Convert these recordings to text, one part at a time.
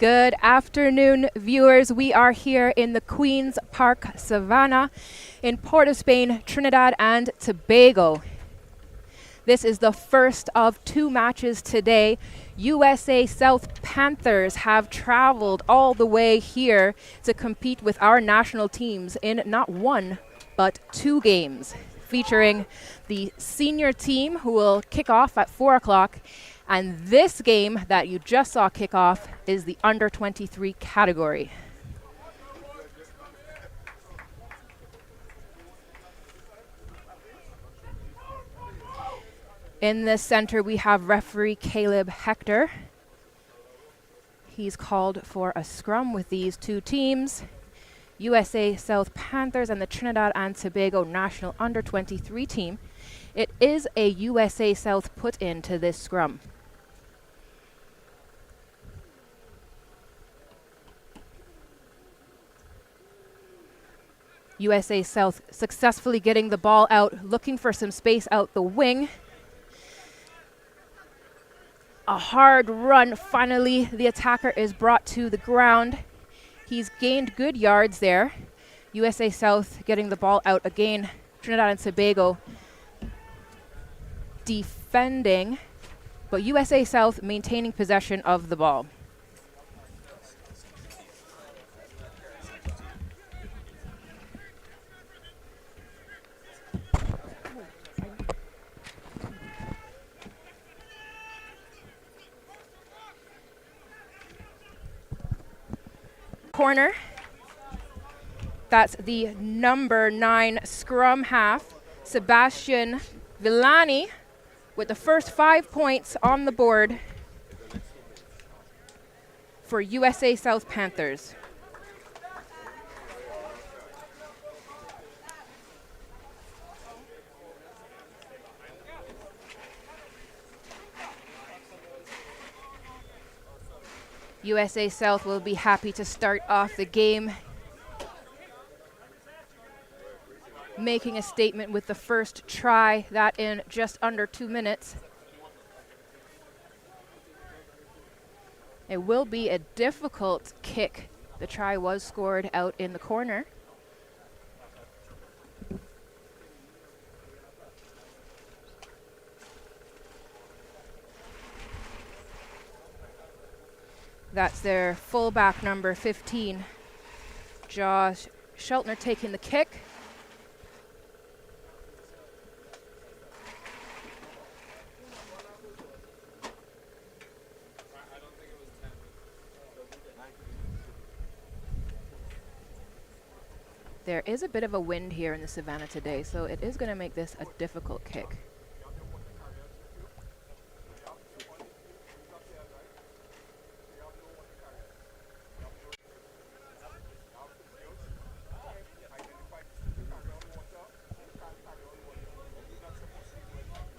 Good afternoon, viewers. We are here in the Queen's Park Savannah in Port of Spain, Trinidad and Tobago. This is the first of two matches today. USA South Panthers have traveled all the way here to compete with our national teams in not one, but two games, featuring the senior team who will kick off at 4 o'clock. And this game that you just saw kick off is the under 23 category. In the center, we have referee Caleb Hector. He's called for a scrum with these two teams, USA South Panthers and the Trinidad and Tobago national under 23 team. It is a USA South put into this scrum. USA South successfully getting the ball out, looking for some space out the wing. A hard run. Finally, the attacker is brought to the ground. He's gained good yards there. USA South getting the ball out again. Trinidad and Tobago defending, but USA South maintaining possession of the ball. Corner. That's the number 9 scrum half, Sebastian Villani, with the first 5 points on the board for USA South Panthers. USA South will be happy to start off the game, making a statement with the first try, that in just under 2 minutes. It will be a difficult kick. The try was scored out in the corner. That's their fullback, number 15, Josh Sheltner, taking the kick. There is a bit of a wind here in the Savannah today, so it is going to make this a difficult kick.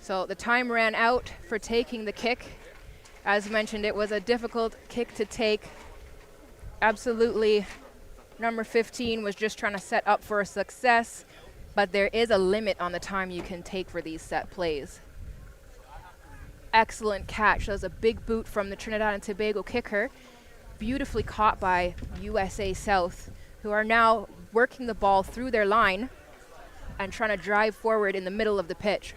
So the time ran out for taking the kick. As mentioned, it was a difficult kick to take. Absolutely, number 15 was just trying to set up for a success, but there is a limit on the time you can take for these set plays. Excellent catch. That was a big boot from the Trinidad and Tobago kicker. Beautifully caught by USA South, who are now working the ball through their line and trying to drive forward in the middle of the pitch.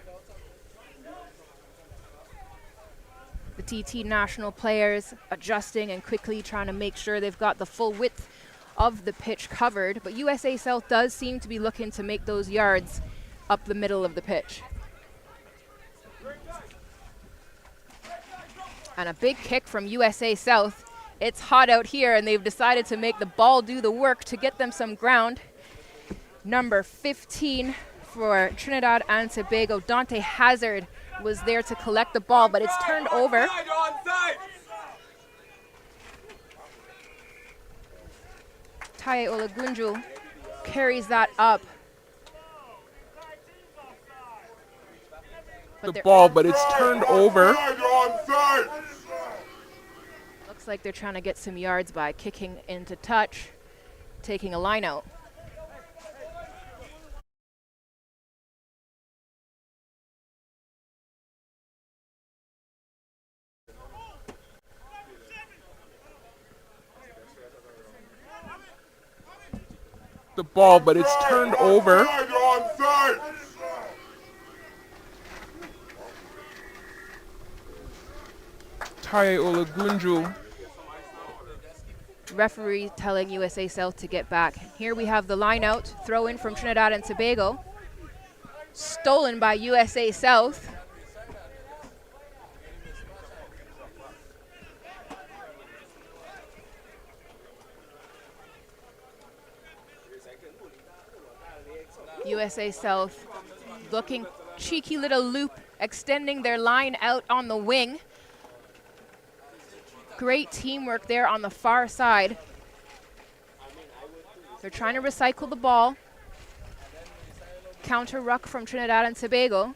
The TT national players adjusting and quickly trying to make sure they've got the full width of the pitch covered, but USA South does seem to be looking to make those yards up the middle of the pitch. And a big kick from USA South. It's hot out here and they've decided to make the ball do the work to get them some ground. Number 15 for Trinidad and Tobago, Dante Hazard, was there to collect the ball, but it's turned over. Taye Olagunju carries that up. The ball, but it's turned over. Looks like they're trying to get some yards by kicking into touch, taking a line out. the ball, but it's turned over. Taye Olagunju. Referee telling USA South to get back. Here we have the line out, throw in from Trinidad and Tobago. Stolen by USA South. USA South looking cheeky little loop, extending their line out on the wing. Great teamwork there on the far side. They're trying to recycle the ball. Counter ruck from Trinidad and Tobago.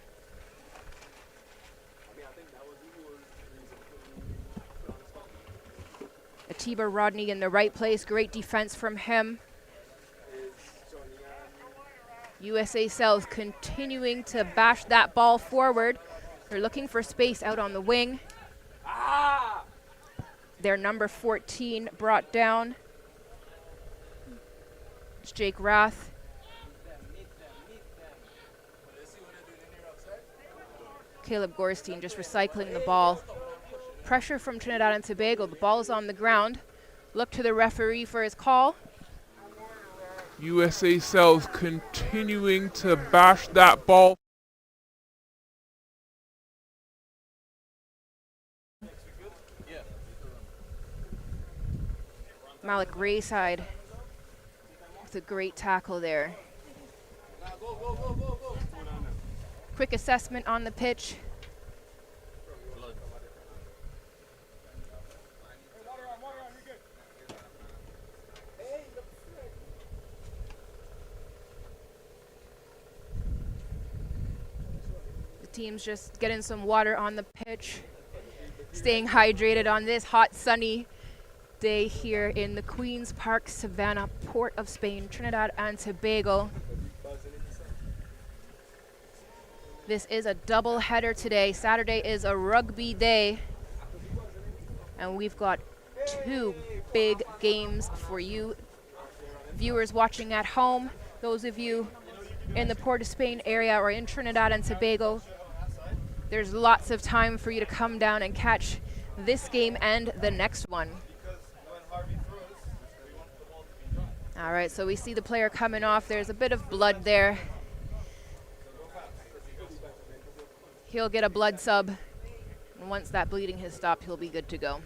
Atiba Rodney in the right place. Great defense from him. USA South continuing to bash that ball forward. They're looking for space out on the wing. Their number 14 brought down. It's Jake Rath. Caleb Gorstein just recycling the ball. Pressure from Trinidad and Tobago. The ball is on the ground. Look to the referee for his call. USA South continuing to bash that ball. Malik Rayside with a great tackle there. Quick assessment on the pitch. The team's just getting some water on the pitch, staying hydrated on this hot, sunny day here in the Queen's Park Savannah, Port of Spain, Trinidad and Tobago. This is a double header today. Saturday is a rugby day, and we've got two big games for you viewers watching at home. Those of you in the Port of Spain area or in Trinidad and Tobago, there's lots of time for you to come down and catch this game and the next one. All right, so we see the player coming off. There's a bit of blood there. He'll get a blood sub, and once that bleeding has stopped, he'll be good to go.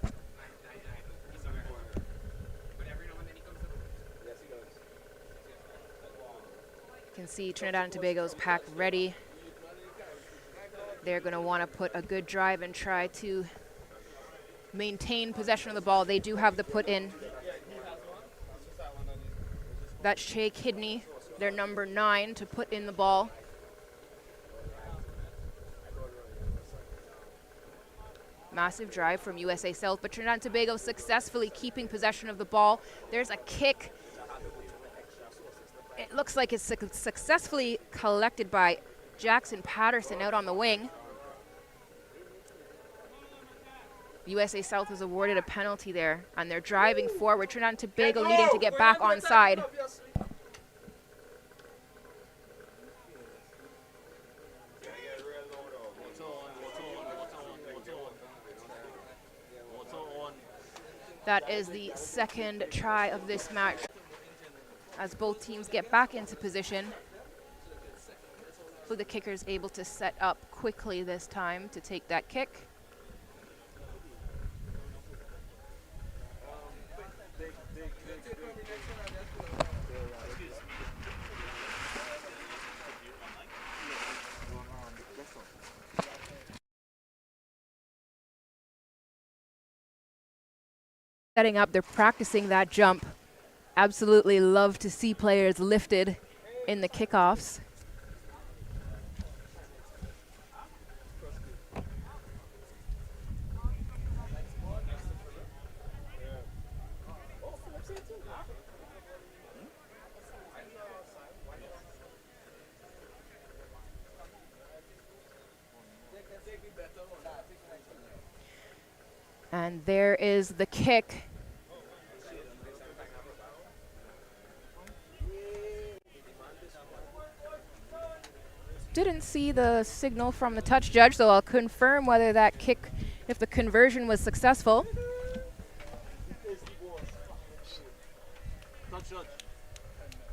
You can see Trinidad and Tobago's pack ready. They're going to want to put a good drive and try to maintain possession of the ball. They do have the put in. That's Shea Kidney, their number 9, to put in the ball. Massive drive from USA South, but Trinidad and Tobago successfully keeping possession of the ball. There's a kick. It looks like it's successfully collected by Jackson Patterson out on the wing. USA South was awarded a penalty there, and they're driving forward. Trinidad and Tobago needing to get back on side. That is the second try of this match as both teams get back into position. So the kicker's able to set up quickly this time to take that kick. Setting up, they're practicing that jump. Absolutely love to see players lifted in the kickoffs. And there is the kick. didn't see the signal from the touch judge, so I'll confirm whether that kick, if the conversion was successful. Touch judge.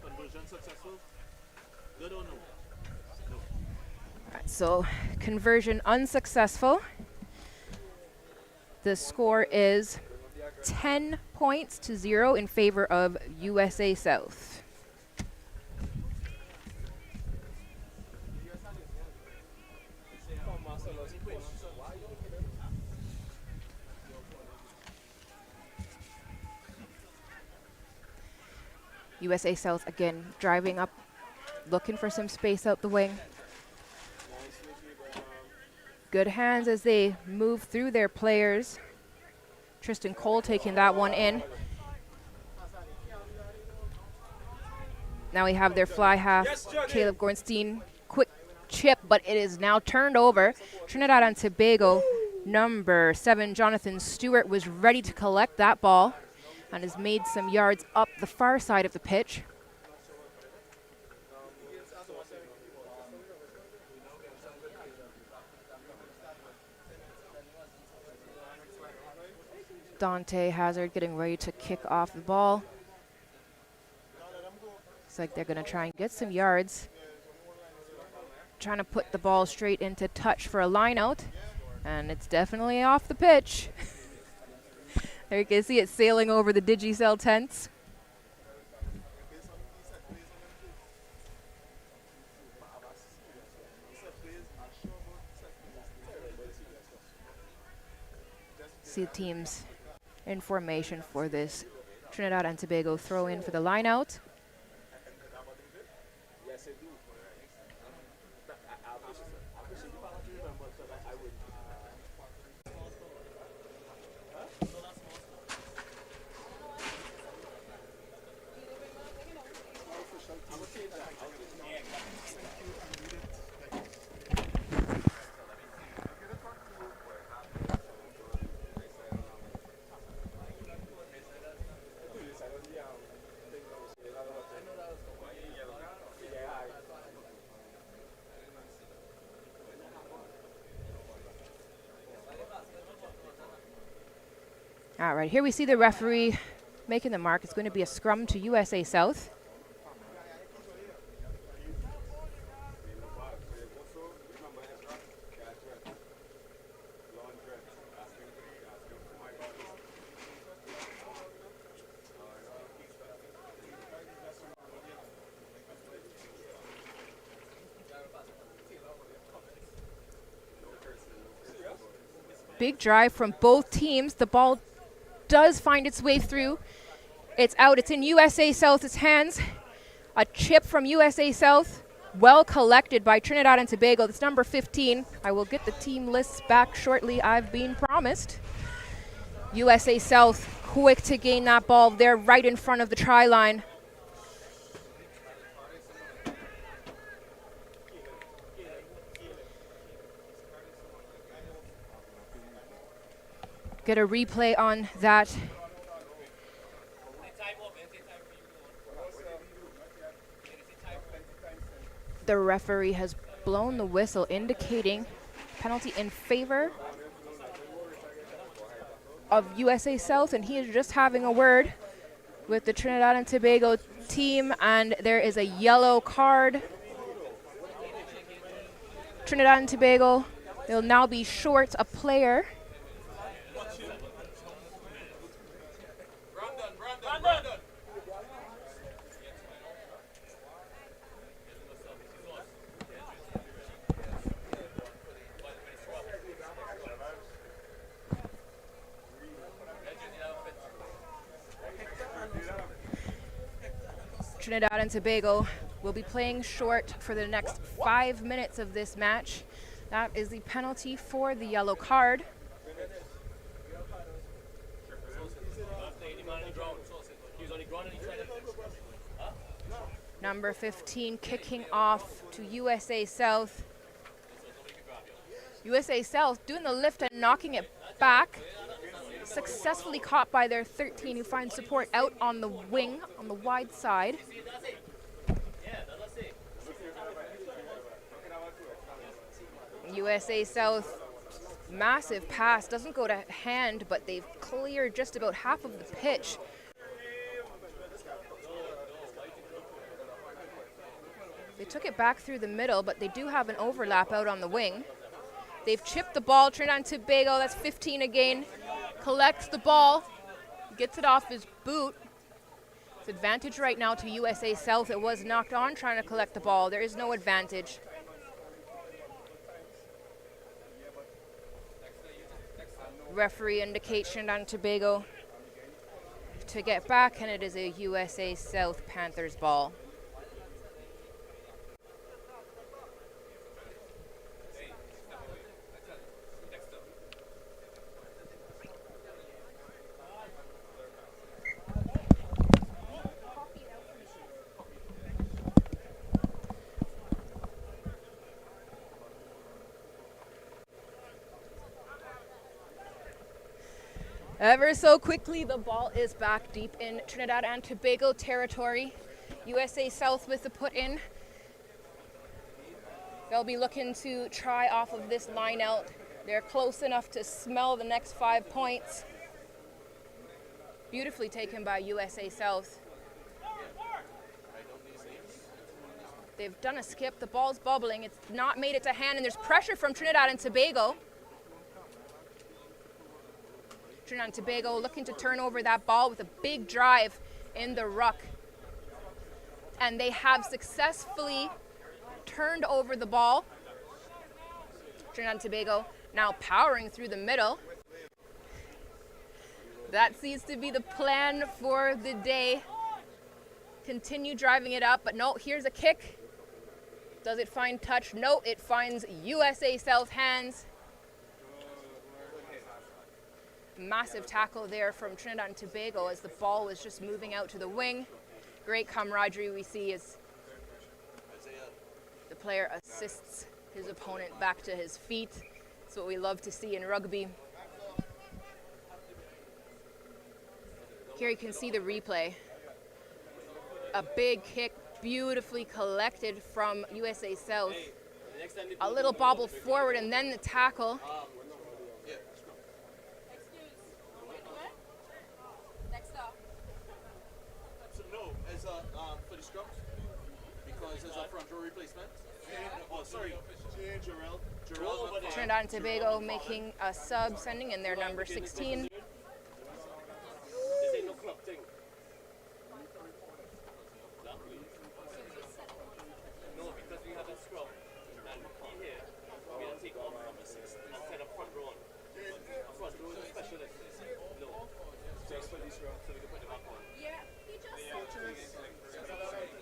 Conversion successful? Good or no? No. All right, so conversion unsuccessful. The score is 10 points to 0 in favor of USA South. USA South again driving up, looking for some space out the wing. Good hands as they move through their players. Tristan Cole taking that one in. Now we have their fly half, Caleb Gornstein. Quick chip, but it is now turned over. Trinidad and Tobago, number 7, Jonathan Stewart, was ready to collect that ball and has made some yards up the far side of the pitch. Dante Hazard getting ready to kick off the ball. Looks like they're going to try and get some yards. Trying to put the ball straight into touch for a line out, and it's definitely off the pitch. There you can see it sailing over the Digicel tents. See the teams in formation for this Trinidad and Tobago throw in for the line out. All right, here we see the referee making the mark. It's going to be a scrum to USA South. Big drive from both teams. The ball does find its way through. It's out. It's in USA South's hands. A chip from USA South. Well collected by Trinidad and Tobago. That's number 15. I will get the team lists back shortly. I've been promised. USA South quick to gain that ball. They're right in front of the try line. Get a replay on that. The referee has blown the whistle, indicating penalty in favor of USA South, and he is just having a word with the Trinidad and Tobago team, and there is a yellow card. Trinidad and Tobago, they'll now be short a player. Trinidad and Tobago will be playing short for the next 5 minutes of this match. That is the penalty for the yellow card. Number 15 kicking off to USA South. USA South doing the lift and knocking it back. Successfully caught by their 13, who finds support out on the wing, on the wide side. USA South, massive pass, doesn't go to hand, but they've cleared just about half of the pitch. They took it back through the middle, but they do have an overlap out on the wing. They've chipped the ball. Trinidad and Tobago, that's 15 again. Collects the ball, gets it off his boot. It's advantage right now to USA South. It was knocked on trying to collect the ball. There is no advantage. Referee indicates Trinidad and Tobago to get back, and it is a USA South Panthers ball. Ever so quickly, the ball is back deep in Trinidad and Tobago territory. USA South with the put in. They'll be looking to try off of this line out. They're close enough to smell the next 5 points. Beautifully taken by USA South. They've done a skip. The ball's bubbling. It's not made it to hand, and there's pressure from Trinidad and Tobago. Trinidad and Tobago looking to turn over that ball with a big drive in the ruck. And they have successfully turned over the ball. Trinidad and Tobago now powering through the middle. That seems to be the plan for the day. Continue driving it up, but no, here's a kick. Does it find touch? No, it finds USA South hands. Massive tackle there from Trinidad and Tobago as the ball was just moving out to the wing. Great camaraderie we see as the player assists his opponent back to his feet. That's what we love to see in rugby. Here you can see the replay. A big kick, beautifully collected from USA South. A little bobble forward and then the tackle. For the scrums, because there's a front row replacement. Oh, sorry. Jarrell. Trinidad and Tobago making a sub, sending in their number 16.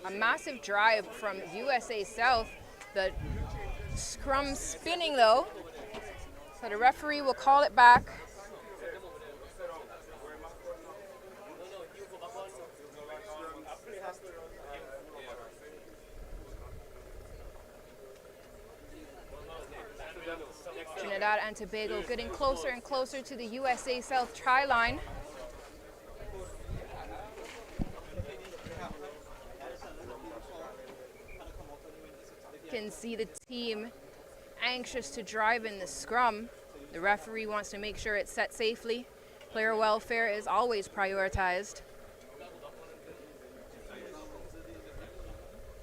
A massive drive from USA South. The scrum spinning though, so the referee will call it back. Trinidad and Tobago getting closer and closer to the USA South try line. Can see the team anxious to drive in the scrum. The referee wants to make sure it's set safely. Player welfare is always prioritized.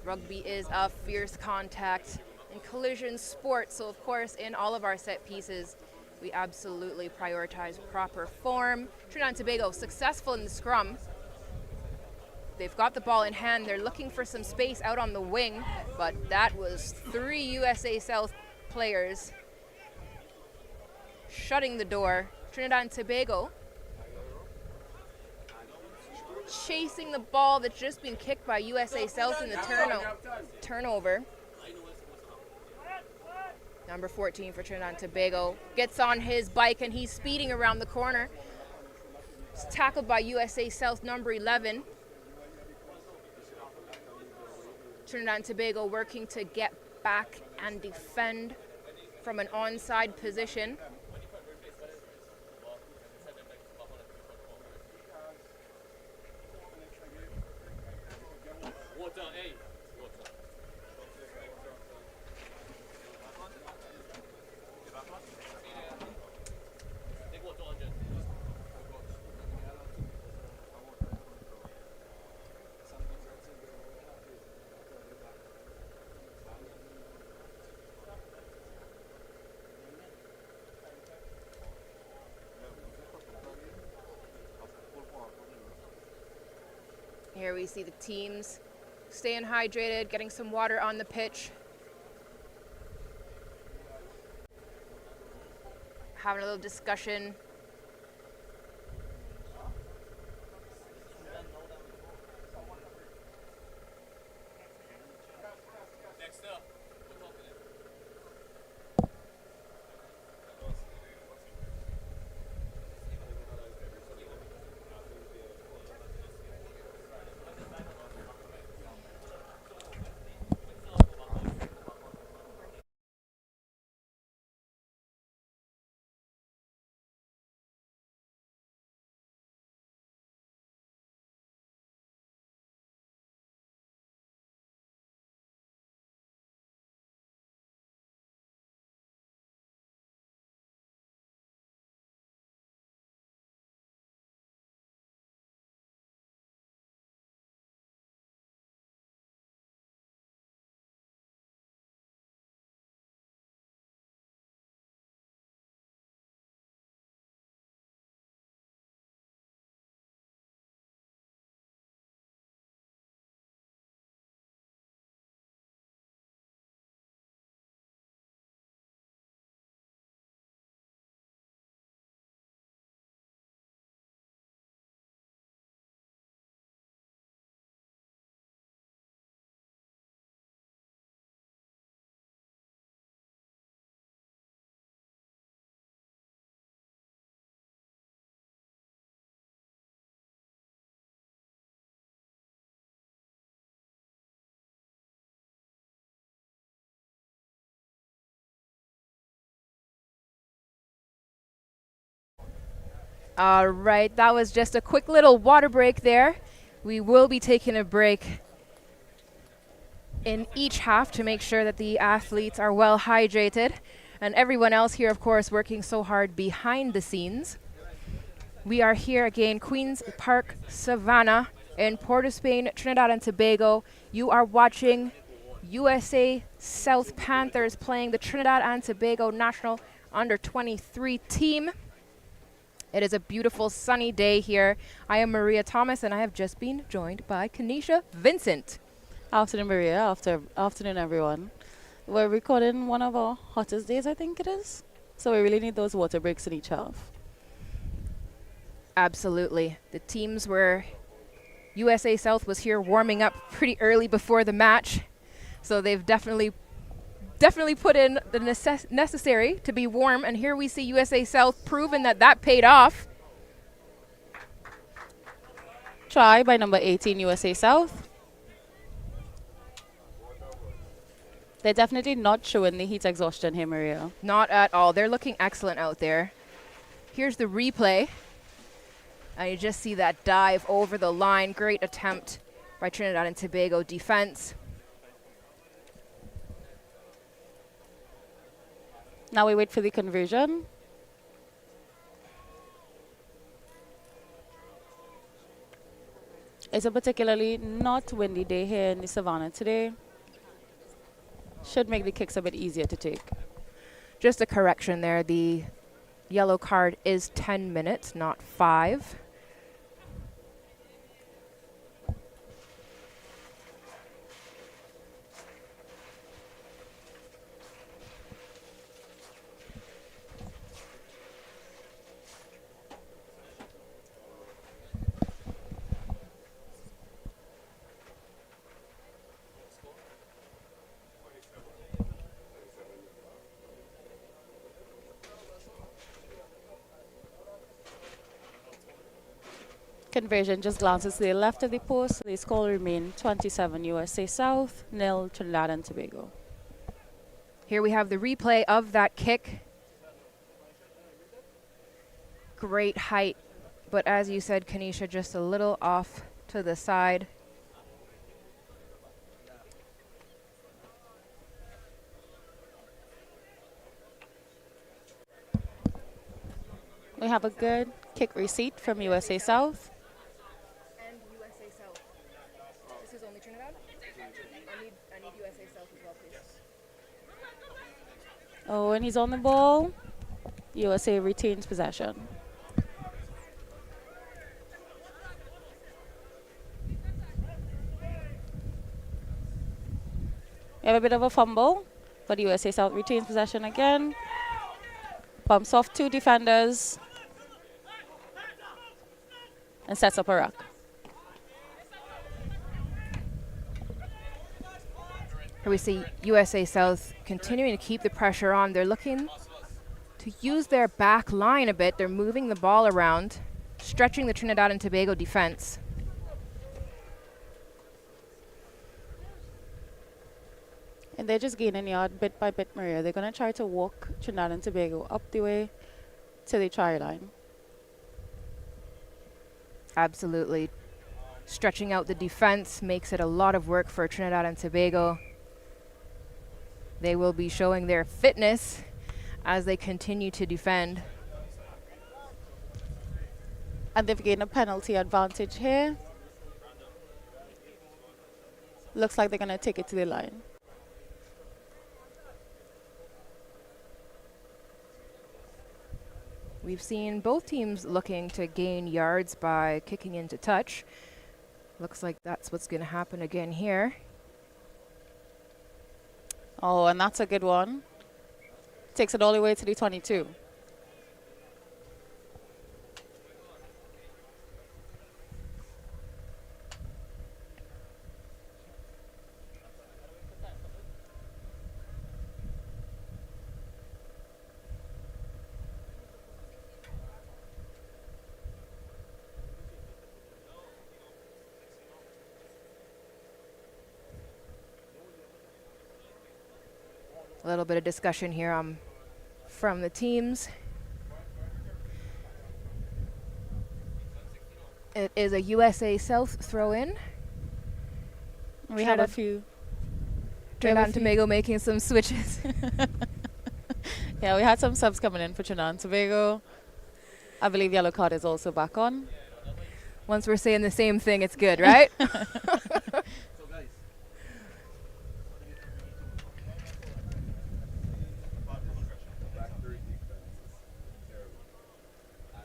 Rugby is a fierce contact and collision sport, so of course in all of our set pieces we absolutely prioritize proper form. Trinidad and Tobago successful in the scrum. They've got the ball in hand. They're looking for some space out on the wing, but that was 3 USA South players shutting the door. Trinidad and Tobago chasing the ball that's just been kicked by USA South in the turnover. Number 14 for Trinidad and Tobago gets on his bike and he's speeding around the corner. It's tackled by USA South number 11. Trinidad and Tobago working to get back and defend from an onside position. Here we see the teams staying hydrated, getting some water on the pitch. Having a little discussion. All right, that was just a quick little water break there. We will be taking a break in each half to make sure that the athletes are well hydrated, and everyone else here, of course, working so hard behind the scenes. We are here again, Queen's Park Savannah in Port of Spain, Trinidad and Tobago. You are watching USA South Panthers playing the Trinidad and Tobago National Under-23 team. It is a beautiful sunny day here. I am Maria Thomas, and I have just been joined by Kanisha Vincent. Afternoon, Maria. Afternoon, everyone. We're recording one of our hottest days, I think it is. So we really need those water breaks in each half. Absolutely. The teams were, USA South was here warming up pretty early before the match. So they've definitely put in the necessary to be warm. And here we see USA South proving that paid off. Try by number 18, USA South. They're definitely not showing the heat exhaustion here, Maria. Not at all. They're looking excellent out there. Here's the replay. And you just see that dive over the line. Great attempt by Trinidad and Tobago defense. Now we wait for the conversion. It's a particularly not windy day here in the Savannah today. Should make the kicks a bit easier to take. Just a correction there. The yellow card is 10 minutes, not 5. Conversion just glances to the left of the post. The score remain 27 USA South, 0 Trinidad and Tobago. Here we have the replay of that kick. Great height, but as you said, Kanisha, just a little off to the side. We have a good kick receipt from USA South. And USA South. This is only Trinidad? I need USA South as well, please. Oh, and he's on the ball. USA retains possession. We have a bit of a fumble, but USA South retains possession again. Bumps off 2 defenders and sets up a ruck. Here we see USA South continuing to keep the pressure on. They're looking to use their back line a bit. They're moving the ball around, stretching the Trinidad and Tobago defense. And they're just gaining yard bit by bit, Maria. They're going to try to walk Trinidad and Tobago up the way to the try line. Absolutely. Stretching out the defense makes it a lot of work for Trinidad and Tobago. They will be showing their fitness as they continue to defend. And they've gained a penalty advantage here. Looks like they're going to take it to the line. We've seen both teams looking to gain yards by kicking into touch. Looks like that's what's going to happen again here. Oh, and that's a good one. Takes it all the way to the 22. A little bit of discussion here from the teams. It is a USA South throw in. We have a few. Trinidad and Tobago making some switches. Yeah, we had some subs coming in for Trinidad and Tobago. I believe yellow card is also back on. Once we're saying the same thing, it's good, right?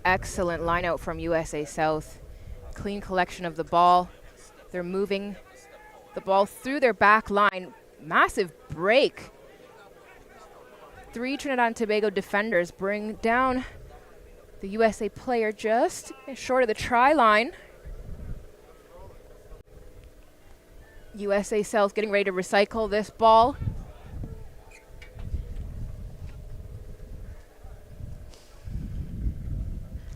Excellent line out from USA South. Clean collection of the ball. They're moving the ball through their back line. Massive break. 3 Trinidad and Tobago defenders bring down the USA player just short of the try line. USA South getting ready to recycle this ball.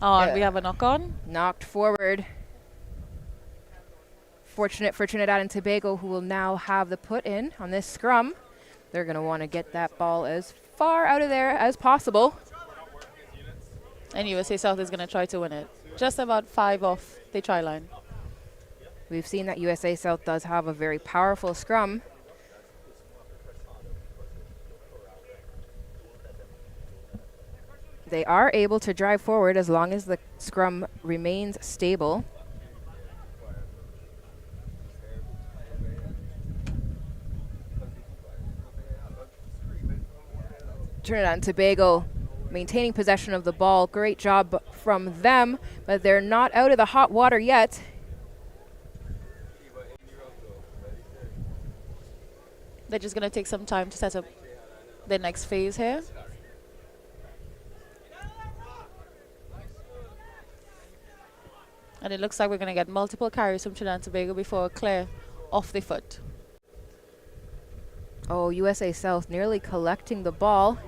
Oh, and we have a knock on. Knocked forward. Fortunate for Trinidad and Tobago, who will now have the put in on this scrum. They're going to want to get that ball as far out of there as possible. And USA South is going to try to win it. Just about 5 off the try line. We've seen that USA South does have a very powerful scrum. They are able to drive forward as long as the scrum remains stable. Trinidad and Tobago maintaining possession of the ball. Great job from them, but they're not out of the hot water yet. They're just going to take some time to set up the next phase here. And it looks like we're going to get multiple carries from Trinidad and Tobago before a clear off the foot. Oh, USA South nearly collecting the ball.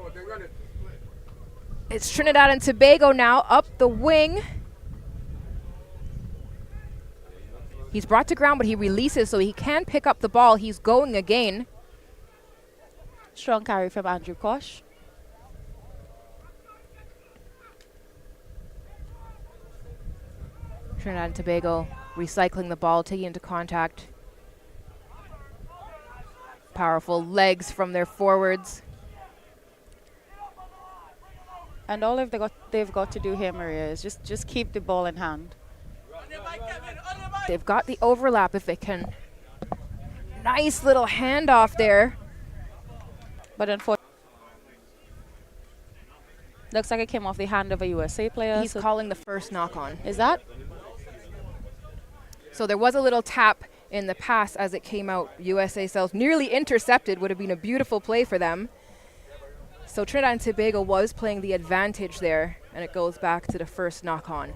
It's Trinidad and Tobago now up the wing. He's brought to ground, but he releases so he can pick up the ball. He's going again. Strong carry from Andrew Kosh. Trinidad and Tobago recycling the ball, taking into contact. Powerful legs from their forwards. And all they've got to do here, Maria, is just keep the ball in hand. They've got the overlap if they can. Nice little handoff there. But unfortunately, looks like it came off the hand of a USA player. He's calling the first knock on. Is that? So there was a little tap in the pass as it came out. USA South nearly intercepted, would have been a beautiful play for them. So Trinidad and Tobago was playing the advantage there, and it goes back to the first knock-on.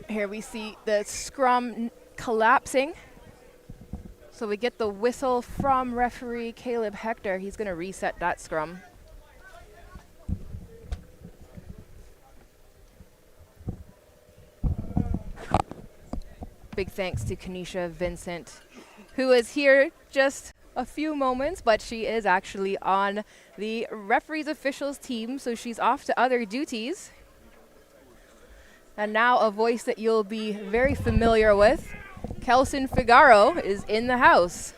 Here we see the scrum collapsing. So we get the whistle from referee Caleb Hector. He's going to reset that scrum. Big thanks to Kanisha Vincent, who is here just a few moments, but she is actually on the referees officials team, so she's off to other duties. And now a voice that you'll be very familiar with, Kelson Figaro, is in the house.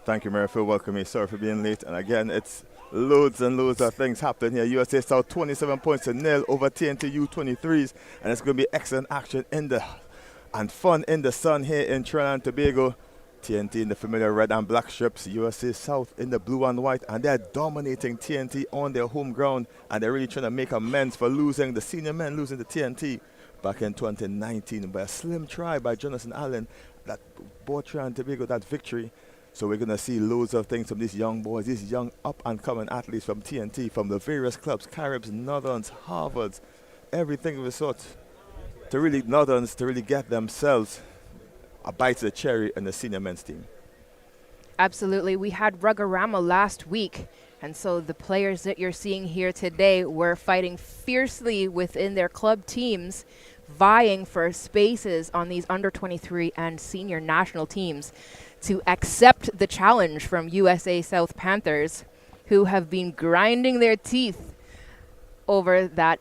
Thank you, Mary, for welcoming me. Sorry for being late. And again, it's loads and loads of things happening here. USA South 27 points to nil over TNT U23s. And it's going to be excellent action and fun in the sun here in Trinidad and Tobago. TNT in the familiar red and black strips, USA South in the blue and white, and they're dominating TNT on their home ground, and they're really trying to make amends for losing, the senior men losing to TNT back in 2019 by a slim try by Jonathan Allen that brought Trinidad and Tobago that victory. So we're going to see loads of things from these young boys, these young up-and-coming athletes from TNT, from the various clubs, Caribs, Northerns, Harvards, everything of the sort, to really Northerns to really get themselves a bite of the cherry in the senior men's team. Absolutely. We had Ruggerama last week, and so the players that you're seeing here today were fighting fiercely within their club teams, vying for spaces on these under-23 and senior national teams to accept the challenge from USA South Panthers, who have been grinding their teeth over that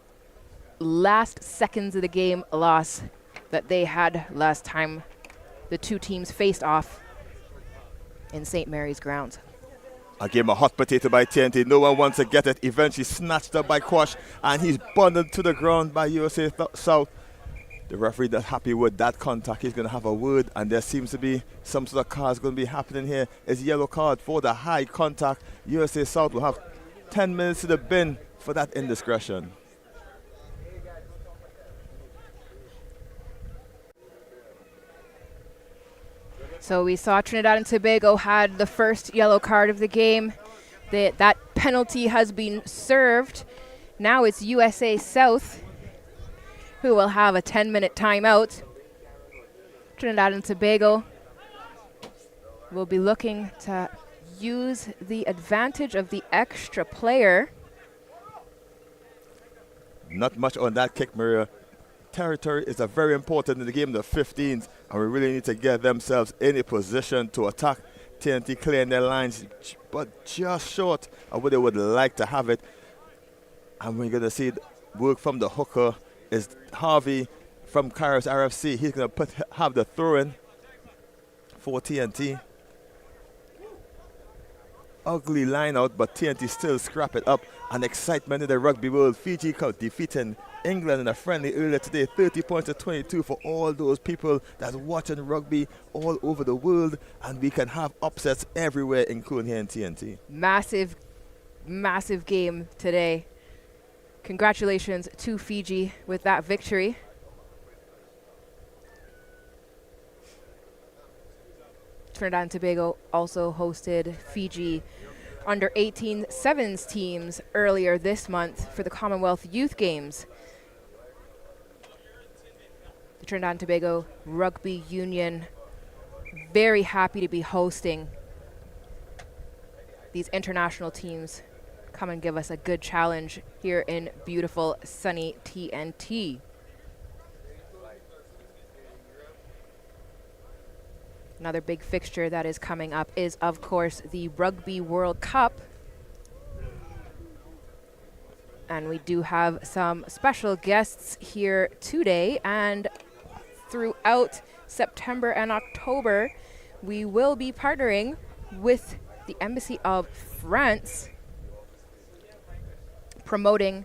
last seconds of the game loss that they had last time the two teams faced off in St. Mary's grounds. A game of hot potato by TNT. No one wants to get it. Eventually snatched up by Quash, and he's bundled to the ground by USA South. The referee not happy with that contact. He's going to have a word, and there seems to be some sort of cards going to be happening here. It's yellow card for the high contact. USA South will have 10 minutes to the bin for that indiscretion. So we saw Trinidad and Tobago had the first yellow card of the game. That penalty has been served. Now it's USA South who will have a 10-minute timeout. Trinidad and Tobago will be looking to use the advantage of the extra player. Not much on that kick, Maria. Territory is a very important in the game, the 15s, and we really need to get themselves in a position to attack. TNT clearing their lines, but just short of where they would like to have it. And we're going to see work from the hooker is Harvey from Kairos RFC. He's going to have the throw-in for TNT. Ugly line out, but TNT still scrap it up. And excitement in the rugby world. Fiji defeating England in a friendly earlier today, 30 points to 22 for all those people that's watching rugby all over the world, and we can have upsets everywhere, including here in TNT. Massive, massive game today. Congratulations to Fiji with that victory. Trinidad and Tobago also hosted Fiji under-18 sevens teams earlier this month for the Commonwealth Youth Games. The Trinidad and Tobago Rugby Union very happy to be hosting these international teams. Come and give us a good challenge here in beautiful sunny TNT. Another big fixture that is coming up is, of course, the Rugby World Cup. And we do have some special guests here today and throughout September and October. we will be partnering with the Embassy of France, promoting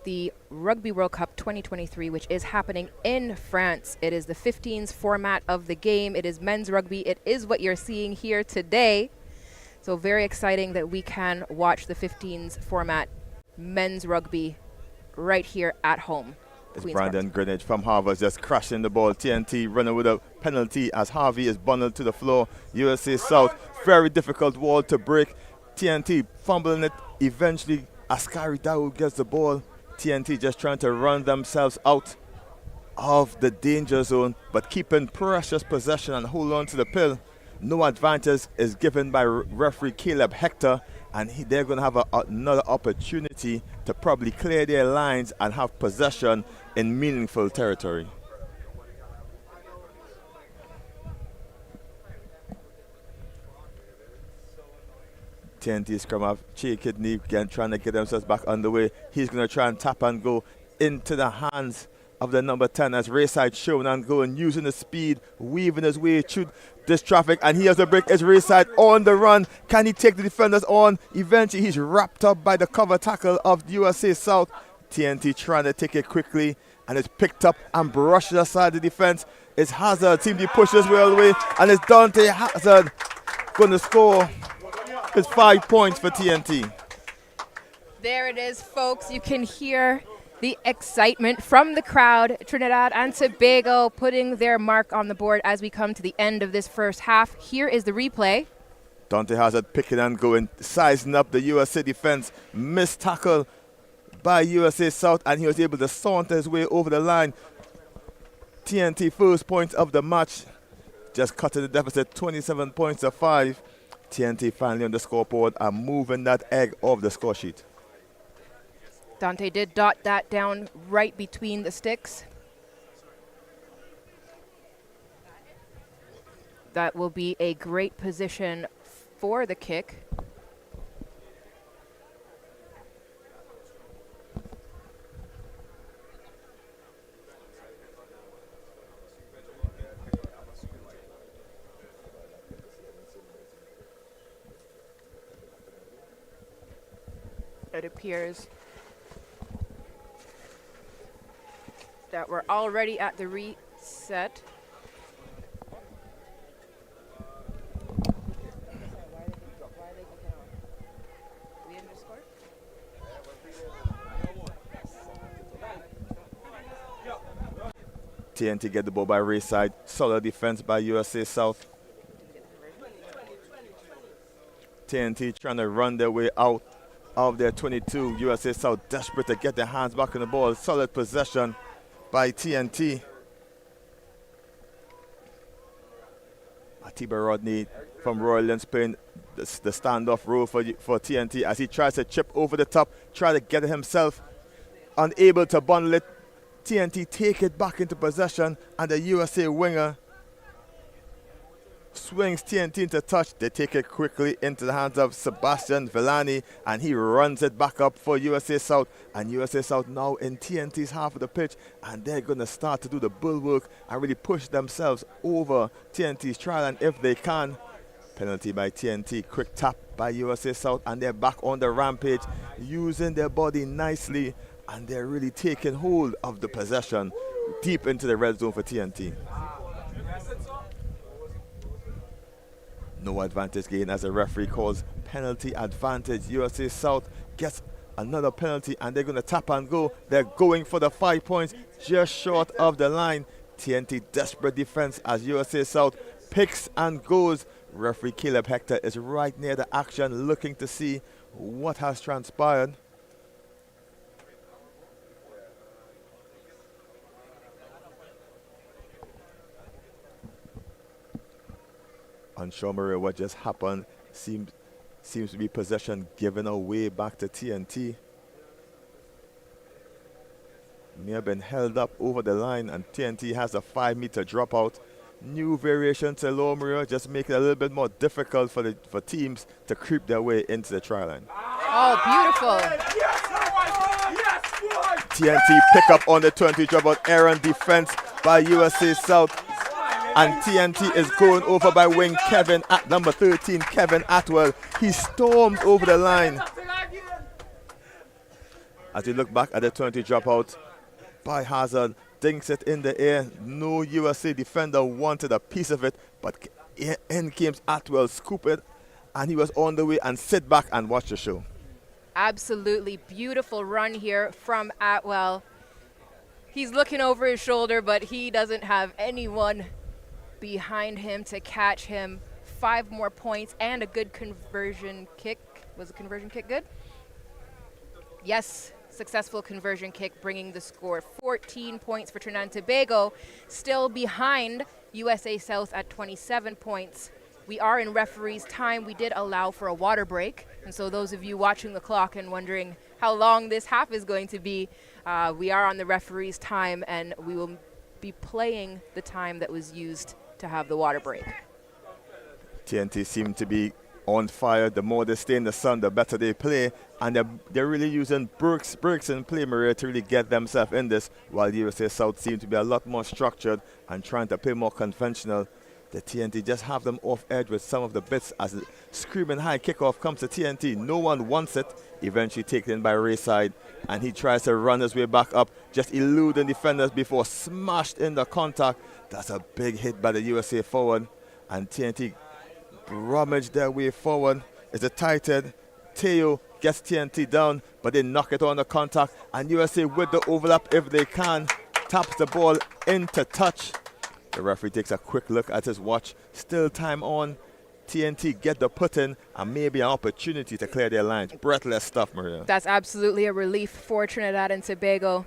the Rugby World Cup 2023, which is happening in France. It is the 15s format of the game. It is men's rugby. It is what you're seeing here today. So very exciting that we can watch the 15s format men's rugby right here at home. It's Queen's Brandon Park. Greenwich from Harvard just crashing the ball. TNT running with a penalty as Harvey is bundled to the floor. USA South, very difficult wall to break. TNT fumbling it. Eventually, Askari Dawood gets the ball. TNT just trying to run themselves out of the danger zone, but keeping precious possession and hold on to the pill. No advantage is given by referee Caleb Hector, and they're going to have another opportunity to probably clear their lines and have possession in meaningful territory. TNT scrum half, Che Kidney again trying to get themselves back underway. He's going to try and tap and go into the hands of the number 10 as Rayside showing and going, using the speed, weaving his way through this traffic, and he has a break. It's Rayside on the run. Can he take the defenders on? Eventually he's wrapped up by the cover tackle of USA South. TNT trying to take it quickly, and it's picked up and brushed aside the defense. It's Hazard, seems to push his way all the way, and it's Dante Hazard going to score his 5 points for TNT. There it is, folks. You can hear the excitement from the crowd. Trinidad and Tobago putting their mark on the board as we come to the end of this first half. Here is the replay. Dante Hazard picking and going, sizing up the USA defense. Missed tackle by USA South, and he was able to saunter his way over the line. TNT first point of the match, just cutting the deficit 27 points to 5. TNT finally on the scoreboard and moving that egg off the score sheet. Dante did dot that down right between the sticks. That will be a great position for the kick. It appears that we're already at the reset. TNT get the ball by Rayside. Solid defense by USA South. TNT trying to run their way out of their 22. USA South desperate to get their hands back on the ball. Solid possession by TNT. Atiba Rodney from Royal Lens playing the standoff role for TNT as he tries to chip over the top, try to get it himself. Unable to bundle it. TNT take it back into possession, and the USA winger swings TNT into touch. They take it quickly into the hands of Sebastian Villani, and he runs it back up for USA South. And USA South now in TNT's half of the pitch, and they're going to start to do the bulwark and really push themselves over TNT's trial, and if they can. Penalty by TNT, quick tap by USA South, and they're back on the rampage, using their body nicely, and they're really taking hold of the possession deep into the red zone for TNT. No advantage gain as the referee calls penalty advantage. USA South gets another penalty, and they're going to tap and go. They're going for the 5 points, just short of the line. TNT desperate defense as USA South picks and goes. Referee Caleb Hector is right near the action, looking to see what has transpired. Unsure, Maria, what just happened. Seems to be possession given away back to TNT. May have been held up over the line, and TNT has a 5-meter dropout. New variation to Lower Maria, just make it a little bit more difficult for teams to creep their way into the try line. Oh, beautiful. TNT pick up on the 20 dropout. Errant defense by USA South. And TNT is going over by wing Kevin at number 13, Kevin Atwell. He storms over the line. As we look back at the 20 dropout by Hazard, dinks it in the air. No USA defender wanted a piece of it, but in came Atwell, scoop it, and he was on the way. And sit back and watch the show. Absolutely beautiful run here from Atwell. He's looking over his shoulder, but he doesn't have anyone behind him to catch him. 5 more points and a good conversion kick. Was the conversion kick good? Yes, successful conversion kick, bringing the score 14 points for Trinidad and Tobago, still behind USA South at 27 points. We are in referee's time. We did allow for a water break, and so those of you watching the clock and wondering how long this half is going to be, we are on the referee's time, and we will be playing the time that was used to have the water break. TNT seem to be on fire. The more they stay in the sun, the better they play. And they're really using breaks in play, Maria, to really get themselves in this, while USA South seem to be a lot more structured and trying to play more conventional. The TNT just have them off edge with some of the bits as the screaming high kickoff comes to TNT. No one wants it. Eventually taken in by Rayside, and he tries to run his way back up, just eluding defenders before smashed in the contact. That's a big hit by the USA forward, and TNT rummage their way forward. It's a tight head. Teo gets TNT down, but they knock it on the contact, and USA with the overlap if they can, taps the ball into touch. The referee takes a quick look at his watch. Still time on. TNT get the put in and maybe an opportunity to clear their lines. Breathless stuff, Maria. That's absolutely a relief for Trinidad and Tobago.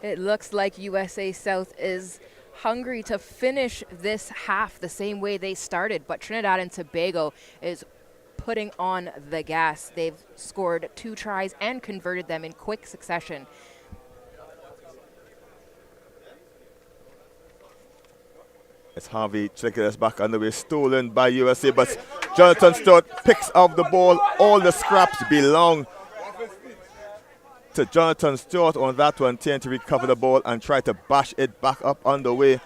It looks like USA South is hungry to finish this half the same way they started, but Trinidad and Tobago is putting on the gas. They've scored 2 tries and converted them in quick succession. It's Harvey checking us back on the way, stolen by USA, but Jonathan Stewart picks up the ball. All the scraps belong to Jonathan Stewart on that one. TNT recover the ball and try to bash it back up on the way.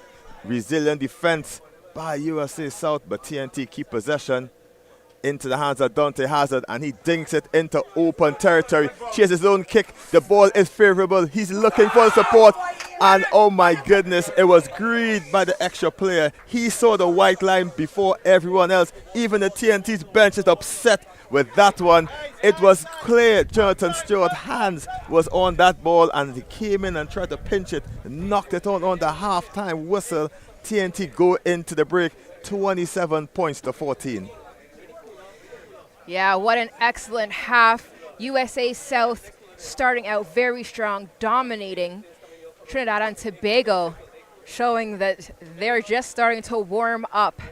Resilient defense by USA South, but TNT keep possession into the hands of Dante Hazard, and he dinks it into open territory. Chases his own kick. The ball is favorable. He's looking for support, and oh my goodness, it was greed by the extra player. He saw the white line before everyone else. Even the TNT's bench is upset with that one. It was clear Jonathan Stewart's hands was on that ball, and he came in and tried to pinch it, knocked it on the halftime whistle. TNT go into the break 27 points to 14. Yeah, what an excellent half. USA South starting out very strong, dominating Trinidad and Tobago, showing that they're just starting to warm up.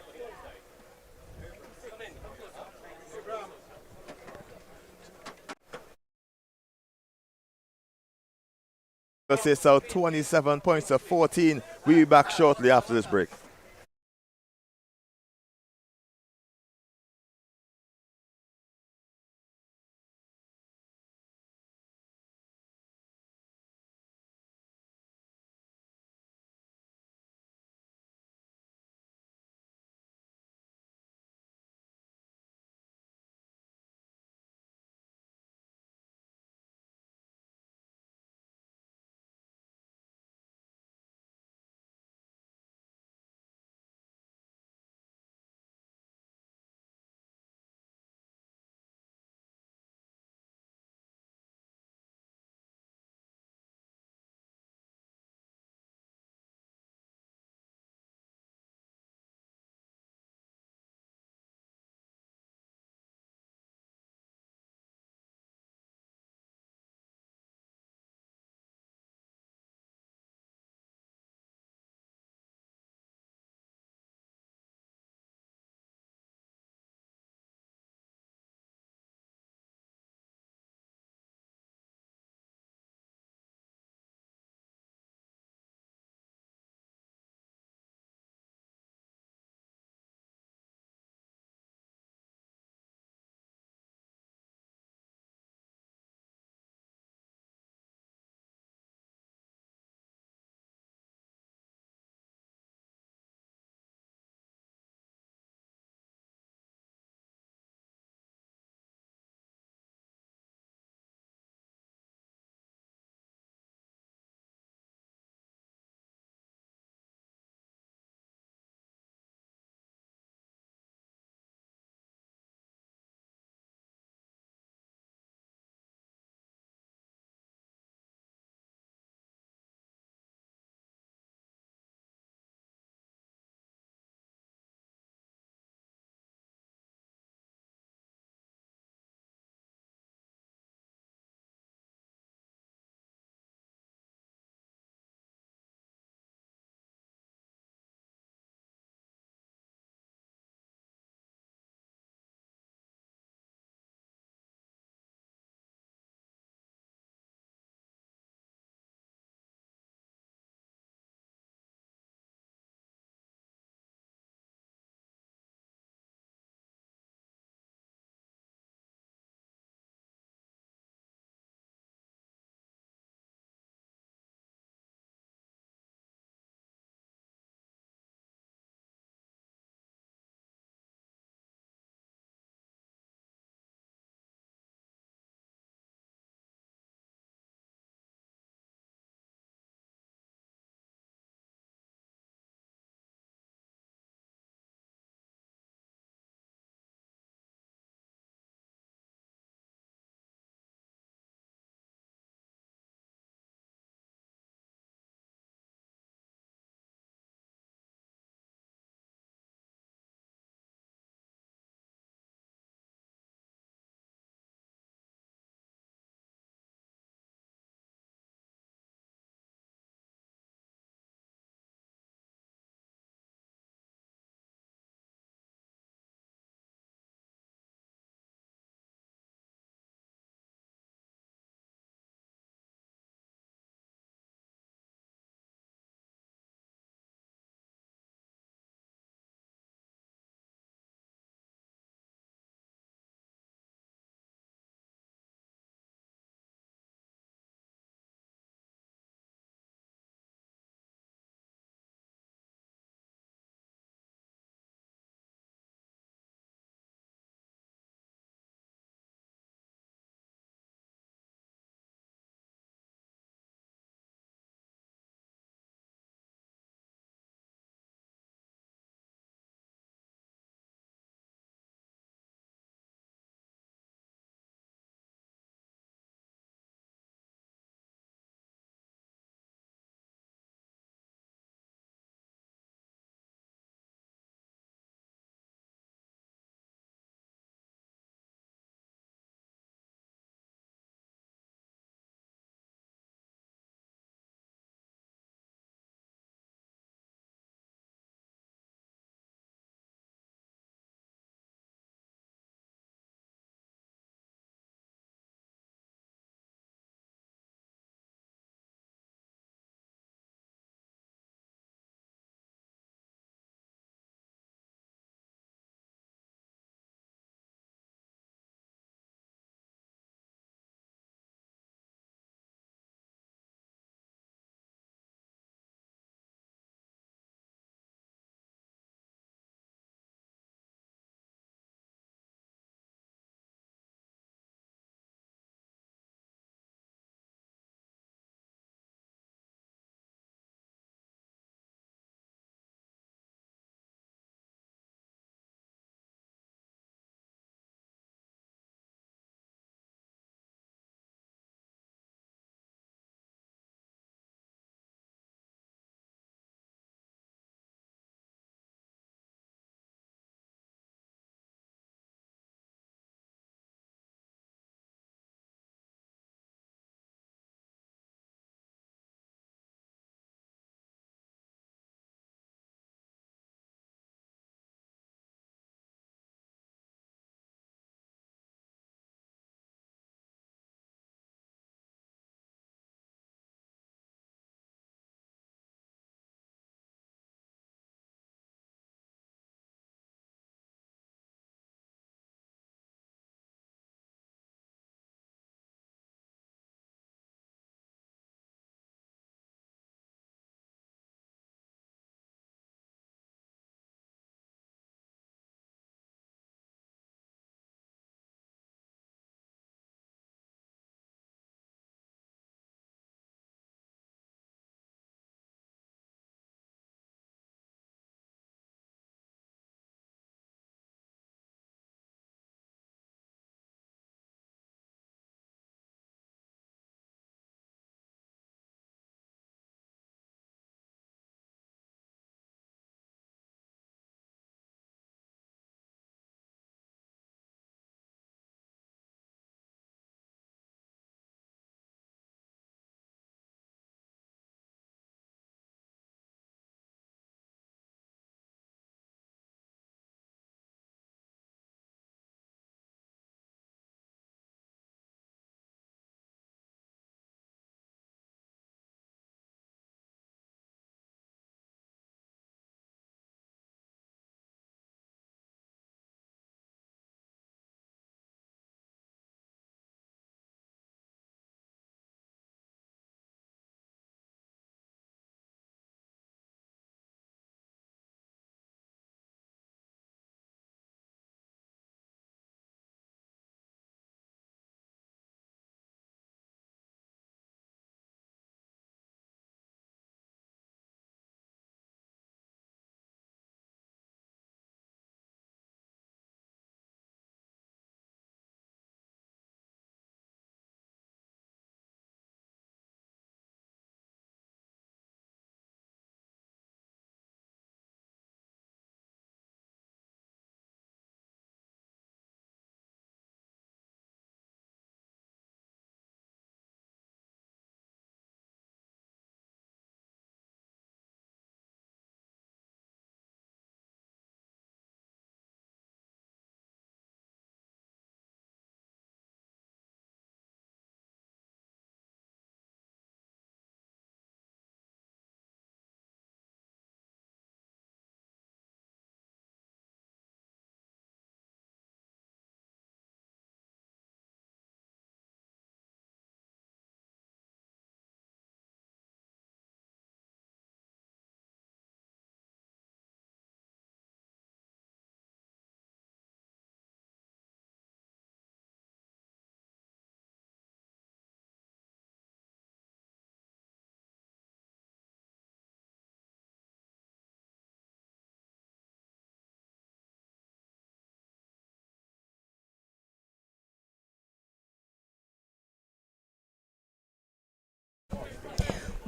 USA South 27 points to 14. We'll be back shortly after this break.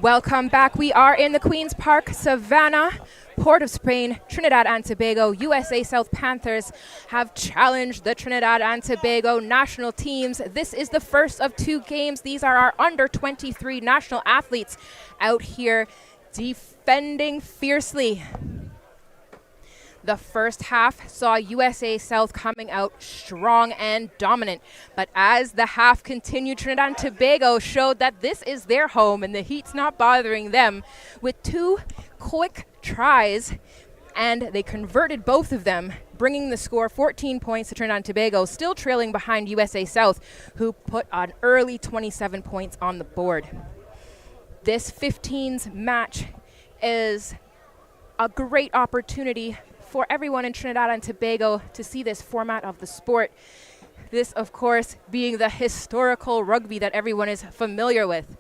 Welcome back. We are in the Queen's Park Savannah, Port of Spain, Trinidad and Tobago. USA South Panthers have challenged the Trinidad and Tobago national teams. This is the first of 2 games. These are our under-23 national athletes out here defending fiercely. The first half saw USA South coming out strong and dominant. But as the half continued, Trinidad and Tobago showed that this is their home and the heat's not bothering them with 2 quick tries. And they converted both of them, bringing the score 14 points to Trinidad and Tobago, still trailing behind USA South, who put an early 27 points on the board. This 15s match is a great opportunity for everyone in Trinidad and Tobago to see this format of the sport. This, of course, being the historical rugby that everyone is familiar with.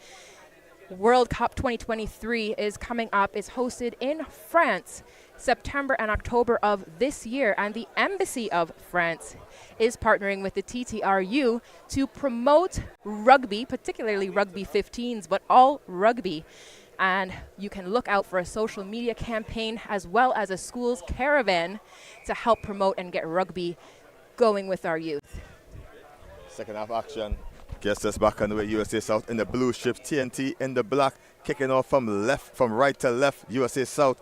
World Cup 2023 is coming up. It's hosted in France, September and October of this year, and the Embassy of France is partnering with the TTRU to promote rugby, particularly rugby 15s, but all rugby. And you can look out for a social media campaign as well as a school's caravan to help promote and get rugby going with our youth. Second half action gets us back on the way. USA South in the blue strips, TNT in the black, kicking off from right to left. USA South,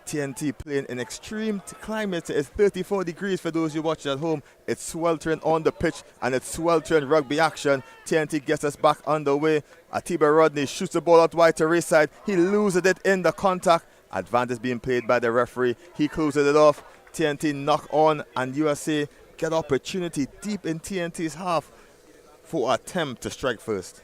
TNT playing in extreme climate. It's 34 degrees for those who watch at home. It's sweltering on the pitch and it's sweltering rugby action. TNT gets us back underway. Atiba Rodney shoots the ball out wide to race side. He loses it in the contact. Advantage being played by the referee. He closes it off. TNT knock on and USA get opportunity deep in TNT's half for attempt to strike first.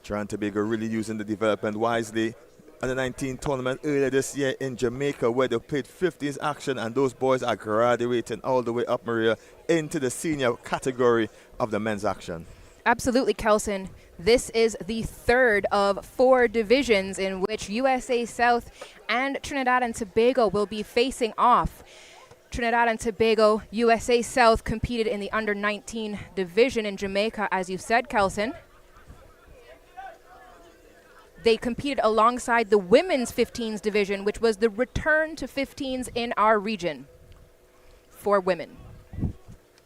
Trinidad and Tobago really using the development wisely. Under 19 tournament earlier this year in Jamaica where they played 15s action, and those boys are graduating all the way up, Maria, into the senior category of the men's action. Absolutely, Kelson. This is the third of 4 divisions in which USA South and Trinidad and Tobago will be facing off. Trinidad and Tobago, USA South competed in the under 19 division in Jamaica, as you said, Kelson. They competed alongside the women's 15s division, which was the return to 15s in our region for women.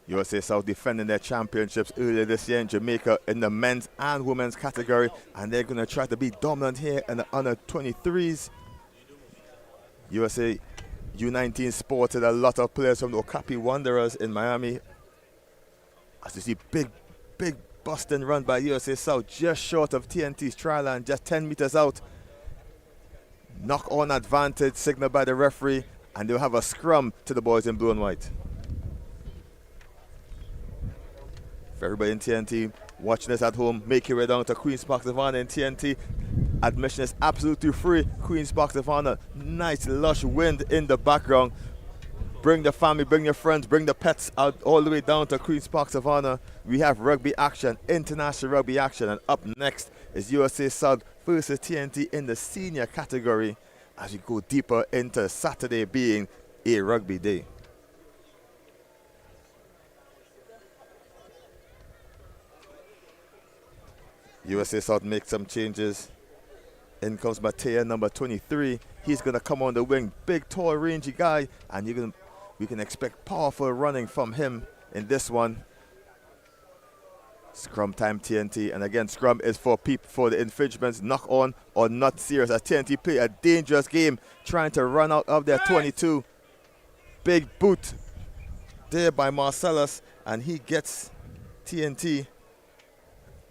USA South defending their championships earlier this year in Jamaica in the men's and women's category, and they're going to try to be dominant here in the under 23s. USA U19 sported a lot of players from the Okapi Wanderers in Miami. As you see, big busting run by USA South, just short of TNT's try line, just 10 meters out. Knock on advantage signaled by the referee, and they'll have a scrum to the boys in blue and white. For everybody in TNT watching this at home, make your way down to Queen's Park Savannah in TNT. Admission is absolutely free. Queen's Park Savannah, nice lush wind in the background. Bring the family, bring your friends, bring the pets out all the way down to Queen's Park Savannah. We have rugby action, international rugby action, and up next is USA South versus TNT in the senior category as we go deeper into Saturday being a rugby day. USA South makes some changes. In comes Matea, number 23. He's going to come on the wing. Big, tall, rangy guy, and we can expect powerful running from him in this one. Scrum time, TNT, and again, scrum is for the infringements, knock on or not serious. As TNT play a dangerous game, trying to run out of their 22. Big boot there by Marcellus, and he gets TNT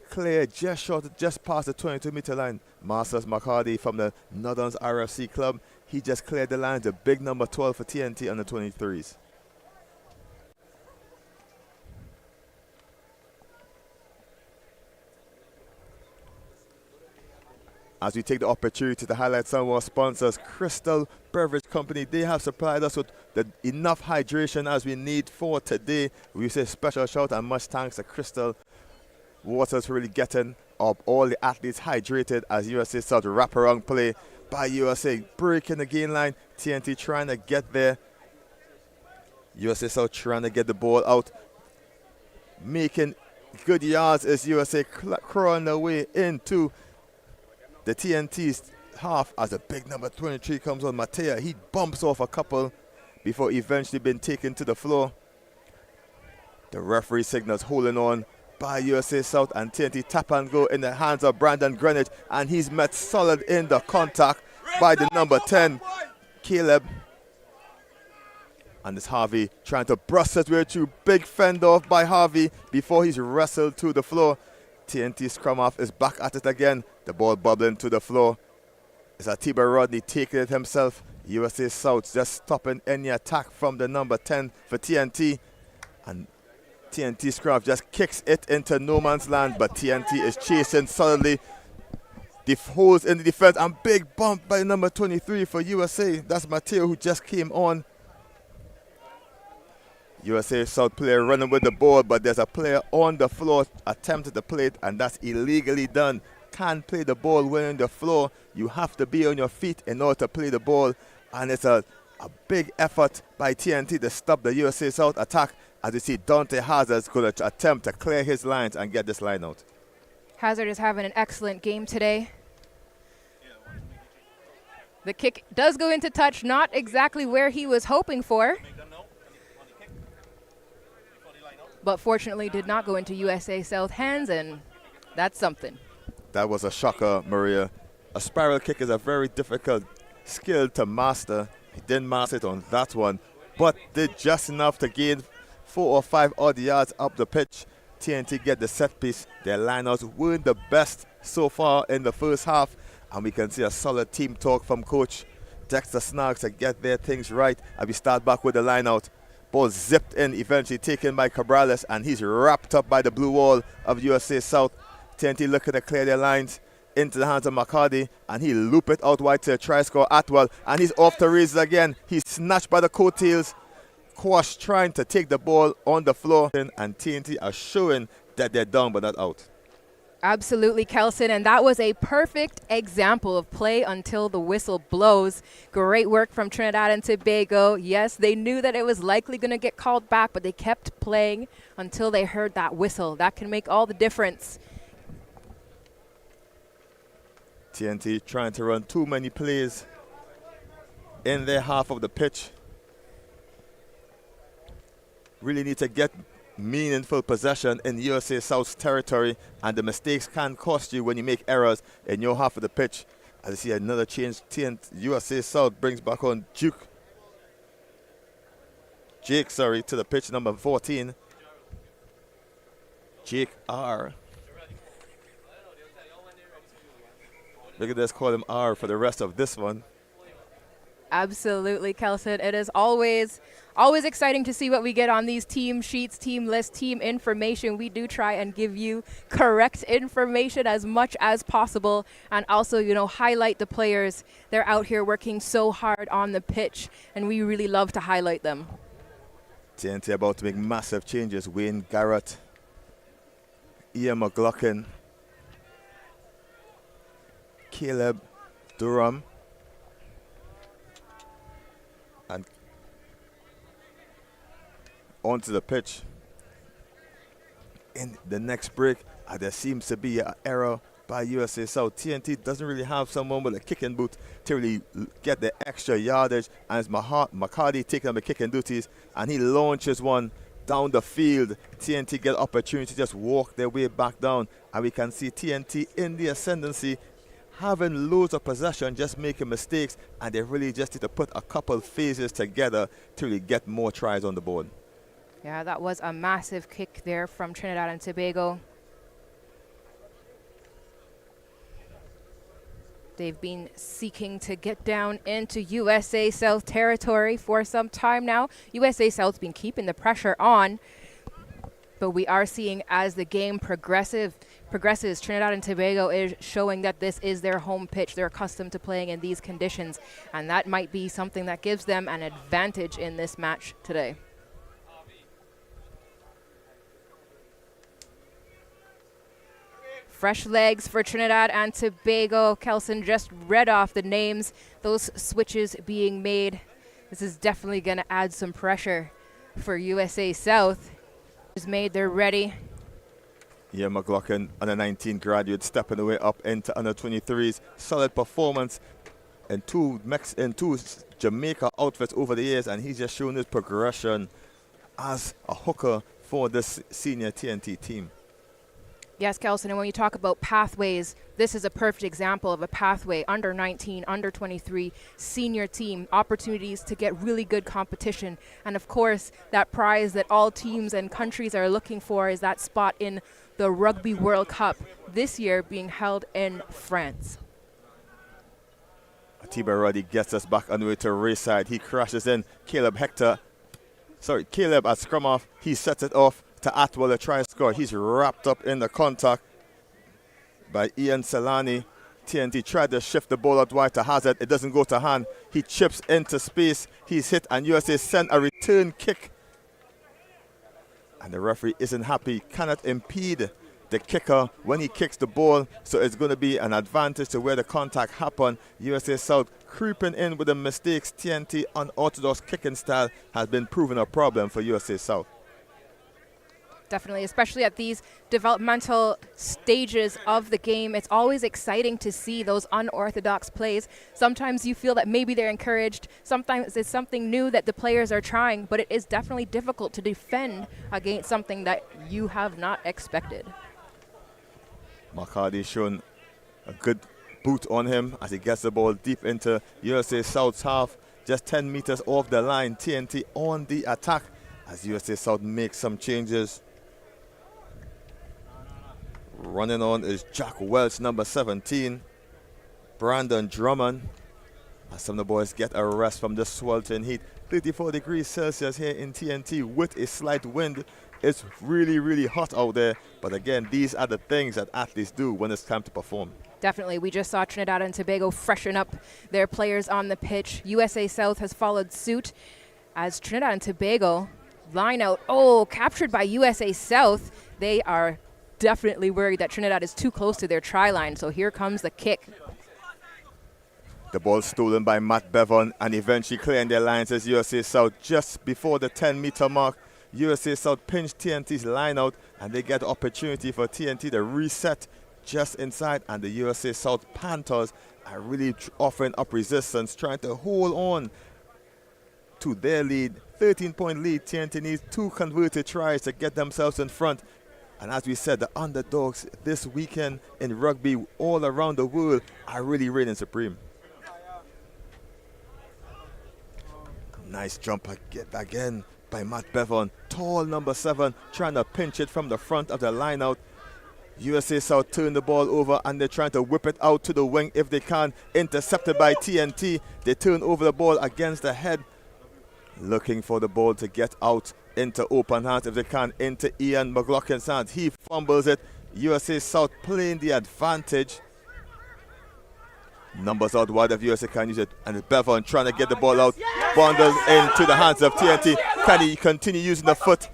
clear just past the 22-meter line. Marcellus McCarty from the Northerns RFC club, he just cleared the line. The big number 12 for TNT on the 23s. As we take the opportunity to highlight some of our sponsors, Crystal Beverage Company, they have supplied us with enough hydration as we need for today. We say special shout and much thanks to Crystal Waters for really getting all the athletes hydrated as USA South wraparound play by USA. Breaking the gain line, TNT trying to get there. USA South trying to get the ball out. Making good yards as USA crawling their way into the TNT's half as a big number 23 comes on. Matea, he bumps off a couple before eventually being taken to the floor. The referee signals holding on by USA South, and TNT tap and go in the hands of Brandon Greenwich, and he's met solid in the contact by the number 10, Caleb. And it's Harvey trying to brush his way through. Big fend off by Harvey before he's wrestled to the floor. TNT scrum half is back at it again. The ball bubbling to the floor. It's Atiba Rodney taking it himself. USA South just stopping any attack from the number 10 for TNT. And TNT scrum half just kicks it into no man's land, but TNT is chasing solidly. The holes in the defense, and big bump by number 23 for USA. That's Mateo who just came on. USA South player running with the ball, but there's a player on the floor attempted to play it, and that's illegally done. Can't play the ball when on the floor. You have to be on your feet in order to play the ball, and it's a big effort by TNT to stop the USA South attack. As you see, Dante Hazard's going to attempt to clear his lines and get this line out. Hazard is having an excellent game today. The kick does go into touch, not exactly where he was hoping for, but fortunately did not go into USA South hands, and that's something. That was a shocker, Maria. A spiral kick is a very difficult skill to master. He didn't master it on that one, but did just enough to gain 4 or 5 odd yards up the pitch. TNT get the set piece. Their lineouts weren't the best so far in the first half, and we can see a solid team talk from Coach Dexter Snarks to get their things right. And we start back with the lineout. Ball zipped in, eventually taken by Cabrales, and he's wrapped up by the blue wall of USA South. TNT looking to clear their lines into the hands of McCarty, and he loop it out wide to try score Atwell, and he's off to races again. He's snatched by the coattails. Quash trying to take the ball on the floor, and TNT are showing that they're down but not out. Absolutely, Kelson, and that was a perfect example of play until the whistle blows. Great work from Trinidad and Tobago. Yes, they knew that it was likely going to get called back, but they kept playing until they heard that whistle. That can make all the difference. TNT trying to run too many plays in their half of the pitch. Really need to get meaningful possession in USA South's territory, and the mistakes can cost you when you make errors in your half of the pitch. As you see another change, USA South brings back on Jake to the pitch, number 14. Jake R. Look at this, call him R for the rest of this one. Absolutely, Kelson. It is always exciting to see what we get on these team sheets, team lists, team information. We do try and give you correct information as much as possible, and also, highlight the players. They're out here working so hard on the pitch, and we really love to highlight them. TNT about to make massive changes. Wayne Garrett, Ian McLaughlin, Caleb Durham, and onto the pitch. In the next break, there seems to be an error by USA South. TNT doesn't really have someone with a kicking boot to really get the extra yardage, and it's McCarty taking up the kicking duties, and he launches one down the field. TNT get opportunity to just walk their way back down, and we can see TNT in the ascendancy, having loads of possession, just making mistakes, and they really just need to put a couple phases together to really get more tries on the board. Yeah, that was a massive kick there from Trinidad and Tobago. They've been seeking to get down into USA South territory for some time now. USA South's been keeping the pressure on, but we are seeing as the game progresses, Trinidad and Tobago is showing that this is their home pitch. They're accustomed to playing in these conditions, and that might be something that gives them an advantage in this match today. Fresh legs for Trinidad and Tobago. Kelson just read off the names, those switches being made. This is definitely going to add some pressure for USA South. Is made, they're ready. Yeah, McLaughlin, under 19 graduate, stepping away up into under 23s. Solid performance in two Jamaica outfits over the years, and he's just shown his progression as a hooker for this senior TNT team. Yes, Kelson, and when you talk about pathways, this is a perfect example of a pathway. Under 19, under 23, senior team, opportunities to get really good competition. And of course, that prize that all teams and countries are looking for is that spot in the Rugby World Cup, this year being held in France. Atiba Roddy gets us back on the way to race side. He crashes in. Caleb at scrum off. He sets it off to Atwell, a try score. He's wrapped up in the contact by Ian Selani. TNT tried to shift the ball out wide to Hazard. It doesn't go to hand. He chips into space. He's hit, and USA sent a return kick. And the referee isn't happy. Cannot impede the kicker when he kicks the ball. So it's going to be an advantage to where the contact happened. USA South creeping in with the mistakes. TNT unorthodox kicking style has been proven a problem for USA South. Definitely, especially at these developmental stages of the game. It's always exciting to see those unorthodox plays. Sometimes you feel that maybe they're encouraged. Sometimes it's something new that the players are trying, but it is definitely difficult to defend against something that you have not expected. McCarty showing a good boot on him as he gets the ball deep into USA South's half. Just 10 meters off the line. TNT on the attack as USA South makes some changes. Running on is Jack Welch, number 17. Brandon Drummond. As some of the boys get a rest from the sweltering heat. 34 degrees Celsius here in TNT with a slight wind. It's really, really hot out there. But again, these are the things that athletes do when it's time to perform. Definitely. We just saw Trinidad and Tobago freshen up their players on the pitch. USA South has followed suit as Trinidad and Tobago line out. Oh, captured by USA South. They are definitely worried that Trinidad is too close to their try line. So here comes the kick. The ball stolen by Matt Bevan and eventually clearing their lines as USA South just before the 10-meter mark. USA South pinched TNT's line out and they get the opportunity for TNT to reset just inside, and the USA South Panthers are really offering up resistance, trying to hold on to their lead. 13-point lead. TNT needs 2 converted tries to get themselves in front. And as we said, the underdogs this weekend in rugby all around the world are really reigning supreme. Nice jump again by Matt Bevan. Tall number 7, trying to pinch it from the front of the line out. USA South turn the ball over and they're trying to whip it out to the wing if they can. Intercepted by TNT. They turn over the ball against the head. Looking for the ball to get out into open hands if they can, into Ian McLaughlin's hands. He fumbles it. USA South playing the advantage. Numbers out wide if USA can use it. And Bevan trying to get the ball out. Bundles into the hands of TNT. Can he continue using the foot?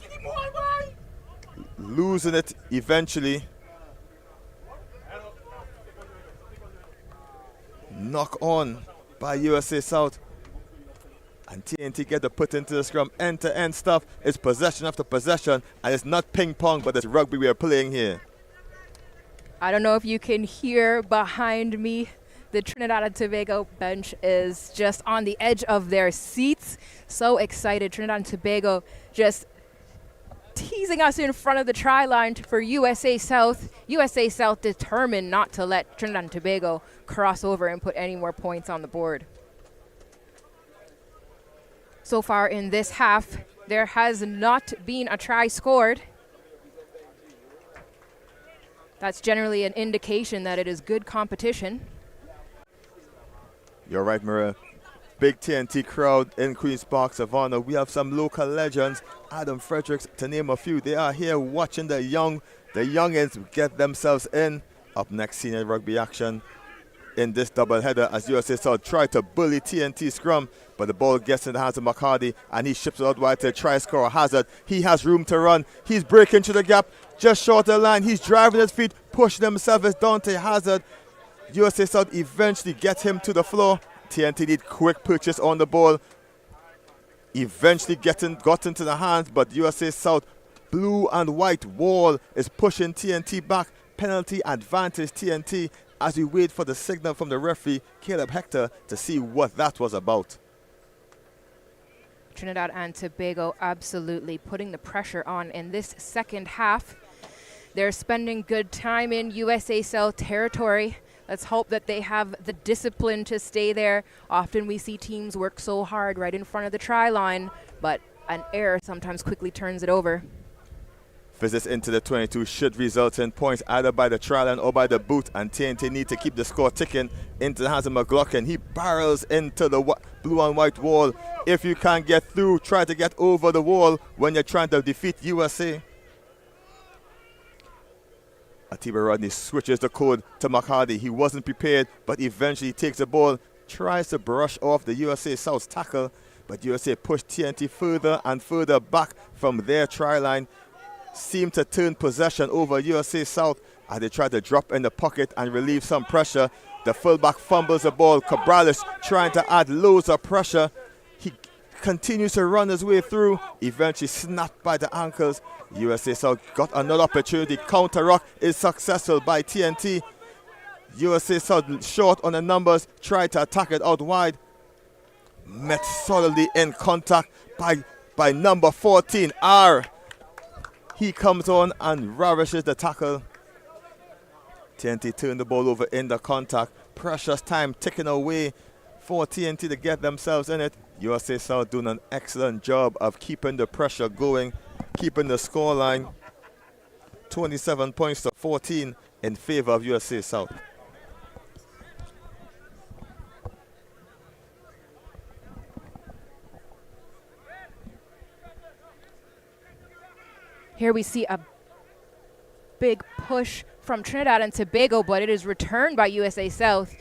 Losing it eventually. Knock on by USA South. And TNT get the put into the scrum. End-to-end stuff. It's possession after possession. And it's not ping-pong, but it's rugby we are playing here. I don't know if you can hear behind me. The Trinidad and Tobago bench is just on the edge of their seats. So excited. Trinidad and Tobago just teasing us in front of the try line for USA South. USA South determined not to let Trinidad and Tobago cross over and put any more points on the board. So far in this half, there has not been a try scored. That's generally an indication that it is good competition. You're right, Maria. Big TNT crowd in Queen's Park, Savannah. We have some local legends, Adam Fredericks, to name a few. They are here watching the youngins get themselves in. Up next, senior rugby action in this doubleheader as USA South try to bully TNT scrum, but the ball gets in the hands of McCarty and he ships it out wide to try score Hazard. He has room to run. He's breaking through the gap just short of the line. He's driving his feet, pushing himself. It's Dante Hazard. USA South eventually gets him to the floor. TNT need quick purchase on the ball. eventually got into the hands, but USA South blue and white wall is pushing TNT back. Penalty advantage TNT as we wait for the signal from the referee, Caleb Hector, to see what that was about. Trinidad and Tobago absolutely putting the pressure on in this second half. They're spending good time in USA South territory. Let's hope that they have the discipline to stay there. Often we see teams work so hard right in front of the try line, but an error sometimes quickly turns it over. Visits into the 22 should result in points either by the try line or by the boot, and TNT need to keep the score ticking into the hands of McLaughlin. He barrels into the blue and white wall. If you can't get through, try to get over the wall when you're trying to defeat USA. Atiba Rodney switches the code to McHardy. He wasn't prepared, but eventually takes the ball, tries to brush off the USA South's tackle, but USA pushed TNT further and further back from their try line. Seem to turn possession over USA South as they try to drop in the pocket and relieve some pressure. The fullback fumbles the ball. Cabrales trying to add loads of pressure. He continues to run his way through, eventually snapped by the ankles. USA South got another opportunity. Counter rock is successful by TNT. USA South short on the numbers, tried to attack it out wide. Met solidly in contact by number 14, R. He comes on and ravishes the tackle. TNT turned the ball over in the contact. Precious time ticking away for TNT to get themselves in it. USA South doing an excellent job of keeping the pressure going, keeping the scoreline 27 points to 14 in favor of USA South. Here we see a big push from Trinidad and Tobago, but it is returned by USA South.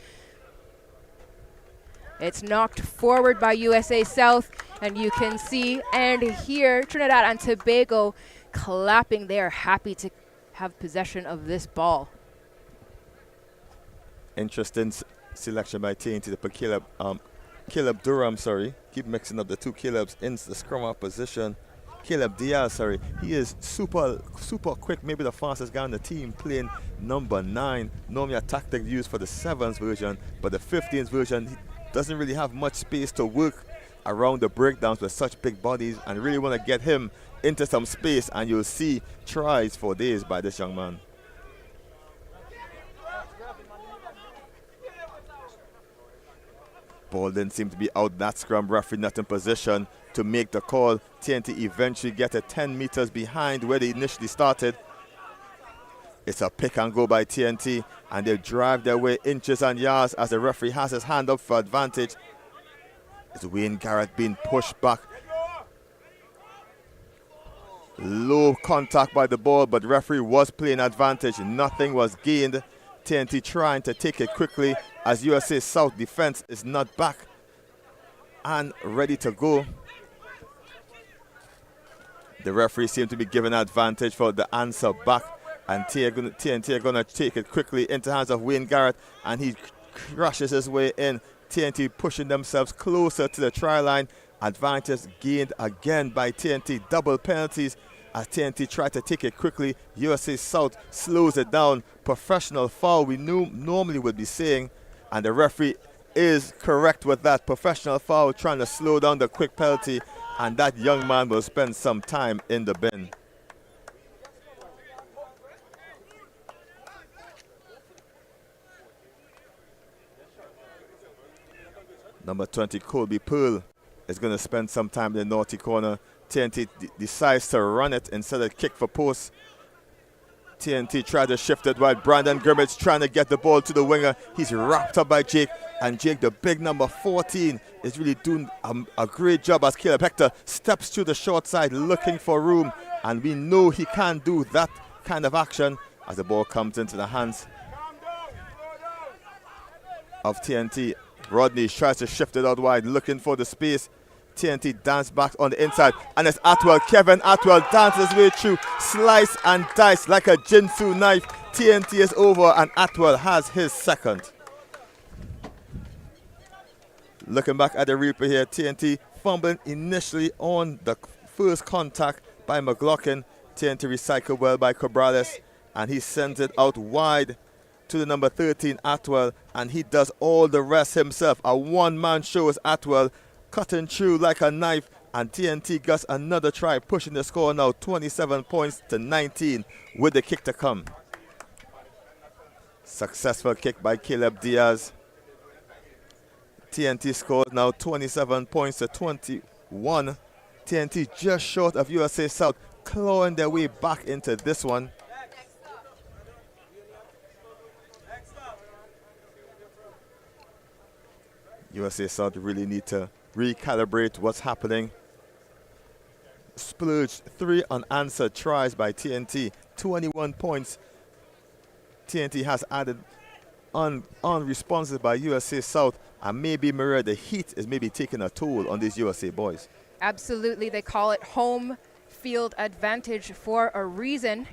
It's knocked forward by USA South, and you can see and hear Trinidad and Tobago clapping. They are happy to have possession of this ball. Interesting selection by TNT to put Caleb Durham, keep mixing up the two Calebs in the scrum half position. Caleb Diaz, he is super quick, maybe the fastest guy on the team, playing number 9. Normally a tactic used for the 7th version, but the 15th version, he doesn't really have much space to work around the breakdowns with such big bodies, and really want to get him into some space, and you'll see tries for days by this young man. Ball didn't seem to be out that scrum. Referee not in position to make the call. TNT eventually get it 10 meters behind where they initially started. It's a pick and go by TNT, and they drive their way inches and yards as the referee has his hand up for advantage. It's Wayne Garrett being pushed back. Low contact by the ball, but referee was playing advantage. Nothing was gained. TNT trying to take it quickly as USA South defense is not back and ready to go. The referee seemed to be given advantage for the answer back, and TNT are going to take it quickly into the hands of Wayne Garrett, and he crushes his way in. TNT pushing themselves closer to the try line. Advantage gained again by TNT. Double penalties as TNT tried to take it quickly. USA South slows it down. Professional foul, we normally would be saying, and the referee is correct with that. Professional foul, trying to slow down the quick penalty, and that young man will spend some time in the bin. Number 20, Colby Pearl, is going to spend some time in the naughty corner. TNT decides to run it instead of kick for post. TNT tried to shift it wide. Brandon Grimmett trying to get the ball to the winger. He's wrapped up by Jake, and Jake, the big number 14, is really doing a great job as Caleb Hector steps to the short side looking for room, and we know he can't do that kind of action as the ball comes into the hands of TNT. Rodney tries to shift it out wide, looking for the space. TNT dance back on the inside, and it's Atwell. Kevin Atwell dances his way through, slice and dice like a Jinsu knife. TNT is over, and Atwell has his second. Looking back at the replay here, TNT fumbling initially on the first contact by McLaughlin. TNT recycled well by Cabrales, and he sends it out wide to the number 13, Atwell, and he does all the rest himself. A one-man show is Atwell, cutting through like a knife, and TNT gets another try, pushing the score now 27 points to 19 with the kick to come. Successful kick by Caleb Diaz. TNT scores now 27 points to 21. TNT just short of USA South, clawing their way back into this one. USA South really need to recalibrate what's happening. Splurged 3 unanswered tries by TNT, 21 points. TNT has added unresponsive by USA South, and maybe Maria, the heat is maybe taking a toll on these USA boys. Absolutely. They call it home field advantage for a reason.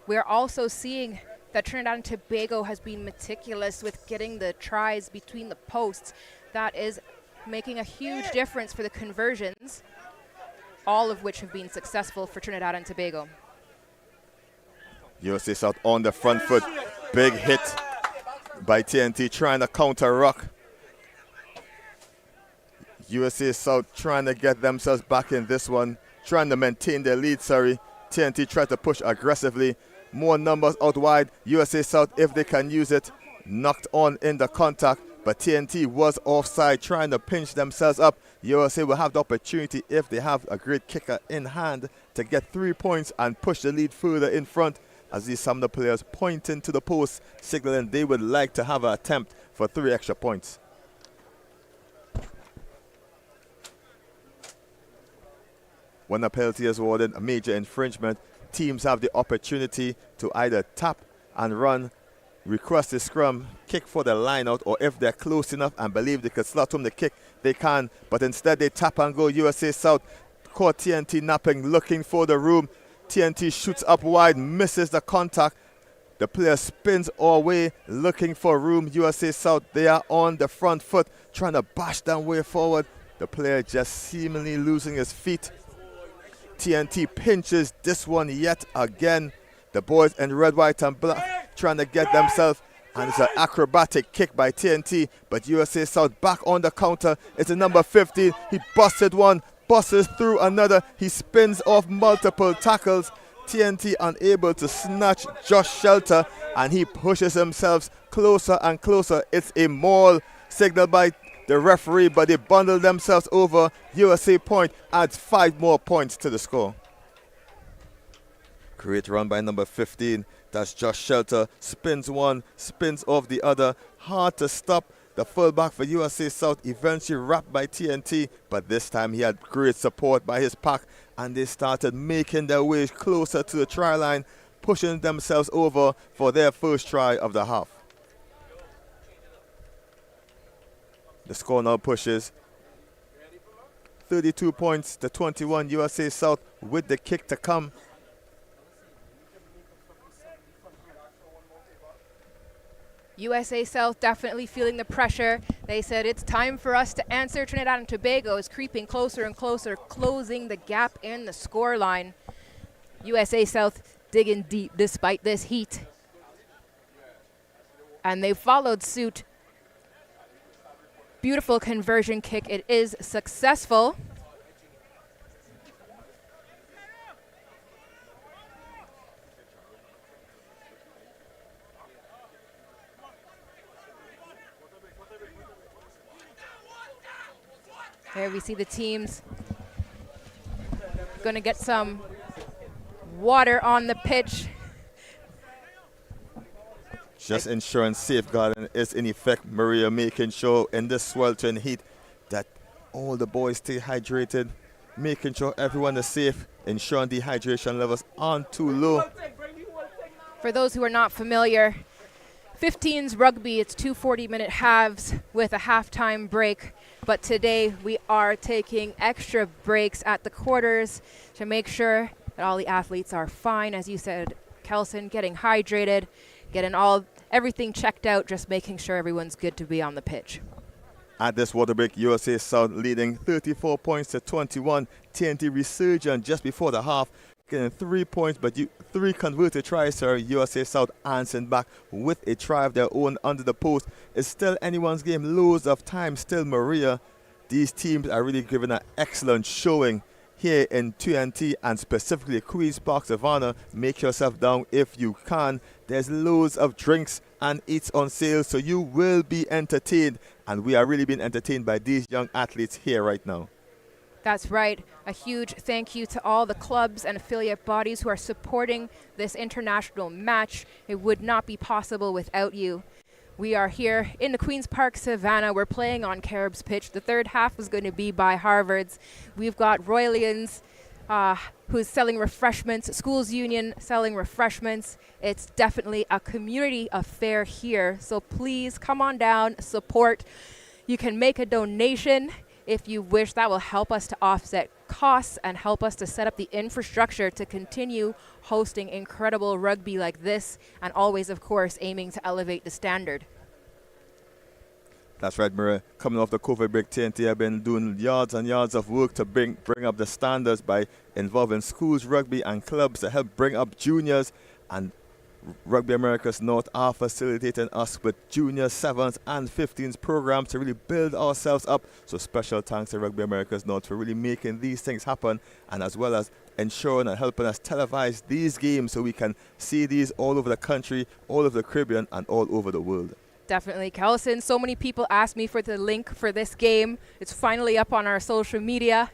We're also seeing that Trinidad and Tobago has been meticulous with getting the tries between the posts. That is making a huge difference for the conversions, all of which have been successful for Trinidad and Tobago. USA South on the front foot. Big hit by TNT trying to counter rock. USA South trying to get themselves back in this one, trying to maintain their lead, sorry. TNT tried to push aggressively. More numbers out wide. USA South, if they can use it, knocked on in the contact, but TNT was offside, trying to pinch themselves up. USA will have the opportunity, if they have a great kicker in hand, to get 3 points and push the lead further in front, as these some of the players pointing to the post, signaling they would like to have an attempt for 3 extra points. When a penalty is awarded, a major infringement, teams have the opportunity to either tap and run, request a scrum, kick for the line out, or if they're close enough and believe they could slot home the kick, they can. But instead they tap and go. USA South caught TNT napping, looking for the room. TNT shoots up wide, misses the contact. The player spins away, looking for room. USA South, they are on the front foot, trying to bash them way forward. The player just seemingly losing his feet. TNT pinches this one yet again. The boys in red, white, and black trying to get themselves, and it's an acrobatic kick by TNT, but USA South back on the counter. It's a number 15. He busted one, busts through another. He spins off multiple tackles. TNT unable to snatch Josh Shelter, and he pushes himself closer and closer. It's a maul signaled by the referee, but they bundle themselves over. USA point adds 5 more points to the score. Great run by number 15. That's Josh Shelter. Spins one, spins off the other. Hard to stop. The fullback for USA South eventually wrapped by TNT, but this time he had great support by his pack, and they started making their way closer to the try line, pushing themselves over for their first try of the half. The score now pushes 32 points to 21. USA South with the kick to come. USA South definitely feeling the pressure. They said it's time for us to answer. Trinidad and Tobago is creeping closer and closer, closing the gap in the score line. USA South digging deep despite this heat. And they followed suit. Beautiful conversion kick. It is successful. There we see the teams going to get some water on the pitch. Just ensuring safeguarding is in effect. Maria making sure in this sweltering heat that all the boys stay hydrated, making sure everyone is safe, ensuring dehydration levels aren't too low. For those who are not familiar, 15's rugby, it's 2 40-minute halves with a halftime break. But today we are taking extra breaks at the quarters to make sure that all the athletes are fine. As you said, Kelson, getting hydrated, getting everything checked out, just making sure everyone's good to be on the pitch. At this water break, USA South leading 34 points to 21. TNT resurgence just before the half, getting 3 points, but 3 converted tries, sir. USA South answering back with a try of their own under the post. It's still anyone's game. Loads of time still, Maria. These teams are really giving an excellent showing here in TNT and specifically Queen's Park Savannah. Make yourself down if you can. There's loads of drinks and eats on sale, so you will be entertained, and we are really being entertained by these young athletes here right now. That's right. A huge thank you to all the clubs and affiliate bodies who are supporting this international match. It would not be possible without you. We are here in the Queen's Park Savannah. We're playing on Carib's pitch. The third half is going to be by Harvard's. We've got Royalians who's selling refreshments, Schools Union selling refreshments. It's definitely a community affair here. So please come on down, support. You can make a donation if you wish. That will help us to offset costs and help us to set up the infrastructure to continue hosting incredible rugby like this, and always, of course, aiming to elevate the standard. That's right, Maria. Coming off the COVID break, TNT have been doing yards and yards of work to bring up the standards by involving schools, rugby, and clubs to help bring up juniors. And Rugby Americas North are facilitating us with junior 7s and 15s programs to really build ourselves up. So special thanks to Rugby Americas North for really making these things happen, and as well as ensuring and helping us televise these games so we can see these all over the country, all over the Caribbean, and all over the world. Definitely, Kellison. So many people asked me for the link for this game. It's finally up on our social media.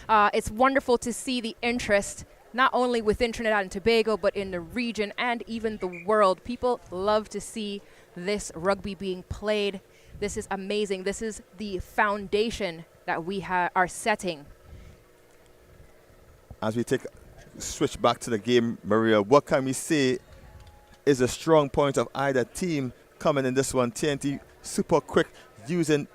It's wonderful to see the interest, not only within Trinidad and Tobago, but in the region and even the world. People love to see this rugby being played. This is amazing. This is the foundation that we are setting. As we switch back to the game, Maria, what can we say is a strong point of either team coming in this one? TNT super quick, using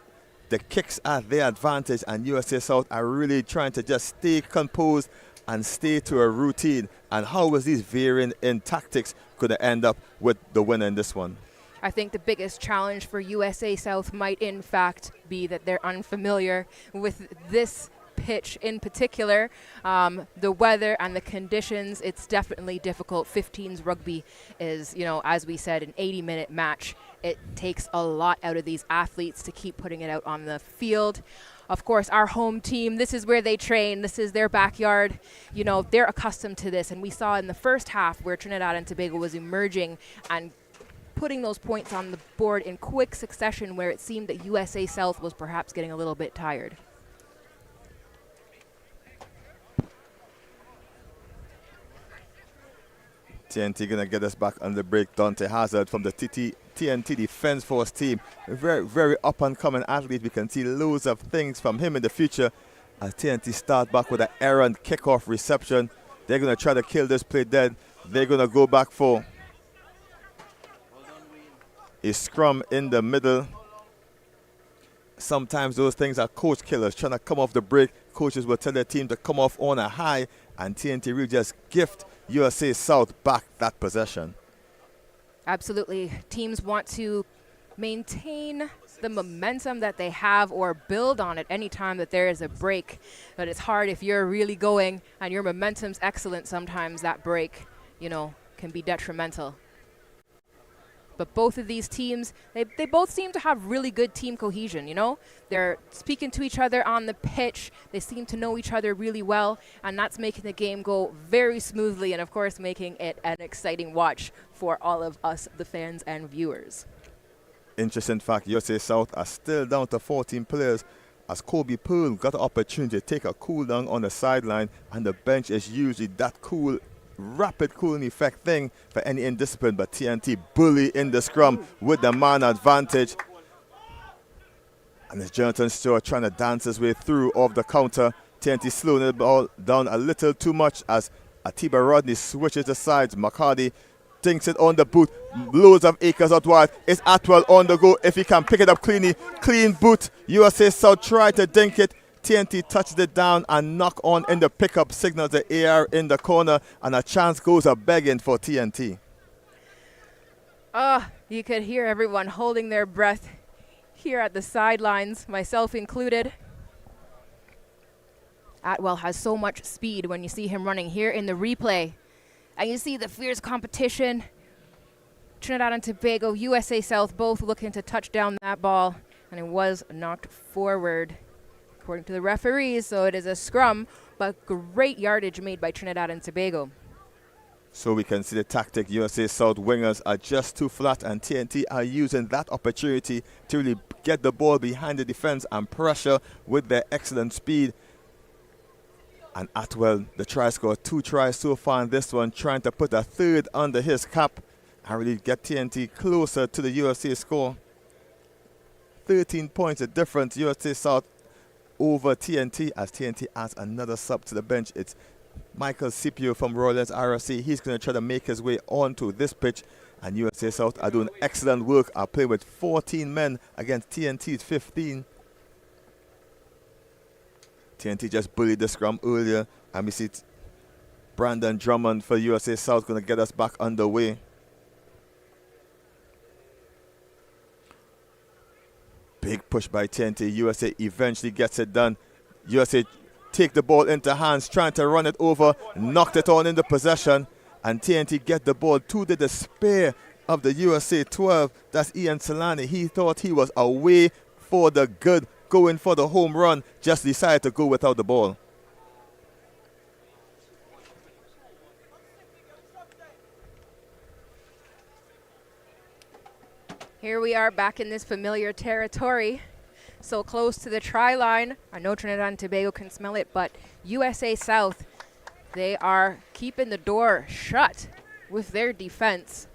the kicks at their advantage, and USA South are really trying to just stay composed and stay to a routine. And how was these varying in tactics going to end up with the winner in this one? I think the biggest challenge for USA South might in fact be that they're unfamiliar with this pitch in particular. The weather and the conditions, it's definitely difficult. 15s rugby is, as we said, an 80-minute match. It takes a lot out of these athletes to keep putting it out on the field. Of course, our home team, this is where they train. This is their backyard. They're accustomed to this. And we saw in the first half where Trinidad and Tobago was emerging and putting those points on the board in quick succession, where it seemed that USA South was perhaps getting a little bit tired. TNT going to get us back on the break. Dante Hazard from the TNT Defense Force team. A very, very up-and-coming athlete. We can see loads of things from him in the future as TNT start back with an errant kickoff reception. They're going to try to kill this play dead. They're going to go back for a scrum in the middle. Sometimes those things are coach killers. Trying to come off the break, coaches will tell their team to come off on a high, and TNT will just gift USA South back that possession. Absolutely. Teams want to maintain the momentum that they have or build on it any time that there is a break. But it's hard if you're really going and your momentum's excellent. Sometimes that break, can be detrimental. But both of these teams, they both seem to have really good team cohesion, They're speaking to each other on the pitch. They seem to know each other really well, and that's making the game go very smoothly and, of course, making it an exciting watch for all of us, the fans and viewers. Interesting fact, USA South are still down to 14 players as Kobe Pearl got the opportunity to take a cool down on the sideline, and the bench is usually that cool, rapid cooling effect thing for any indiscipline, but TNT bully in the scrum with the man advantage. And as Jonathan Stewart trying to dance his way through off the counter, TNT slowing the ball down a little too much as Atiba Rodney switches the sides. McCarty dinks it on the boot. Loads of acres out wide. It's Atwell on the go. If he can pick it up clean boot. USA South try to dink it. TNT touches it down and knock on in the pickup, signals the AR in the corner, and a chance goes a begging for TNT. You could hear everyone holding their breath here at the sidelines, myself included. Atwell has so much speed when you see him running here in the replay. And you see the fierce competition. Trinidad and Tobago, USA South both looking to touch down that ball. And it was knocked forward, according to the referees. So it is a scrum, but great yardage made by Trinidad and Tobago. So we can see the tactic. USA South wingers are just too flat, and TNT are using that opportunity to really get the ball behind the defense and pressure with their excellent speed. And Atwell, the try scorer, 2 tries so far in this one, trying to put a third under his cap and really get TNT closer to the USA score. 13 points of difference, USA South over TNT, as TNT adds another sub to the bench. It's Michael Scipio from Royals RFC. He's going to try to make his way onto this pitch, and USA South are doing excellent work. Are playing with 14 men against TNT's 15. TNT just bullied the scrum earlier, and we see Brandon Drummond for USA South going to get us back underway. Big push by TNT. USA eventually gets it done. USA take the ball into hands, trying to run it over, knocked it on into possession, and TNT get the ball to the despair of the USA 12. That's Ian Solani. He thought he was away for the good, going for the home run, just decided to go without the ball. Here we are back in this familiar territory, so close to the try line. I know Trinidad and Tobago can smell it, but USA South, they are keeping the door shut with their defense.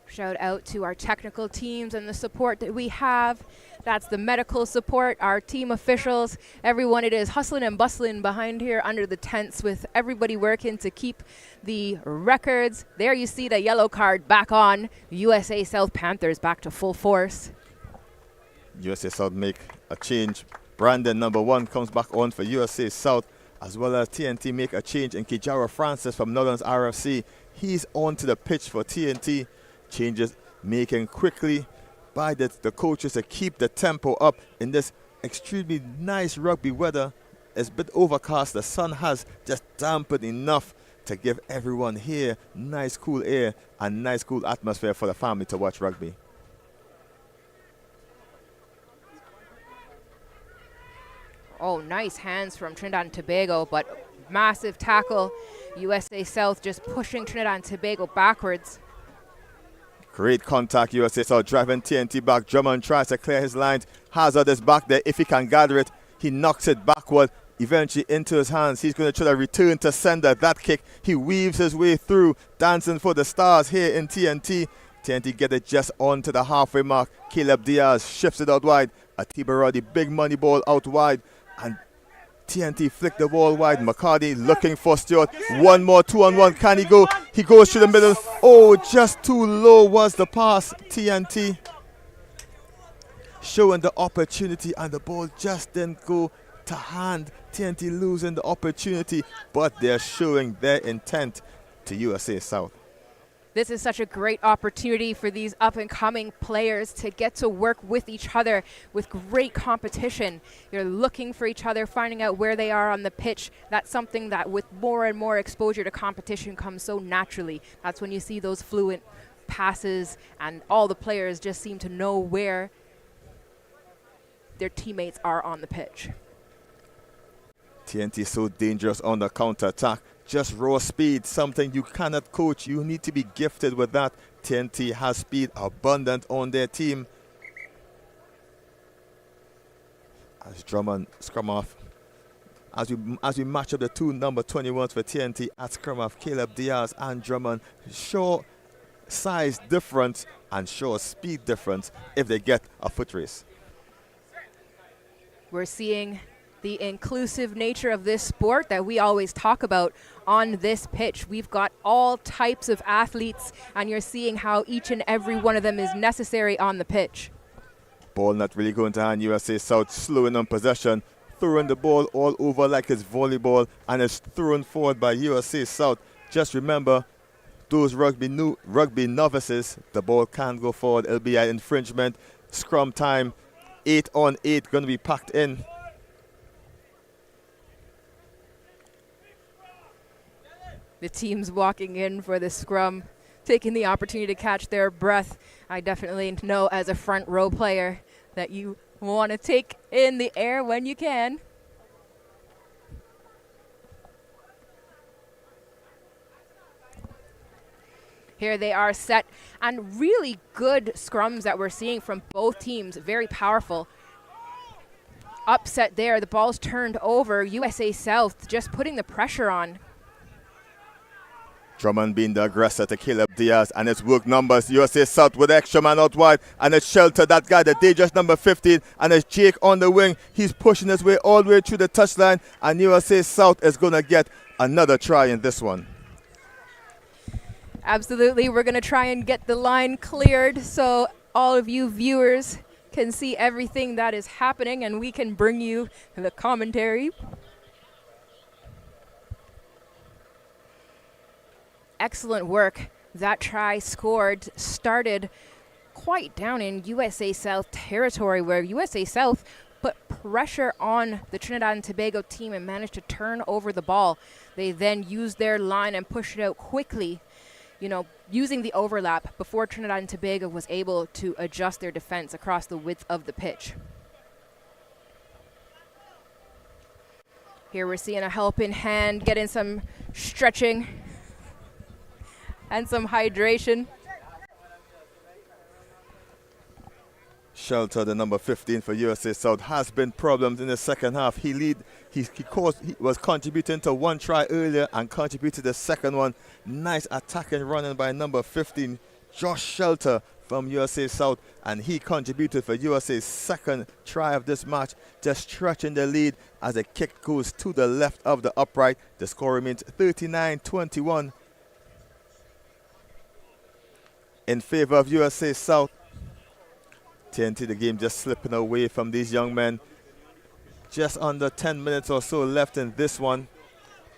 Shout out to our technical teams and the support that we have. That's the medical support, our team officials, everyone. It is hustling and bustling behind here under the tents with everybody working to keep the records. There you see the yellow card back on. USA South Panthers back to full force. USA South make a change. Brandon, number 1, comes back on for USA South, as well as TNT make a change in Kijara Francis from Northern's RFC. He's on to the pitch for TNT. Changes making quickly by the coaches to keep the tempo up in this extremely nice rugby weather. It's a bit overcast. The sun has just dampened enough to give everyone here nice cool air and nice cool atmosphere for the family to watch rugby. Oh, nice hands from Trinidad and Tobago, but massive tackle. USA South just pushing Trinidad and Tobago backwards. Great contact, USA South driving TNT back. Drummond tries to clear his lines. Hazard is back there. If he can gather it, he knocks it backward, eventually into his hands. He's going to try to return to sender that kick. He weaves his way through, dancing for the stars here in TNT. TNT get it just onto the halfway mark. Caleb Diaz shifts it out wide. Atiba Roddy, big money ball out wide. And TNT flick the ball wide. McCarty looking for Stewart. One more 2-on-1. Can he go? He goes through the middle. Oh, just too low was the pass. TNT showing the opportunity, and the ball just didn't go to hand. TNT losing the opportunity, but they're showing their intent to USA South. This is such a great opportunity for these up-and-coming players to get to work with each other with great competition. You're looking for each other, finding out where they are on the pitch. That's something that with more and more exposure to competition comes so naturally. That's when you see those fluent passes, and all the players just seem to know where their teammates are on the pitch. TNT is so dangerous on the counter-attack. Just raw speed, something you cannot coach. You need to be gifted with that. TNT has speed abundant on their team. As Drummond scrum off. As we match up the two number 21s for TNT at scrum off, Caleb Diaz and Drummond. Sure size difference and sure speed difference if they get a foot race. We're seeing the inclusive nature of this sport that we always talk about on this pitch. We've got all types of athletes, and you're seeing how each and every one of them is necessary on the pitch. Ball not really going to hand. USA South slowing on possession, throwing the ball all over like it's volleyball, and it's thrown forward by USA South. Just remember, those rugby novices, the ball can't go forward. It'll be an infringement. Scrum time, 8 on 8, going to be packed in. The teams walking in for the scrum, taking the opportunity to catch their breath. I definitely know as a front row player that you want to take in the air when you can. Here they are set, and really good scrums that we're seeing from both teams, very powerful. Upset there, the ball's turned over. USA South just putting the pressure on. Drummond being the aggressor to Caleb Diaz, and it's work numbers. USA South with extra man out wide, and it's Shelter, that guy, the dangerous number 15, and it's Jake on the wing. He's pushing his way all the way through the touchline, and USA South is going to get another try in this one. Absolutely, we're going to try and get the line cleared so all of you viewers can see everything that is happening, and we can bring you the commentary. Excellent work. That try scored started quite down in USA South territory, where USA South put pressure on the Trinidad and Tobago team and managed to turn over the ball. They then used their line and pushed it out quickly, you know, using the overlap before Trinidad and Tobago was able to adjust their defense across the width of the pitch. Here we're seeing a helping hand, getting some stretching and some hydration. Shelter, the number 15 for USA South, has been problems in the second half. He was contributing to one try earlier and contributed the second one. Nice attacking running by number 15, Josh Shelter from USA South, and he contributed for USA's second try of this match, just stretching the lead as the kick goes to the left of the upright. The score remains 39-21 in favor of USA South. TNT, the game just slipping away from these young men. Just under 10 minutes or so left in this one.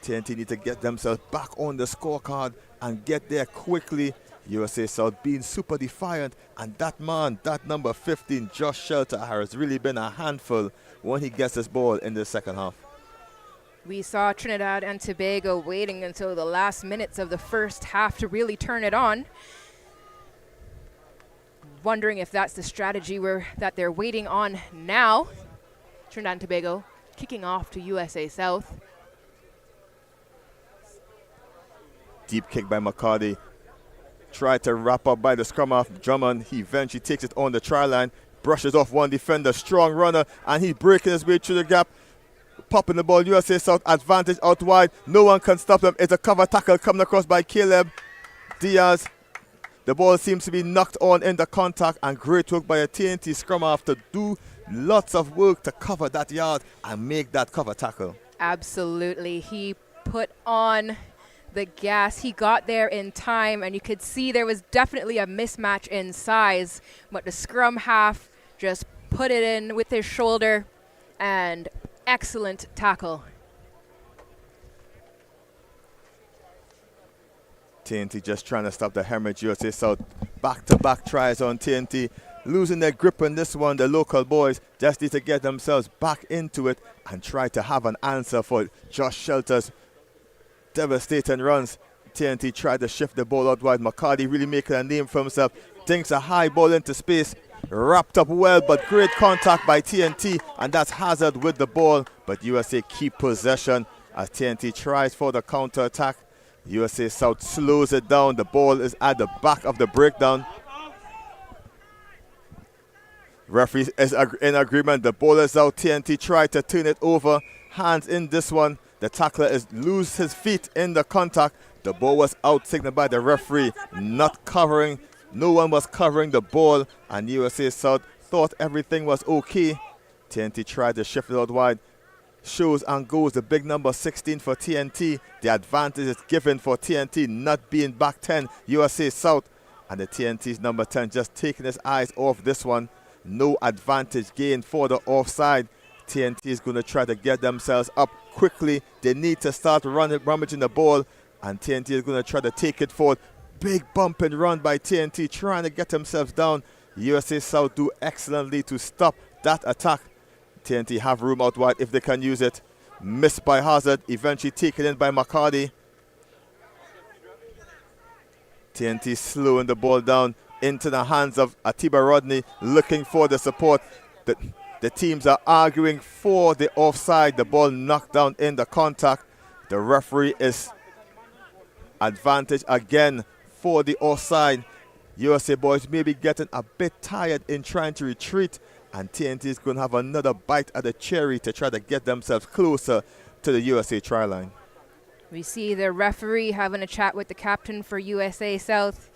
TNT need to get themselves back on the scorecard and get there quickly. USA South being super defiant, and that man, that number 15, Josh Shelter, has really been a handful when he gets this ball in the second half. We saw Trinidad and Tobago waiting until the last minutes of the first half to really turn it on. Wondering if that's the strategy that they're waiting on now. Trinidad and Tobago kicking off to USA South. Deep kick by McCarty. Tried to wrap up by the scrum half. Drummond, he eventually takes it on the try line, brushes off one defender, strong runner, and he's breaking his way through the gap. Popping the ball, USA South advantage out wide. No one can stop them. It's a cover tackle coming across by Caleb Diaz. The ball seems to be knocked on in the contact, and great work by a TNT scrum half to do lots of work to cover that yard and make that cover tackle. Absolutely. He put on the gas. He got there in time, and you could see there was definitely a mismatch in size, but the scrum half just put it in with his shoulder, and excellent tackle. TNT just trying to stop the hemorrhage. USA South back-to-back tries on TNT. Losing their grip on this one, the local boys just need to get themselves back into it and try to have an answer for Josh Shelter's devastating runs. TNT tried to shift the ball out wide. McCarty really making a name for himself. Dinks a high ball into space. Wrapped up well, but great contact by TNT, and that's Hazard with the ball. But USA keep possession as TNT tries for the counter-attack. USA South slows it down. The ball is at the back of the breakdown. Referee is in agreement. The ball is out. TNT tried to turn it over. Hands in this one. The tackler is lose his feet in the contact. The ball was out, signaled by the referee. Not covering. No one was covering the ball, and USA South thought everything was okay. TNT tried to shift it out wide. Shows and goes the big number 16 for TNT. The advantage is given for TNT not being back 10, USA South. And the TNT's number 10 just taking his eyes off this one. No advantage gained for the offside. TNT is going to try to get themselves up quickly. They need to start rummaging the ball, and TNT is going to try to take it forward. big bump and run by TNT, trying to get themselves down. USA South do excellently to stop that attack. TNT have room out wide if they can use it. Missed by Hazard, eventually taken in by McCarty. TNT slowing the ball down into the hands of Atiba Rodney, looking for the support. The teams are arguing for the offside. The ball knocked down in the contact. The referee is advantage again for the offside. USA boys may be getting a bit tired in trying to retreat, and TNT is going to have another bite at the cherry to try to get themselves closer to the USA try line. We see the referee having a chat with the captain for USA South.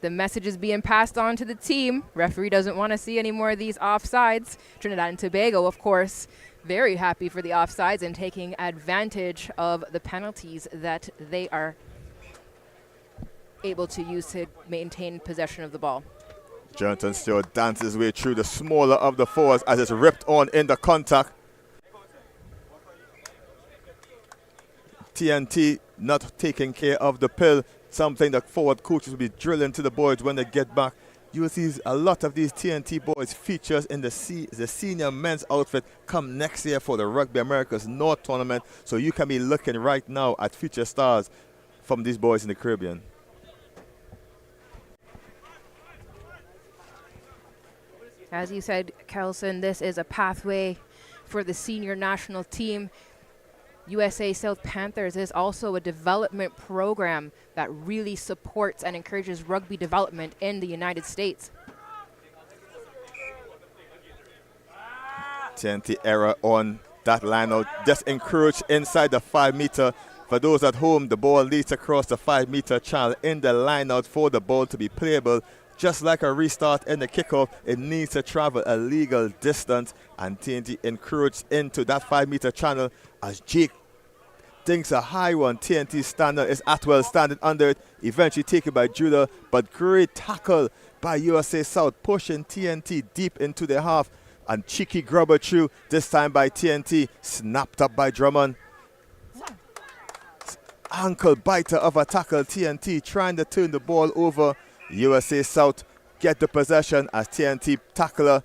The message is being passed on to the team. Referee doesn't want to see any more of these offsides. Trinidad and Tobago, of course, very happy for the offsides and taking advantage of the penalties that they are able to use to maintain possession of the ball. Jonathan still dances his way through the smaller of the forwards as it's ripped on in the contact. TNT not taking care of the pill, something that forward coaches will be drilling to the boys when they get back. You will see a lot of these TNT boys features in the senior men's outfit come next year for the Rugby Americas North Tournament. So you can be looking right now at future stars from these boys in the Caribbean. As you said, Kelson, this is a pathway for the senior national team. USA South Panthers is also a development program that really supports and encourages rugby development in the United States. TNT error on that line out, just encroach inside the 5 meter. For those at home, the ball leads across the 5 meter channel in the line out for the ball to be playable. Just like a restart in the kickoff, it needs to travel a legal distance, and TNT encroached into that 5 meter channel as Jake thinks a high one. TNT standard is Atwell standing under it, eventually taken by Judah, but great tackle by USA South, pushing TNT deep into their half, and cheeky grubber through, this time by TNT, snapped up by Drummond. Ankle biter of a tackle, TNT trying to turn the ball over. USA South get the possession as TNT tackler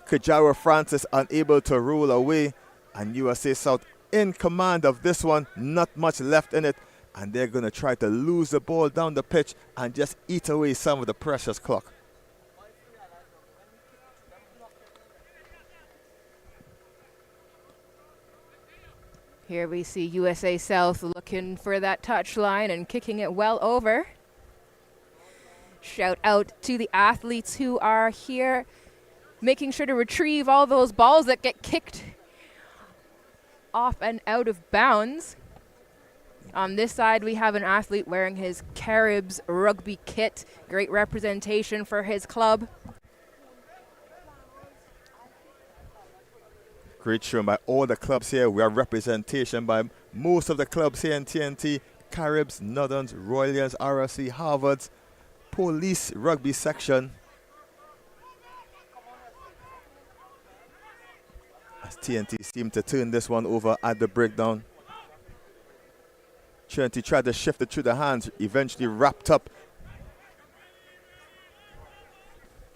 Kajawa Francis unable to roll away, and USA South in command of this one, not much left in it, and they're going to try to lose the ball down the pitch and just eat away some of the precious clock. Here we see USA South looking for that touch line and kicking it well over. Shout out to the athletes who are here making sure to retrieve all those balls that get kicked off and out of bounds. On this side, we have an athlete wearing his Caribs rugby kit. Great representation for his club. Great show by all the clubs here. We have representation by most of the clubs here in TNT. Caribs, Northerns, Royals, RFC, Harvards, Police rugby section. As TNT seemed to turn this one over at the breakdown. Trinity tried to shift it through the hands, eventually wrapped up.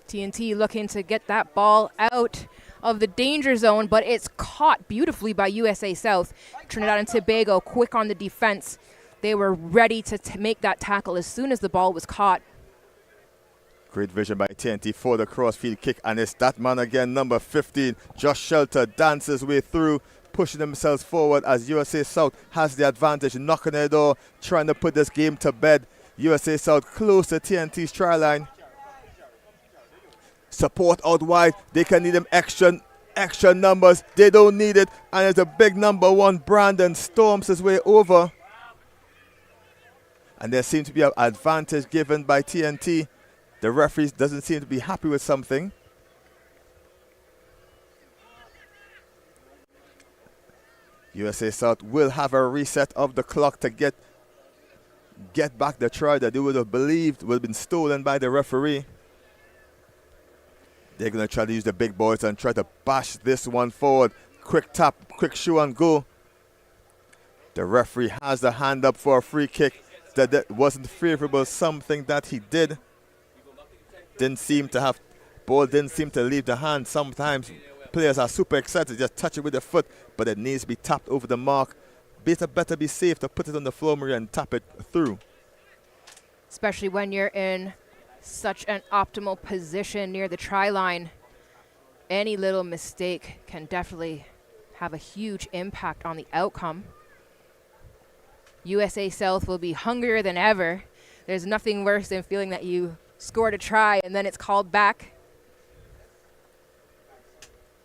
TNT looking to get that ball out of the danger zone, but it's caught beautifully by USA South. Trinidad and Tobago quick on the defense. They were ready to make that tackle as soon as the ball was caught. Great vision by TNT for the crossfield kick, and it's that man again, number 15, Josh Shelter, dances his way through, pushing themselves forward as USA South has the advantage, knocking their door, trying to put this game to bed. USA South close to TNT's try line. Support out wide, they can need them extra numbers, they don't need it, and it's a big number 1, Brandon storms his way over. And there seems to be an advantage given by TNT. The referee doesn't seem to be happy with something. USA South will have a reset of the clock to get back the try that they would have believed would have been stolen by the referee. They're going to try to use the big boys and try to bash this one forward. Quick tap, quick shoe and go. The referee has the hand up for a free kick that wasn't favorable, something that he did. Ball didn't seem to leave the hand. Sometimes players are super excited, just touch it with the foot, but it needs to be tapped over the mark. Better be safe to put it on the floor, Maria, and tap it through. Especially when you're in such an optimal position near the try line. Any little mistake can definitely have a huge impact on the outcome. USA South will be hungrier than ever. There's nothing worse than feeling that you scored a try and then it's called back.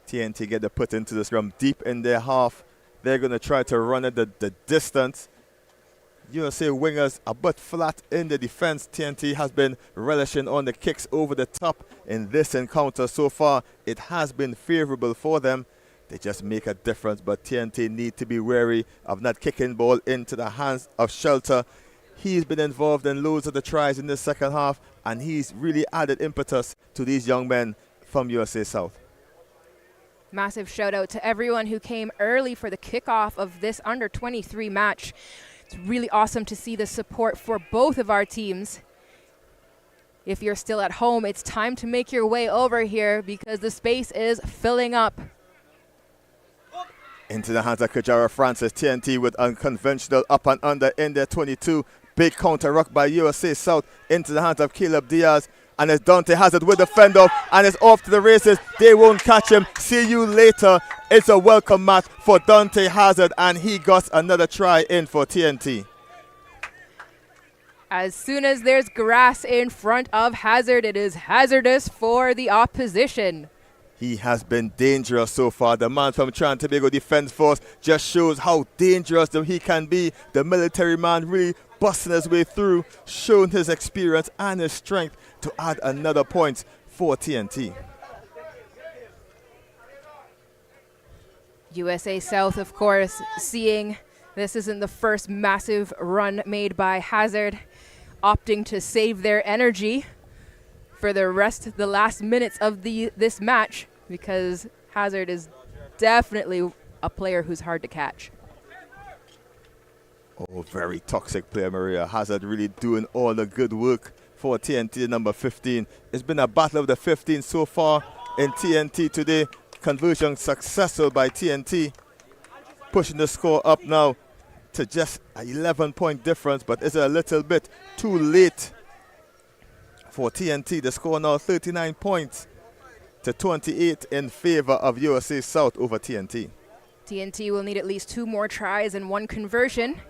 TNT get the put into the scrum deep in their half. They're going to try to run it the distance. USA wingers a bit flat in the defense. TNT has been relishing on the kicks over the top in this encounter so far. It has been favorable for them. They just make a difference, but TNT need to be wary of not kicking ball into the hands of Shelter. He's been involved in loads of the tries in the second half, and he's really added impetus to these young men from USA South. Massive shout out to everyone who came early for the kickoff of this under-23 match. It's really awesome to see the support for both of our teams. If you're still at home, it's time to make your way over here because the space is filling up. Into the hands of Kajara Francis. TNT with unconventional up and under in their 22. Big counter ruck by USA South into the hands of Caleb Diaz. And it's Dante Hazard with the fend off, and it's off to the races. They won't catch him. See you later. It's a welcome match for Dante Hazard, and he got another try in for TNT. As soon as there's grass in front of Hazard, it is hazardous for the opposition. He has been dangerous so far. The man from Trinidad and Tobago Defense Force just shows how dangerous he can be. The military man really busting his way through, showing his experience and his strength to add another point for TNT. USA South, of course, seeing this isn't the first massive run made by Hazard, opting to save their energy for the last minutes of this match, because Hazard is definitely a player who's hard to catch. Oh, very toxic player, Maria. Hazard really doing all the good work for TNT, number 15. It's been a battle of the 15 so far in TNT today. Conversion successful by TNT. Pushing the score up now to just an 11-point difference, but it's a little bit too late for TNT. The score now 39 points to 28 in favor of USA South over TNT. TNT will need at least 2 more tries and 1 conversion.